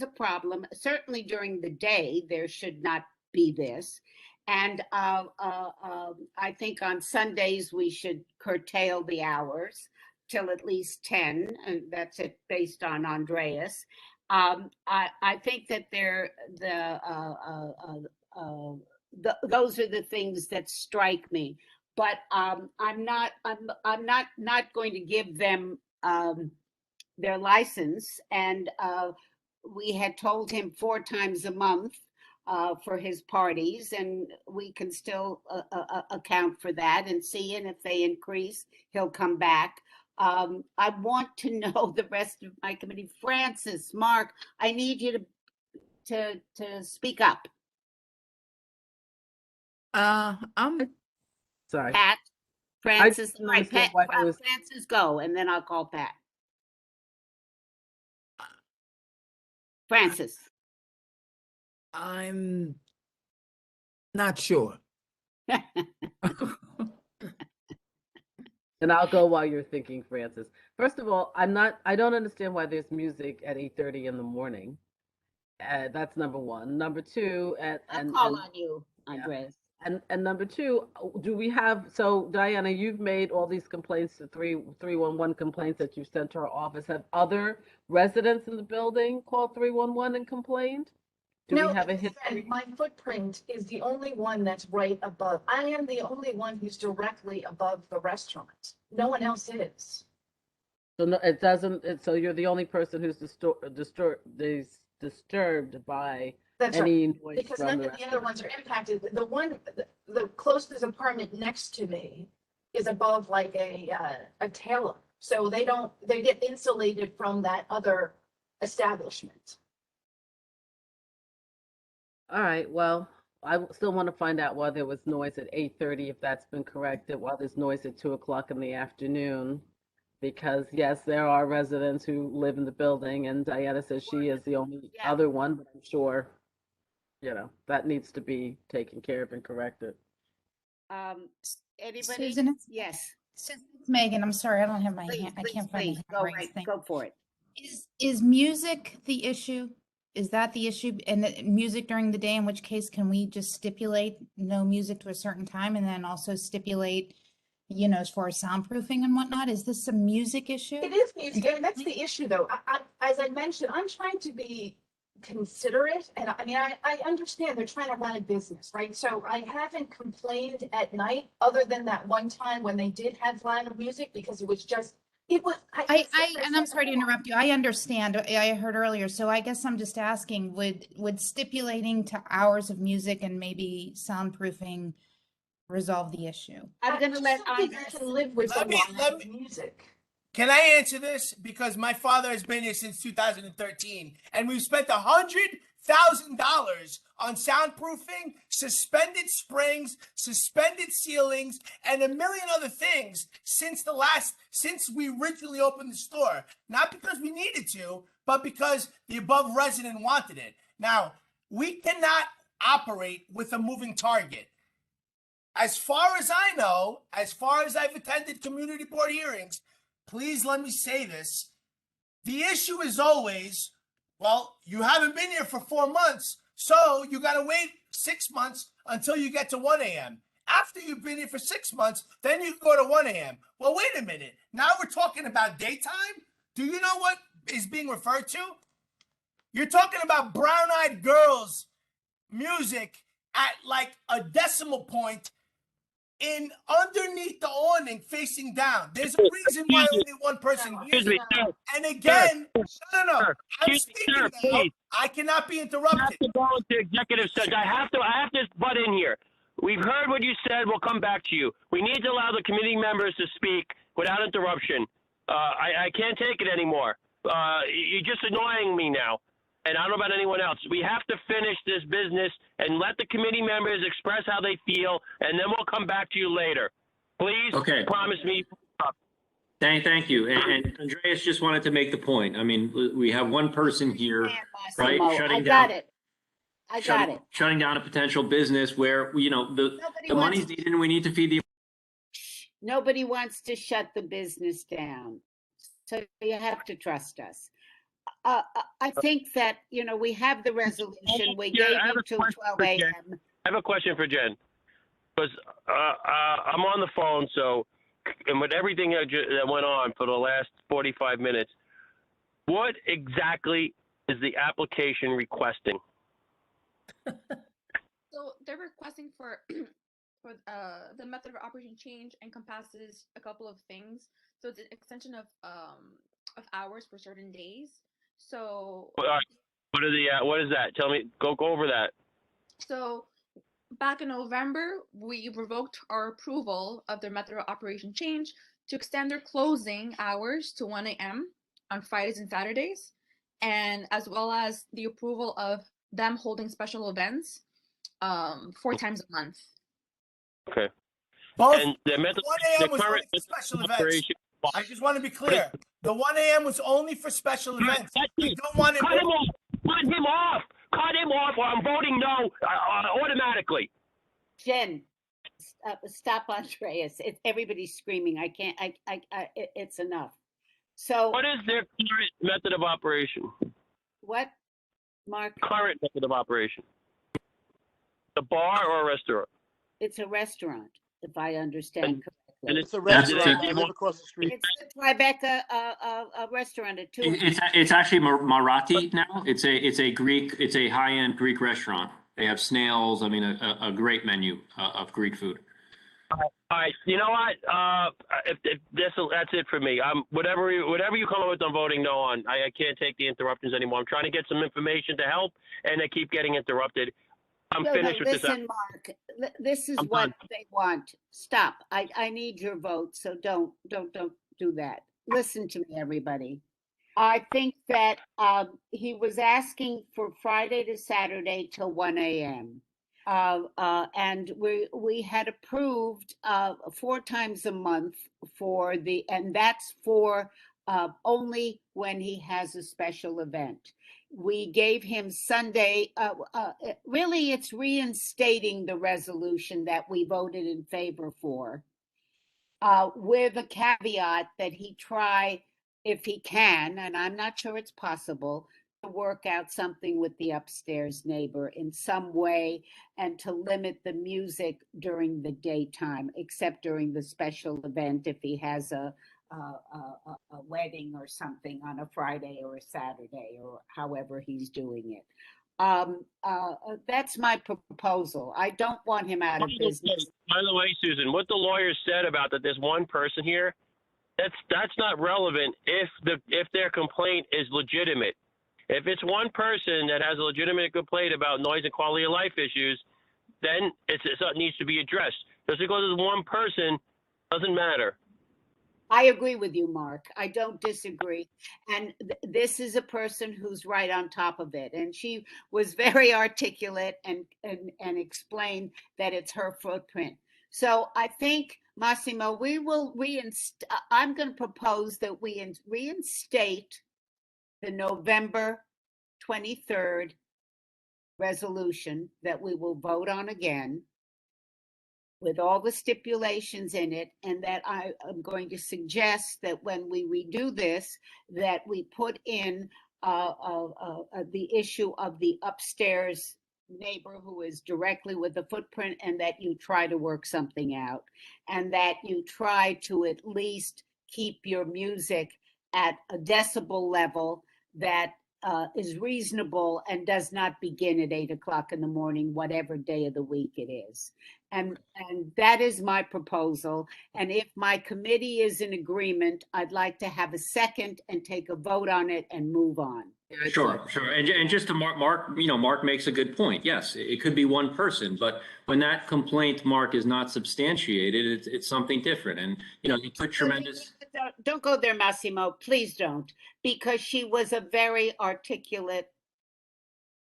a problem. Certainly during the day, there should not be this. And I think on Sundays, we should curtail the hours till at least 10, and that's it based on Andreas. I think that those are the things that strike me. But I'm not going to give them their license. And we had told him 4 times a month for his parties, and we can still account for that and see. And if they increase, he'll come back. I want to know the rest of my committee. Francis, Mark, I need you to speak up. I'm Sorry. Pat, I Francis, didn't right, understand Pat, why there was. Francis, go, and then I'll call Pat. Francis. I'm not sure. And I'll go while you're thinking, Francis. First of all, I don't understand why there's music at 8:30 in the morning. That's number one. Number two, I'll call on you, Andres. And number two, do we have, so Diana, you've made all these complaints, the 311 complaints that you sent to our office. Have other residents in the building called 311 and complained? Do we have a history? My footprint is the only one that's right above. I am the only one who's directly above the restaurant. No one else is. So no, it doesn't, so you're the only person who's disturbed by That's any right. noise Because from none the of the other restaurant. ones are impacted. The closest apartment next to me is above like a Taylor. So they get insulated from that other establishment. All right, well, I still want to find out why there was noise at 8:30, if that's been corrected, while there's noise at 2 o'clock in the afternoon. Because yes, there are residents who live in the building, and Diana says she is the only other one, but I'm sure, that needs to be taken care of and corrected. Anybody? Susan, Yes. Susan, it's Megan. I'm sorry, I don't have my Please, hand. I please, can't find the please, hand go raised right, thing. go for it. Is music the issue? Is that the issue? And music during the day, in which case can we just stipulate no music to a certain time and then also stipulate, as far as soundproofing and whatnot? Is this a music issue? It is music, and that's the issue, though. As I mentioned, I'm trying to be considerate, and I mean, I understand they're trying to run a business, right? So I haven't complained at night, other than that one time when they did have loud music, because it was just, it was. And I'm sorry to interrupt you. I understand. I heard earlier. So I guess I'm just asking, would stipulating to hours of music and maybe soundproofing resolve the issue? I'm going to let Andres can live with Let a me- lot of music. Can I answer this? Because my father has been here since 2013, and we've spent $100,000 on soundproofing, suspended springs, suspended ceilings, and a million other things since we originally opened the store. Not because we needed to, but because the above resident wanted it. Now, we cannot operate with a moving target. As far as I know, as far as I've attended community board hearings, please let me say this. The issue is always, well, you haven't been here for 4 months, so you got to wait 6 months until you get to 1 a.m. After you've been here for 6 months, then you can go to 1 a.m. Well, wait a minute. Now we're talking about daytime? Do you know what is being referred to? You're talking about brown-eyed girls music at like a decimal point in underneath the awning facing down. There's a reason why only one person hears it. And again, no. I'm speaking now. I cannot be interrupted. I have to go into executive session. I have to butt in here. We've heard what you said. We'll come back to you. We need to allow the committee members to speak without interruption. I can't take it anymore. You're just annoying me now. And I don't know about anyone else. We have to finish this business and let the committee members express how they feel, and then we'll come back to you later. Please promise me. Thank you. And Andreas just wanted to make the point. I mean, we have one person here, right? I got it. Shutting down a potential business where, the money's needed and we need to feed the. Nobody wants to shut the business down. So you have to trust us. I think that, we have the resolution. We gave you till 12 a.m. I have a question for Jen. Because I'm on the phone, and with everything that went on for the last 45 minutes, what exactly is the application requesting? So they're requesting for the method of operation change encompasses a couple of things. So it's an extension of hours for certain days. So what is that? Tell me, go over that. So back in November, we revoked our approval of their method of operation change to extend their closing hours to 1 a.m. on Fridays and Saturdays, and as well as the approval of them holding special events 4 times a month. Okay. Both, And the method, 1 the a.m. was current only for special events. operation. I just want to be clear. The 1 a.m. was only for special events. We don't want it. Cut him off. Cut him off. Cut him off, or I'm voting no automatically. Jen, stop, Andreas. Everybody's screaming. I can't. It's enough. So what is their current method of operation? What, Mark? Current method of operation. The bar or a restaurant? It's a restaurant, if I understand correctly. And It's a restaurant. I live across the street. It's the Tribeca a restaurant at 2. It's actually Marathi now. It's a Greek. It's a high-end Greek restaurant. They have snails. I mean, a great menu of Greek food. All right. You know what? That's it for me. Whatever you come up with, I'm voting no on. I can't take the interruptions anymore. I'm trying to get some information to help, and I keep getting interrupted. I'm finished with this. Listen, Mark, this is what they want. Stop. I need your vote, so don't do that. Listen to me, everybody. I think that he was asking for Friday to Saturday till 1 a.m. And we had approved 4 times a month and that's for only when he has a special event. We gave him Sunday, really it's reinstating the resolution that we voted in favor for, with a caveat that he try, if he can, and I'm not sure it's possible, to work out something with the upstairs neighbor in some way and to limit the music during the daytime, except during the special event if he has a wedding or something on a Friday or a Saturday or however he's doing it. That's my proposal. I don't want him out of business. By the way, Susan, what the lawyer said about that there's one person here, that's not relevant if their complaint is legitimate. If it's one person that has a legitimate complaint about noise and quality of life issues, then it needs to be addressed. Just because it's one person doesn't matter. I agree with you, Mark. I don't disagree. And this is a person who's right on top of it. And she was very articulate and explained that it's her footprint. So I think, Massimo, we will I'm going to propose that we reinstate the November 23rd resolution that we will vote on again, with all the stipulations in it, and that I am going to suggest that when we redo this, that we put in the issue of the upstairs neighbor who is directly with the footprint, and that you try to work something out, and that you try to at least keep your music at a decibel level that is reasonable and does not begin at 8 o'clock in the morning, whatever day of the week it is. And that is my proposal. And if my committee is in agreement, I'd like to have a second and take a vote on it and move on. Sure. And just to Mark makes a good point. Yes, it could be one person, but when that complaint, Mark, is not substantiated, it's something different. And, you put tremendous. Don't go there, Massimo. Please don't, because she was a very articulate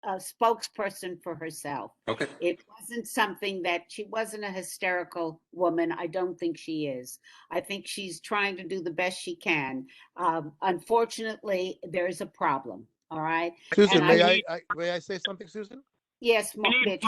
spokesperson for herself. Okay. It wasn't something that she wasn't a hysterical woman. I don't think she is. I think she's trying to do the best she can. Unfortunately, there's a problem. All right. Susan, may I say something, Susan? Yes, Mitch,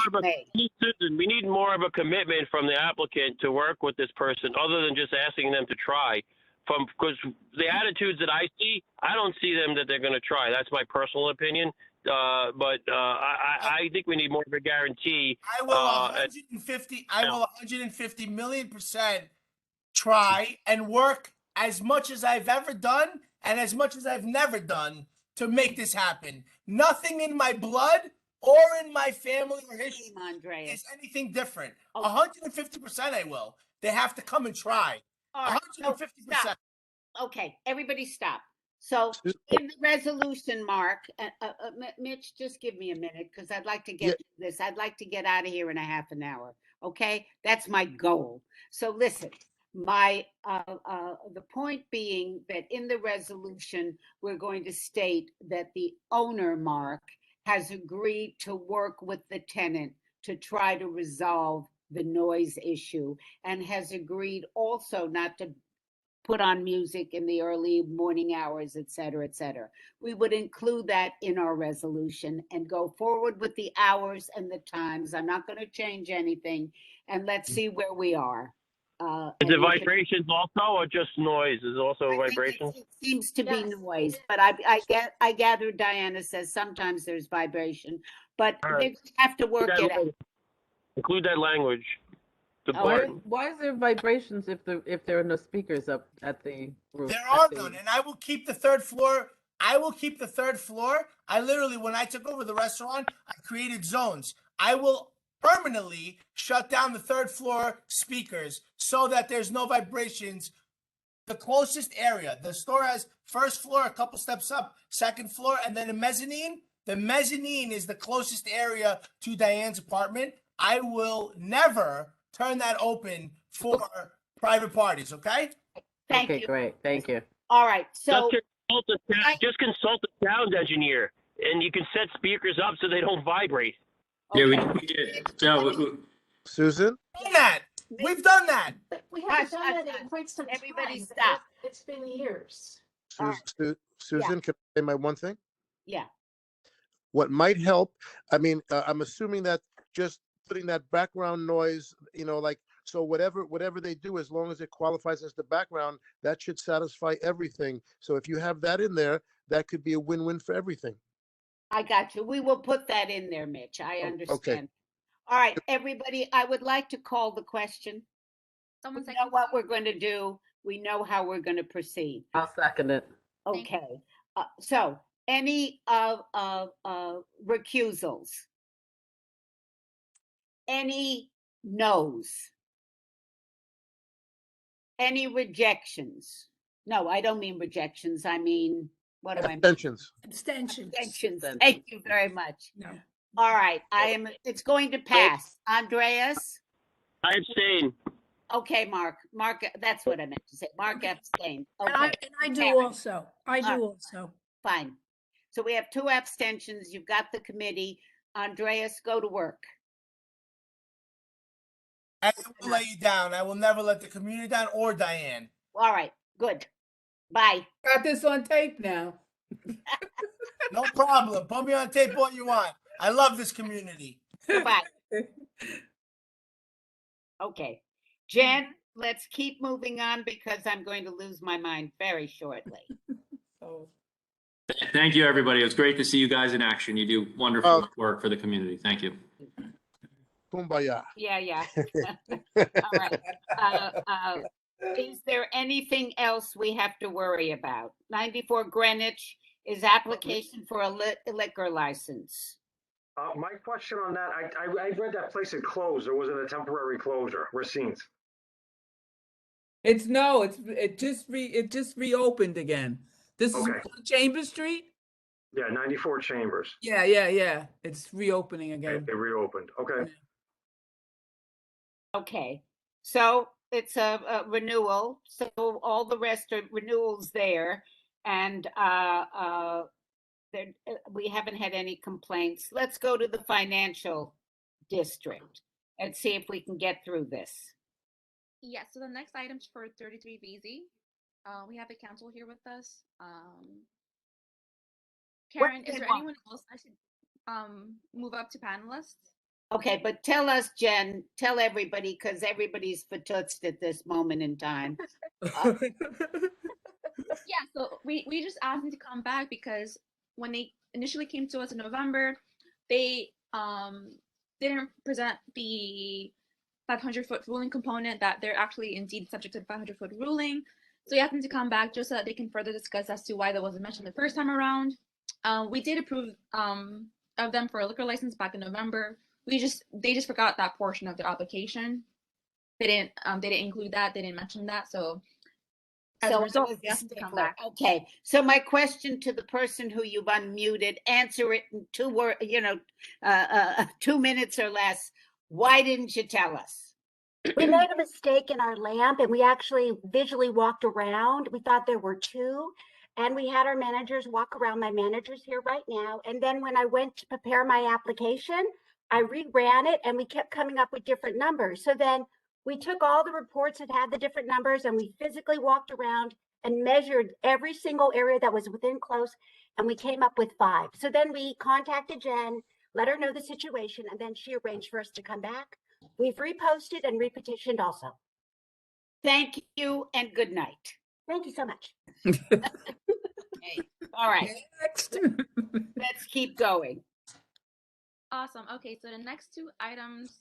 Susan, we need more of a commitment from the applicant to work with this person, other than just asking them to try. Because the attitudes that I see, I don't see them that they're going to try. That's my personal opinion. But I think we need more of a guarantee. I will 150 million% try and work as much as I've ever done and as much as I've never done to make this happen. Nothing in my blood or in my family or history is anything different. 150% I will. They have to come and try. 150%. Okay, everybody stop. So in the resolution, Mark, Mitch, just give me a minute because I'd like to get this. I'd like to get out of here in a half an hour. Okay, that's my goal. So listen, the point being that in the resolution, we're going to state that the owner, Mark, has agreed to work with the tenant to try to resolve the noise issue and has agreed also not to put on music in the early morning hours, et cetera, et cetera. We would include that in our resolution and go forward with the hours and the times. I'm not going to change anything, and let's see where we are. Is it vibrations also, or just noise? Is it also vibrations? It seems to be noise, but I gather Diana says sometimes there's vibration, but they have to work it out. Include that language. The Why is there vibrations if there are no speakers up at the roof? There are none, and I will keep the third floor. I will keep the third floor. I literally, when I took over the restaurant, I created zones. I will permanently shut down the third floor speakers so that there's no vibrations. The closest area, the store has first floor, a couple steps up, second floor, and then a mezzanine. The mezzanine is the closest area to Diane's apartment. I will never turn that open for private parties, okay? Thank you. Great. Thank you. All right. So just consult the sound engineer, and you can set speakers up so they don't vibrate. Yeah, we did. No, Susan? Done that. We've done that. We haven't done that in quite some time. Everybody stop. It's been years. Susan, can I say my one thing? Yeah. What might help, I mean, I'm assuming that just putting that background noise, like, so whatever they do, as long as it qualifies as the background, that should satisfy everything. So if you have that in there, that could be a win-win for everything. I got you. We will put that in there, Mitch. I understand. Okay. All right, everybody, I would like to call the question. Someone we know what we're going to do. We know how we're going to proceed. I'll second it. Okay. So any recusals? Any no's? Any rejections? No, I don't mean rejections. I mean, what do I mean? Abstentions. Abstentions. Thank you very much. No. All right. It's going to pass. Andreas? I abstain. Okay, Mark, that's what I meant to say. Mark abstained. Okay. And I do also. I do also. Fine. So we have 2 abstentions. You've got the committee. Andreas, go to work. I will let you down. I will never let the community down or Diane. All right, good. Bye. Got this on tape now. No problem. Put me on tape all you want. I love this community. Bye. Okay. Jen, let's keep moving on because I'm going to lose my mind very shortly. thank you, everybody. It was great to see you guys in action. You do wonderful work for the community. Thank you. Kumbaya. Yeah. All right. Is there anything else we have to worry about? 94 Greenwich is application for a liquor license. My question on that, I read that place had closed. Or was it a temporary closure? Racine's. It just reopened again. This is Chambers Street? Yeah, 94 Chambers. Yeah. It's reopening again. It reopened. Okay. Okay. So it's a renewal. So all the rest are renewals there. And we haven't had any complaints. Let's go to the financial district and see if we can get through this. Yeah, so the next item's for 33 VZ. We have the council here with us. Karen, is there anyone else I should move up to panelists? Okay, but tell us, Jen, tell everybody, because everybody's fatoutsed at this moment in time. Yeah, so we just asked them to come back because when they initially came to us in November, they didn't present the 500-foot ruling component that they're actually indeed subject to the 500-foot ruling. So we asked them to come back just so that they can further discuss as to why that wasn't mentioned the first time around. We did approve of them for a liquor license back in November. They just forgot that portion of their application. They didn't include that. They didn't mention that. So as a result, we asked them to come back. Okay. So my question to the person who you've unmuted, answer it in 2 minutes or less. Why didn't you tell us? We made a mistake in our lamp and we actually visually walked around. We thought there were 2 and we had our managers walk around. My manager's here right now. And then when I went to prepare my application, I reran it and we kept coming up with different numbers. So then we took all the reports that had the different numbers and we physically walked around and measured every single area that was within close, and we came up with 5. So then we contacted Jen, let her know the situation, and then she arranged for us to come back. We've reposted and repetitioned also. Thank you and good night. Thank you so much. Okay. All right. Next. Let's keep going. Awesome. Okay, so the next 2 items,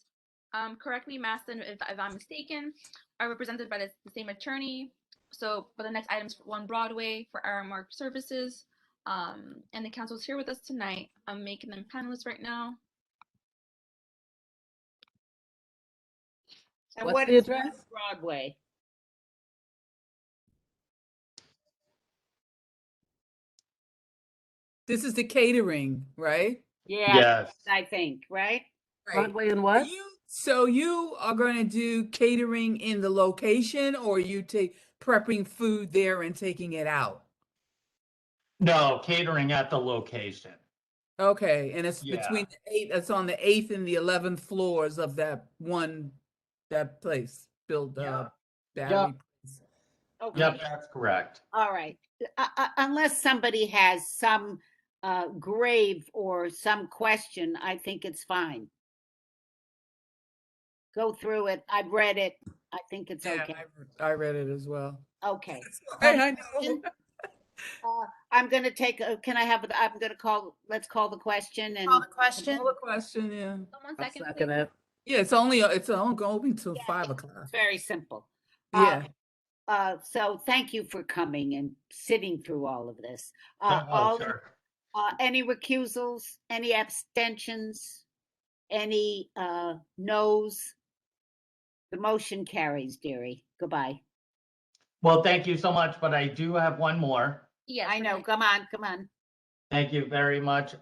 correct me, Maston, if I'm mistaken, are represented by the same attorney. So, but the next items for 1 Broadway for Aramark Services, and the council's here with us tonight. I'm making them panelists right now. And What's what the is address? Broadway? This is the catering, right? Yeah, Yes. I think, right? Broadway and what? So you are going to do catering in the location, or you take prepping food there and taking it out? No, catering at the location. Okay, and it's Yeah. between it's on the 8th and the 11th floors of that place, built battery Yep. place. Okay. Yep, that's correct. All right. Unless somebody has some grave or some question, I think it's fine. Go through it. I've read it. I think it's okay. I read it as well. Okay. I know. I'm going to take, can I have, I'm going to call, let's call the question and. Call the question. Call the question, yeah. One I'll second, second please. it. Yeah, it's only going till 5 o'clock. It's very simple. Yeah. So thank you for coming and sitting through all of this. Sure. Any recusals, any abstentions, any noes? The motion carries, dearie. Goodbye. Well, thank you so much, but I do have one more. Yes, I know. Come on, come on. Thank you very much.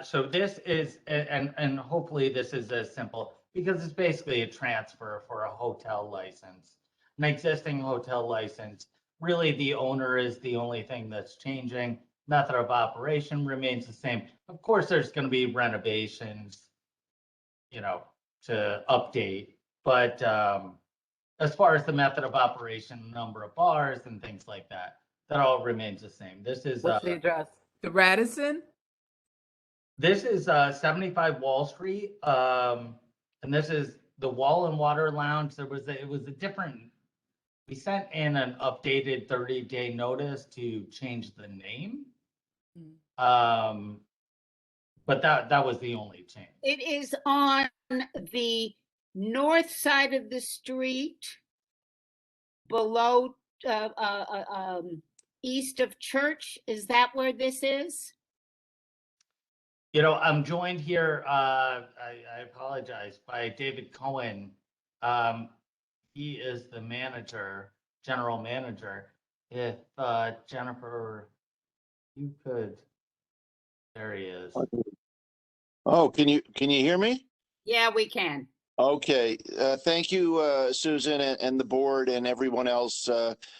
So this is, and hopefully this is as simple, because it's basically a transfer for a hotel license, an existing hotel license. Really, the owner is the only thing that's changing. Method of operation remains the same. Of course, there's going to be renovations, to update, but as far as the method of operation, number of bars and things like that, that all remains the same. This is What's the address? The Radisson? This is 75 Wall Street, and this is the Wall and Water Lounge. It was a different. We sent in an updated 30-day notice to change the name, but that was the only change. It is on the north side of the street, below, east of Church. Is that where this is? I'm joined here. I apologize, by David Cohen. He is the manager, general manager. If Jennifer, you could. There he is. Oh, can you hear me? Yeah, we can. Okay, thank you, Susan and the board and everyone else.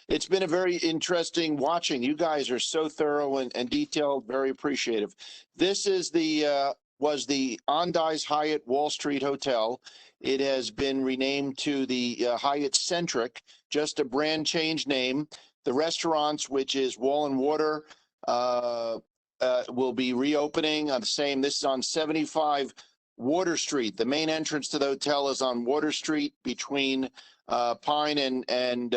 It's been a very interesting watching. You guys are so thorough and detailed, very appreciative. This is was the Ondi's Hyatt Wall Street Hotel. It has been renamed to the Hyatt Centric, just a brand change name. The restaurants, which is Wall and Water, will be reopening on the same. This is on 75 Water Street. The main entrance to the hotel is on Water Street between Pine and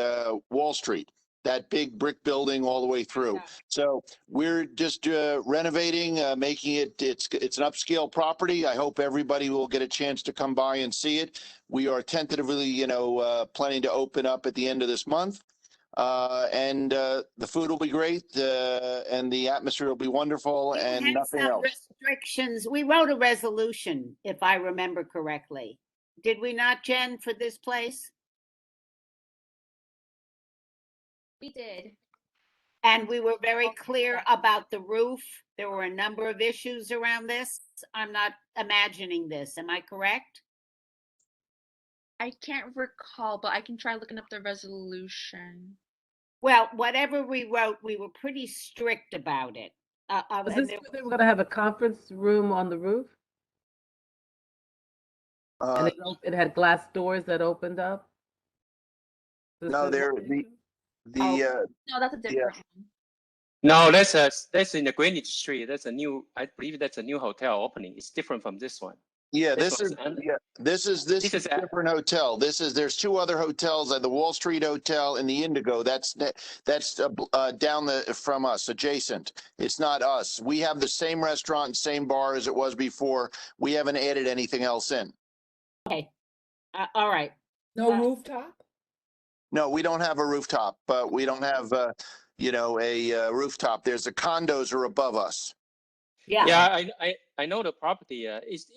Wall Street. That big brick building all the way through. Yeah. So we're just renovating, making it's an upscale property. I hope everybody will get a chance to come by and see it. We are tentatively, planning to open up at the end of this month. And the food will be great, and the atmosphere will be wonderful, and nothing else. Restrictions. We wrote a resolution, if I remember correctly. Did we not, Jen, for this place? We did. And we were very clear about the roof. There were a number of issues around this. I'm not imagining this. Am I correct? I can't recall, but I can try looking up the resolution. Well, whatever we wrote, we were pretty strict about it. Is this where they were going to have a conference room on the roof? And it had glass doors that opened up? No, they're No, that's a different one. No, that's in the Greenwich Street. That's a new. I believe that's a new hotel opening. It's different from this one. Yeah, This this is one's this is a different hotel. There's two other hotels, the Wall Street Hotel and the Indigo. That's down from us, adjacent. It's not us. We have the same restaurant and same bar as it was before. We haven't added anything else in. Okay. All right. No rooftop? No, we don't have a rooftop, but we don't have a rooftop. There's the condos are above us. Yeah, I know the property. It's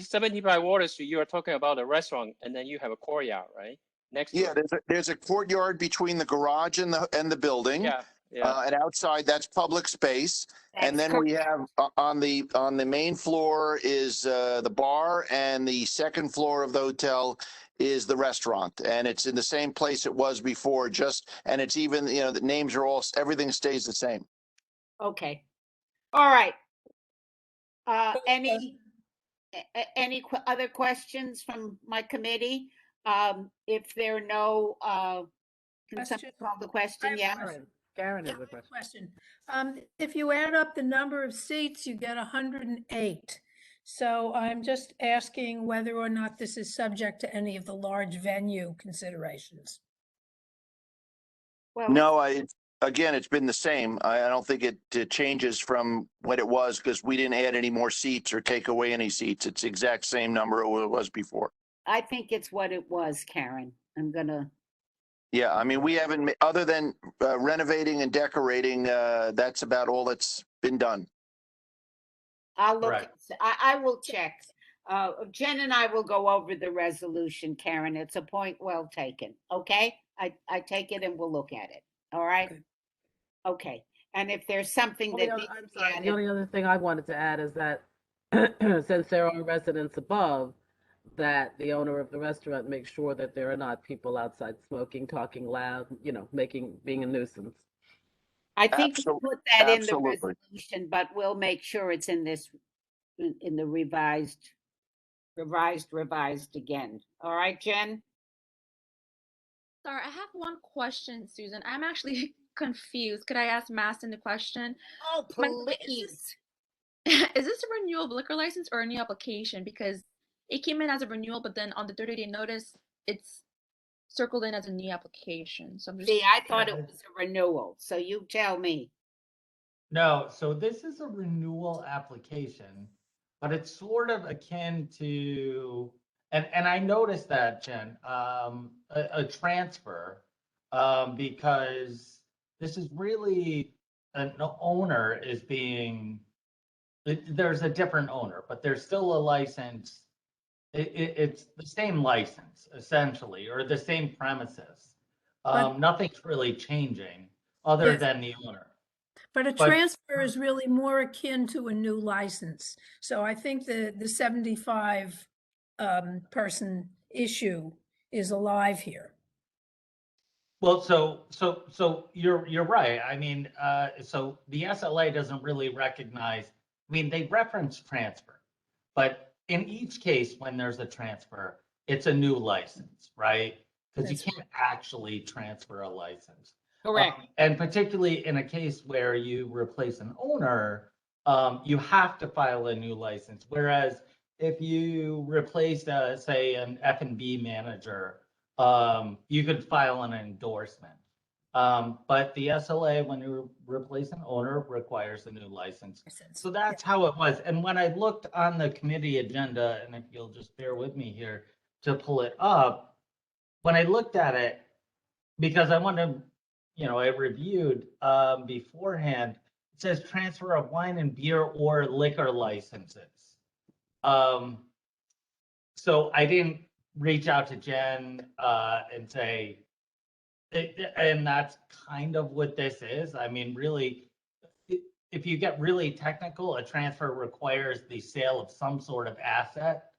75 Water Street. You are talking about a restaurant, and then you have a courtyard, right? Next to it. There's a courtyard between the garage and the building. Yeah. And outside, that's public space. And then we have on the main floor is the bar, and the second floor of the hotel is the restaurant, and it's in the same place it was before. And it's even the names are everything stays the same. Okay. All right. Any other questions from my committee? If there are no, can somebody call the question? Yes. Karen has a question. If you add up the number of seats, you get 108. So I'm just asking whether or not this is subject to any of the large venue considerations. Well, no, it's been the same. I don't think it changes from what it was, because we didn't add any more seats or take away any seats. It's the exact same number it was before. I think it's what it was, Karen. I'm gonna. Yeah, I mean, we haven't, other than renovating and decorating, that's about all that's been done. I'll look. Right. I will check. Jen and I will go over the resolution, Karen. It's a point well taken. Okay, I take it and we'll look at it. All right. Okay. And if there's something that the only other thing I wanted to add is that since there are residents above, that the owner of the restaurant makes sure that there are not people outside smoking, talking loud, being a nuisance. I think we'll put that in the resolution, but we'll make sure it's in the revised again. All right, Jen? Sorry, I have one question, Susan. I'm actually confused. Could I ask Mastin the question? Oh, please. Is this a renewal of liquor license or a new application? Because it came in as a renewal, but then on the 30-day notice, it's circled in as a new application. So I'm just. See, I thought it was a renewal. So you tell me. No, so this is a renewal application, but it's sort of akin to, and I noticed that, Jen, a transfer, because this is really an owner is being. There's a different owner, but there's still a license. It's the same license, essentially, or the same premises. Nothing's really changing other than the owner. But a transfer is really more akin to a new license. So I think the 75 person issue is alive here. Well, so you're right. I mean, so the SLA doesn't really recognize. I mean, they reference transfer, but in each case, when there's a transfer, it's a new license, right? Because you can't actually transfer a license. Correct. And particularly in a case where you replace an owner, you have to file a new license. Whereas if you replaced, say, an F&B manager, you could file an endorsement. But the SLA, when you replace an owner, requires a new license. So that's how it was. And when I looked on the committee agenda, and if you'll just bear with me here to pull it up, when I looked at it, because I wanted to, I reviewed beforehand, it says transfer of wine and beer or liquor licenses. So I didn't reach out to Jen and say, and that's kind of what this is. I mean, really, if you get really technical, a transfer requires the sale of some sort of asset.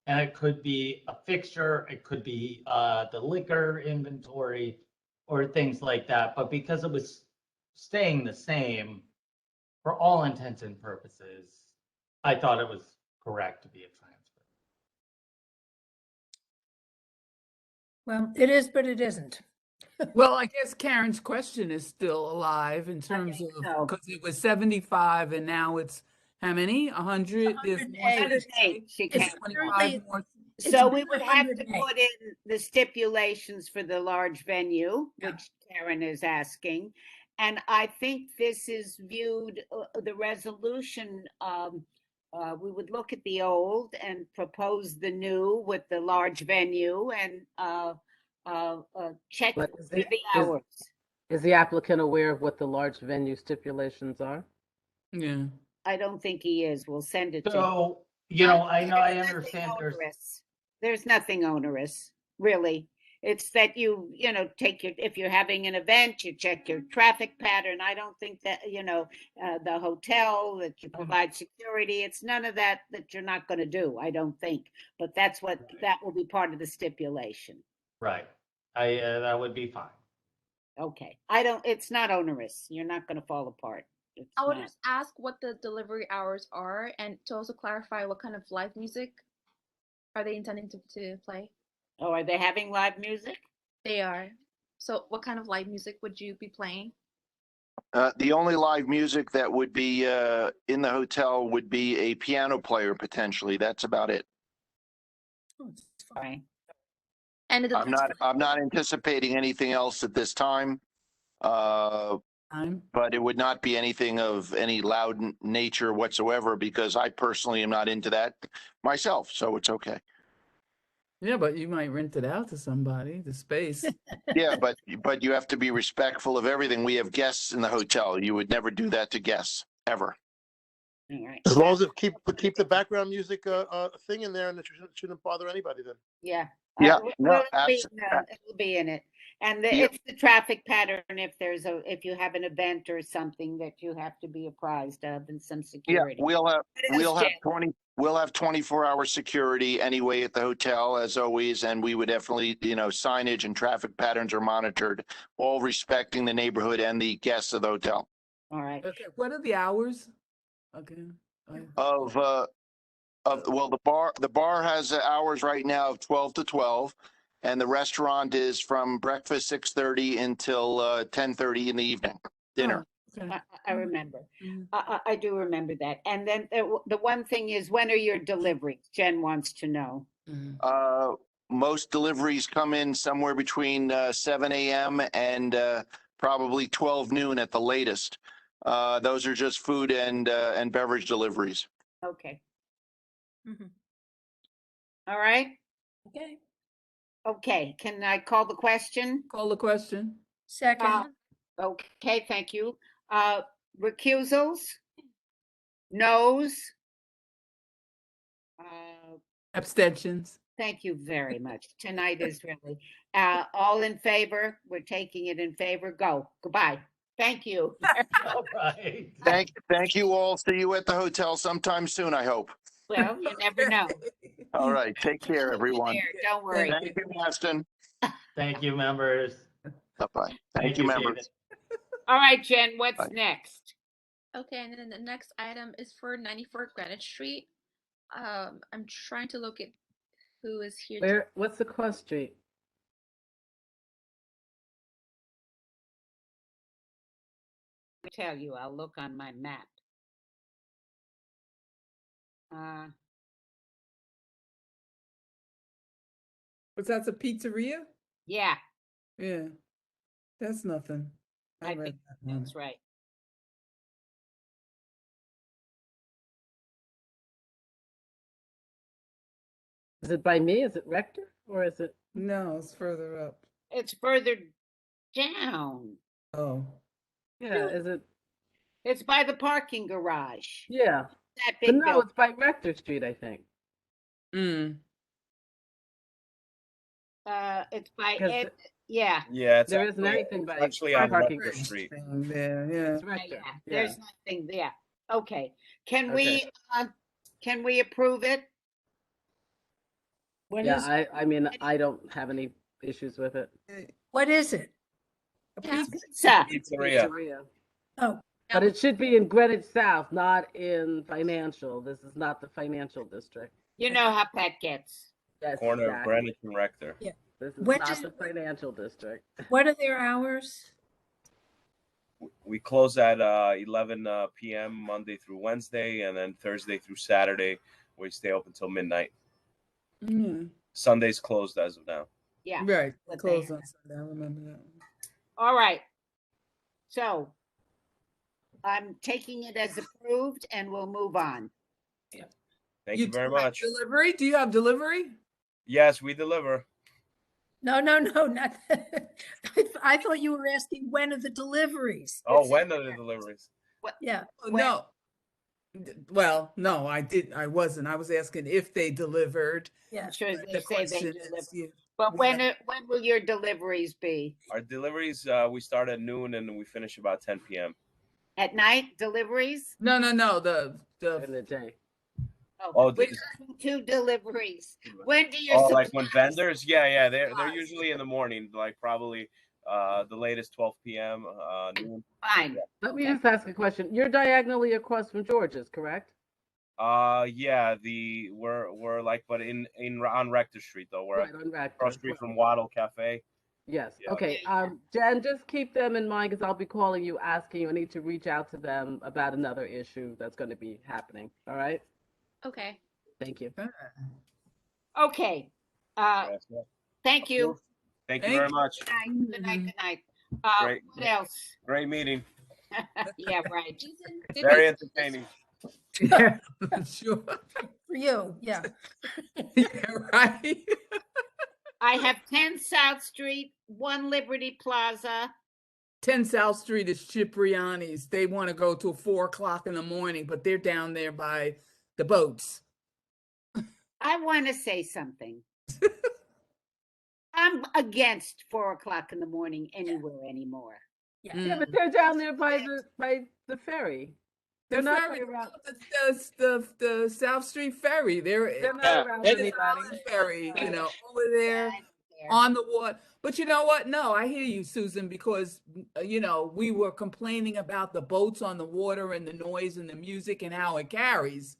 And it could be a fixture, it could be the liquor inventory or things like that. But because it was staying the same for all intents and purposes, I thought it was correct to be a transfer. Well, it is, but it isn't. Well, I guess Karen's question is still alive in terms of, so. because it was 75 and now it's how many? 100? There's more 108, she It's counted. 25 more. So we would have to put in the stipulations for the large venue, which Karen is asking. And I think this is viewed, the resolution, we would look at the old and propose the new with the large venue and check But for the hours. Is the applicant aware of what the large venue stipulations are? Yeah. I don't think he is. We'll send it to him. So, you know, I understand There's nothing onerous, really. It's that you know, if you're having an event, you check your traffic pattern. I don't think that, you know, the hotel, that you provide security. It's none of that you're not going to do, I don't think. But that will be part of the stipulation. Right. That would be fine. Okay. It's not onerous. You're not going to fall apart. I would just ask what the delivery hours are, and to also clarify what kind of live music are they intending to play? Oh, are they having live music? They are. So what kind of live music would you be playing? The only live music that would be in the hotel would be a piano player potentially. That's about it. Fine. And I'm not anticipating anything else at this time. But it would not be anything of any loud nature whatsoever because I personally am not into that myself, so it's okay. Yeah, but you might rent it out to somebody, the space. Yeah, but you have to be respectful of everything. We have guests in the hotel. You would never do that to guests ever. All right. As long as it keep the background music thing in there, and it shouldn't bother anybody then. Yeah. Yeah, it'll be in it. And it's the traffic pattern if you have an event or something that you have to be apprised of and some security. Yeah, we'll have 24-hour security anyway at the hotel as always, and we would definitely, you know, signage and traffic patterns are monitored, all respecting the neighborhood and the guests of the hotel. All right. Okay. What are the hours? Okay. Well, the bar has hours right now of 12 to 12, and the restaurant is from breakfast 6:30 until 10:30 in the evening, dinner. I remember. I do remember that. And then the one thing is, when are your deliveries? Jen wants to know. Most deliveries come in somewhere between 7 a.m. and probably 12 noon at the latest. Those are just food and beverage deliveries. Okay. All right. Okay. Okay. Can I call the question? Call the question. Second. Okay. Thank you. Recusals? Noes? Abstentions. Thank you very much. Tonight is really all in favor. We're taking it in favor. Go. Goodbye. Thank you. All right. Thank you all. See you at the hotel sometime soon, I hope. Well, you never know. All right. Take care, everyone. Don't worry. Thank you, Aston. Thank you, members. Bye-bye. Thank you, members. All right, Jen, what's next? Okay, and then the next item is for 94 Greenwich Street. I'm trying to look at who is here. What's the cross street? Tell you, I'll look on my map. Was that a pizzeria? Yeah. Yeah. That's nothing. I think that's right. Is it by me? Is it Rector? Or is it? No, it's further up. It's further down. Oh. Yeah, is it? It's by the parking garage. Yeah. That But big no, building. it's by Rector Street, I think. It's by Because yeah. Yeah, it's there isn't actually- anything by it's actually on parking Rector garage. Street. There, yeah. It's Rector. Yeah. There's nothing there. Okay. Can we approve it? Yeah, I mean, I don't have any issues with it. What is it? Pizza. Pizzeria. Oh. But it should be in Greenwich South, not in financial. This is not the financial district. You know how Pat gets. Yes, Corner of exactly. Greenwich and Rector. Yeah. This is When not does- the financial district. What are their hours? We close at 11 p.m. Monday through Wednesday, and then Thursday through Saturday we stay open until midnight. Mm. Sunday's closed as of now. Yeah. Right. what they Close have. on Sunday. I remember that. All right. So I'm taking it as approved and we'll move on. Thank you very do have much. Delivery? Do you have delivery? Yes, we deliver. No, not. I thought you were asking when are the deliveries? Oh, when are the deliveries? Yeah. Oh, when- no. Well, no, I wasn't. I was asking if they delivered. Yeah. I'm sure The they say they question deliver. is, yeah. But when will your deliveries be? Our deliveries, we start at noon and we finish about 10 p.m. At night deliveries? No, the In the day. Oh, we're talking two deliveries. When do your like when supplies- vendors? Yeah, they're usually in the morning, like probably the latest 12 p.m. Noon. Fine. Let me just ask a question. You're diagonally across from George's, correct? Yeah, we're like, but in on Rector Street though. We're Right, on Rector. across the street from Waddle Cafe. Yes. Yeah. Okay. Jen, just keep them in mind because I'll be calling you, asking you. I need to reach out to them about another issue that's going to be happening. All right. Okay. Thank you. Okay. Thank you. Thank you very much. Good night. Good night. Good night. Great. What else? Great meeting. Yeah, right. Very entertaining. Yeah, sure. For you, yeah. Yeah, right. I have 10 South Street, 1 Liberty Plaza. 10 South Street is Cipriani's. They want to go till 4:00 in the morning, but they're down there by the boats. I want to say something. I'm against 4:00 in the morning anywhere anymore. Yeah, but they're down there by the ferry. They're The not ferry, around. the South Street ferry. They're not around anybody. Ferry, over there on the water. But you know what? No, I hear you, Susan, because we were complaining about the boats on the water and the noise and the music and how it carries.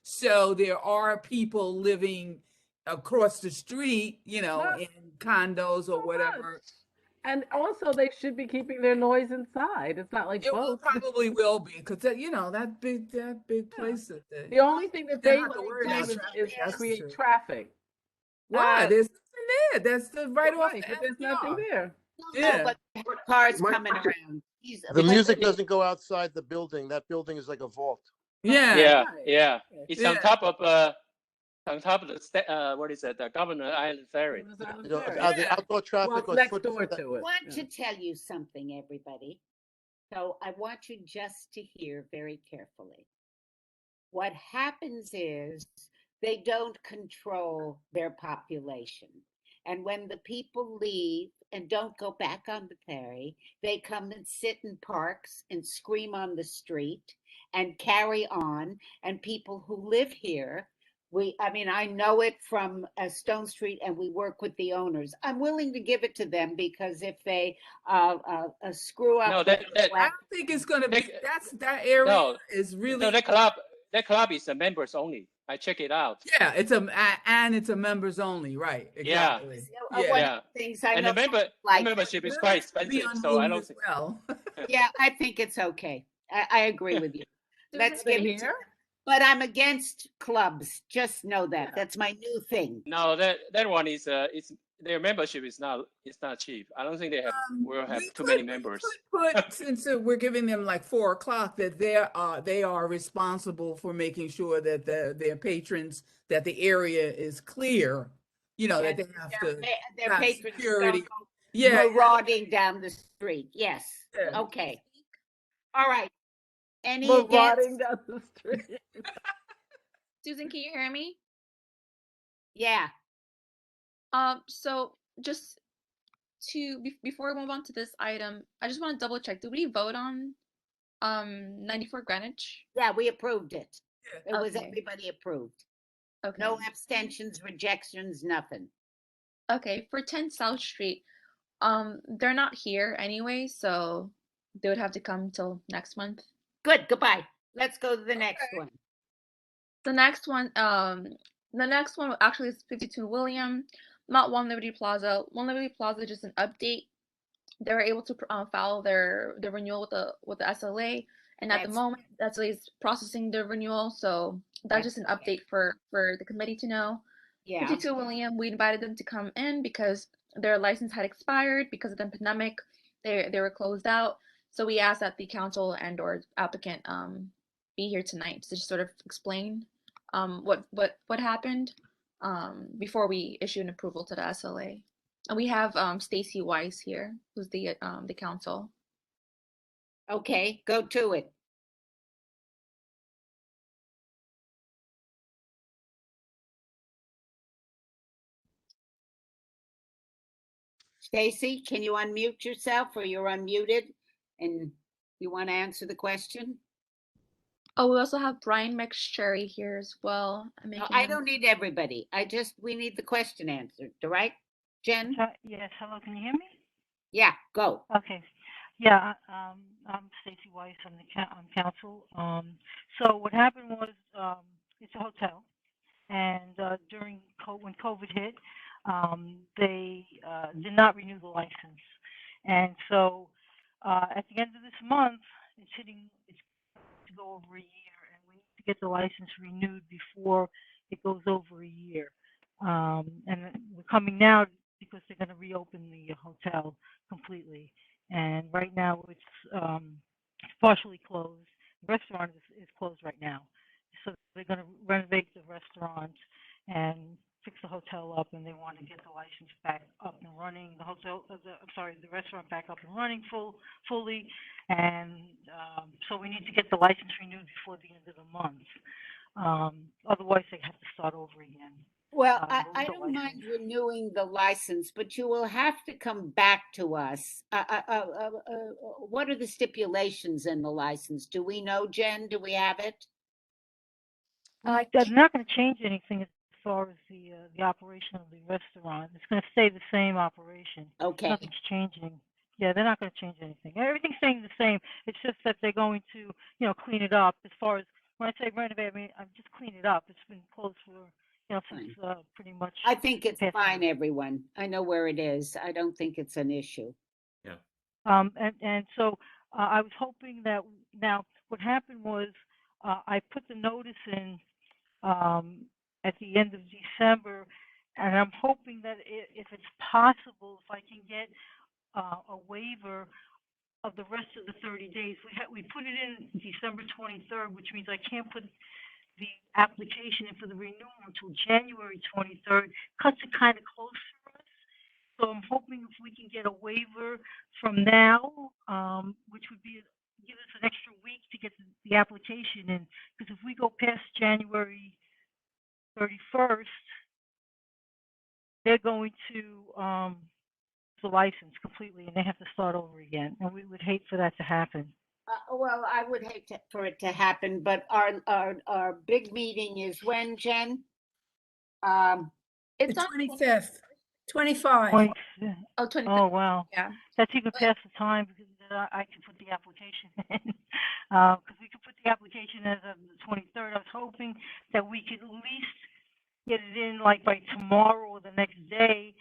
So there are people living across the street, in condos or whatever. And also, they should be keeping their noise inside. It's not like boats. Probably will be because that big place. The only thing that They they don't have to worry about do is traffic. create traffic. Why? There's nothing there. That's the right off. Right, but there's nothing there. Yeah. But cars coming around. The music doesn't go outside the building. That building is like a vault. Yeah. Yeah. It's Yeah. on top of the what is it? The Governor Island Ferry. The outdoor traffic Well, or next foot- door to I it. want to tell you something, everybody. So I want you just to hear very carefully. What happens is they don't control their population. And when the people leave and don't go back on the ferry, they come and sit in parks and scream on the street and carry on. And people who live here, I know it from Stone Street, and we work with the owners. I'm willing to give it to them because if they screw up, No, I don't think it's going to be. That area is really. No, that club is members only. I check it out. Yeah, it's a members only, right? Exactly. Yeah. Things I And know the membership is quite expensive, so I don't think. Yeah, I think it's okay. I agree with you. Let's Susan, give it to, but I'm against clubs. Just know that. That's my new thing. No, that one is their membership is not cheap. I don't think will have too many members. But since we're giving them like 4:00, that they are responsible for making sure that their patrons, that the area is clear. That they have to. Their have patrons security. don't go marauding down the street. Yes. Yeah. Okay. All right. Any Marauding against? down the street. Susan, can you hear me? Yeah. So just before we move on to this item, I just want to double check. Did we vote on 94 Greenwich? Yeah, we approved it. It was Okay. everybody approved. Okay. No abstentions, rejections, nothing. Okay, for 10 South Street, they're not here anyway, so they would have to come till next month. Good. Goodbye. Let's go to the next one. The next one actually is 52 William. not One Liberty Plaza. One Liberty Plaza is just an update. They were able to file their renewal with the SLA, and at the moment, the SLA is processing the renewal. So that's just an update for the committee to know. Yeah. 52 William, we invited them to come in because their license had expired because of the pandemic. They were closed out. So we asked that the council and or applicant be here tonight to just sort of explain what happened before we issue an approval to the SLA. And we have Stacy Weiss here, who's the council. Okay, go to it. Stacy, can you unmute yourself, or you're unmuted and you want to answer the question? Oh, we also have Brian McSherry here as well. No, I don't need everybody. We need the question answered, right, Jen? Yes, hello, can you hear me? Yeah, go. Okay. Yeah, I'm Stacy Weiss. I'm the council. So what happened was, it's a hotel, and when COVID hit, they did not renew the license, and so at the end of this month, it's to go over a year, and we need to get the license renewed before it goes over a year. And we're coming now because they're going to reopen the hotel completely. And right now it's partially closed. The restaurant is closed right now. So they're going to renovate the restaurant and fix the hotel up, and they want to get the license back up and running. The restaurant back up and running fully. And so we need to get the license renewed before the end of the month. Otherwise, they have to start over again. Well, I don't mind renewing the license, but you will have to come back to us. What are the stipulations in the license? Do we know, Jen? Do we have it? I'm not going to change anything as far as the operation of the restaurant. It's going to stay the same operation. Okay. Nothing's changing. Yeah, they're not going to change anything. Everything's staying the same. It's just that they're going to, clean it up. As far as when I say renovate, I mean I'm just clean it up. It's been closed for since pretty much. I think it's fine, everyone. I know where it is. I don't think it's an issue. Yeah. And so I was hoping that now what happened was I put the notice in at the end of December, and I'm hoping that if it's possible, if I can get a waiver of the rest of the 30 days. We put it in December 23rd, which means I can't put the application in for the renewal until January 23rd. Cuts it kind of close for us. So I'm hoping if we can get a waiver from now, which would be give us an extra week to get the application in. Because if we go past January 31st, they're going to the license completely, and they have to start over again. And we would hate for that to happen. Well, I would hate for it to happen, but our big meeting is when, Jen? It's the 25th, 25. Oh, 25th. Oh, wow. Yeah. That's even past the time because I can put the application in. Because we could put the application as of the 23rd. I was hoping that we could at least get it in like by tomorrow or the next day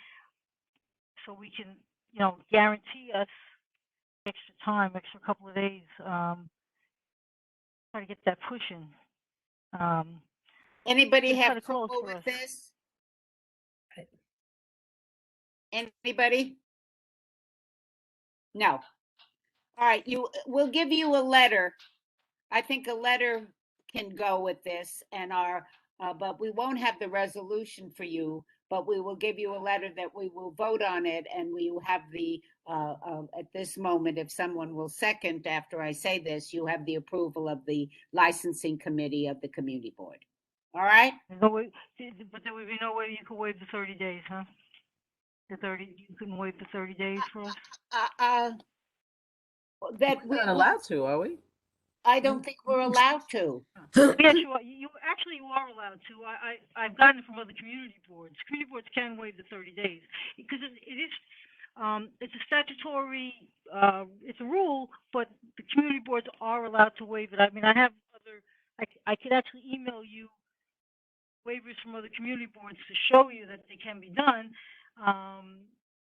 so we can, guarantee us extra time, extra couple of days, try to get that pushing. Anybody have trouble with this? Anybody? No. All right, we'll give you a letter. I think a letter can go with this, and but we won't have the resolution for you. But we will give you a letter that we will vote on it, and we will have the, at this moment, if someone will second after I say this, you have the approval of the licensing committee of the community board. All right? No way, but there would be no way you could waive the 30 days, huh? You couldn't waive the 30 days for us? That we're not allowed to, are we? I don't think we're allowed to. Yes, you are. You are allowed to. I've gotten it from other community boards. Community boards can waive the 30 days because it's a statutory, it's a rule, but the community boards are allowed to waive it. I mean, I could actually email you waivers from other community boards to show you that they can be done.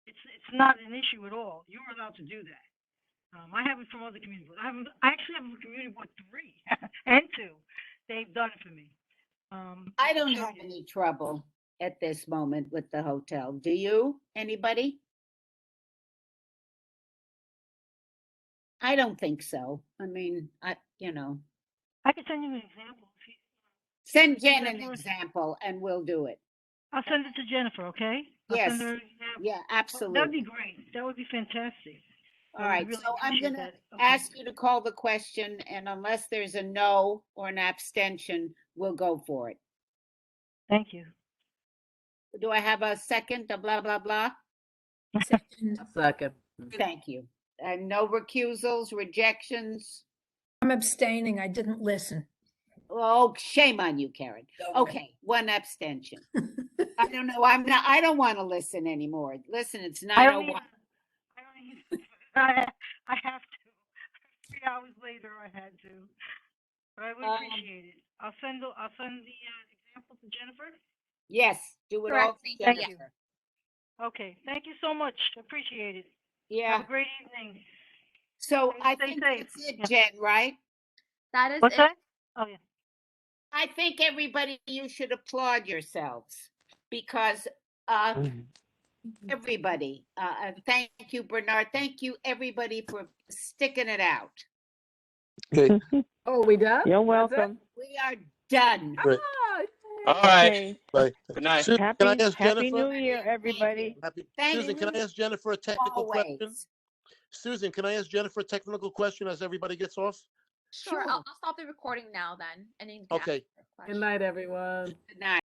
it's not an issue at all. You're allowed to do that. I have it from other community boards. I actually have a community board 3 and 2. They've done it for me. I don't have any trouble at this moment with the hotel. Do you? Anybody? I don't think so. I mean, I can send you an example. Send Jen an example and we'll do it. I'll send it to Jennifer, okay? Yes. Send her an example. Yeah, absolutely. That'd be great. That would be fantastic. All right, really so I'm appreciate gonna that. Okay. ask you to call the question, and unless there's a no or an abstention, we'll go for it. Thank you. Do I have a second, a blah, blah, blah? Second. Thank you. And no recusals, rejections? I'm abstaining. I didn't listen. Oh, shame on you, Karen. Okay, one abstention. I don't know, I don't want to listen anymore. Listen, it's 9:01. I have to. 3 hours later, I had to. But I would appreciate it. I'll send the example to Jennifer. Yes, do it all. Thank together. you. Okay, thank you so much. Appreciate it. Yeah. Have a great evening. So I Stay think safe. that's it, Jen, right? That is What's it. that? Oh, yeah. I think everybody, you should applaud yourselves because everybody, thank you, Bernard. Thank you, everybody, for sticking it out. Okay. Oh, we done? You're That's it? welcome. We are done. Great. All right. Okay. Bye. Good night. Susan, can I Happy ask Happy Jennifer? New Year, everybody. Susan, can I ask Jennifer a technical question? Always. Susan, can I ask Jennifer a technical question as everybody gets off? Sure. I'll stop the recording now then. And then you can ask Okay. your question. Good night, everyone. Good night.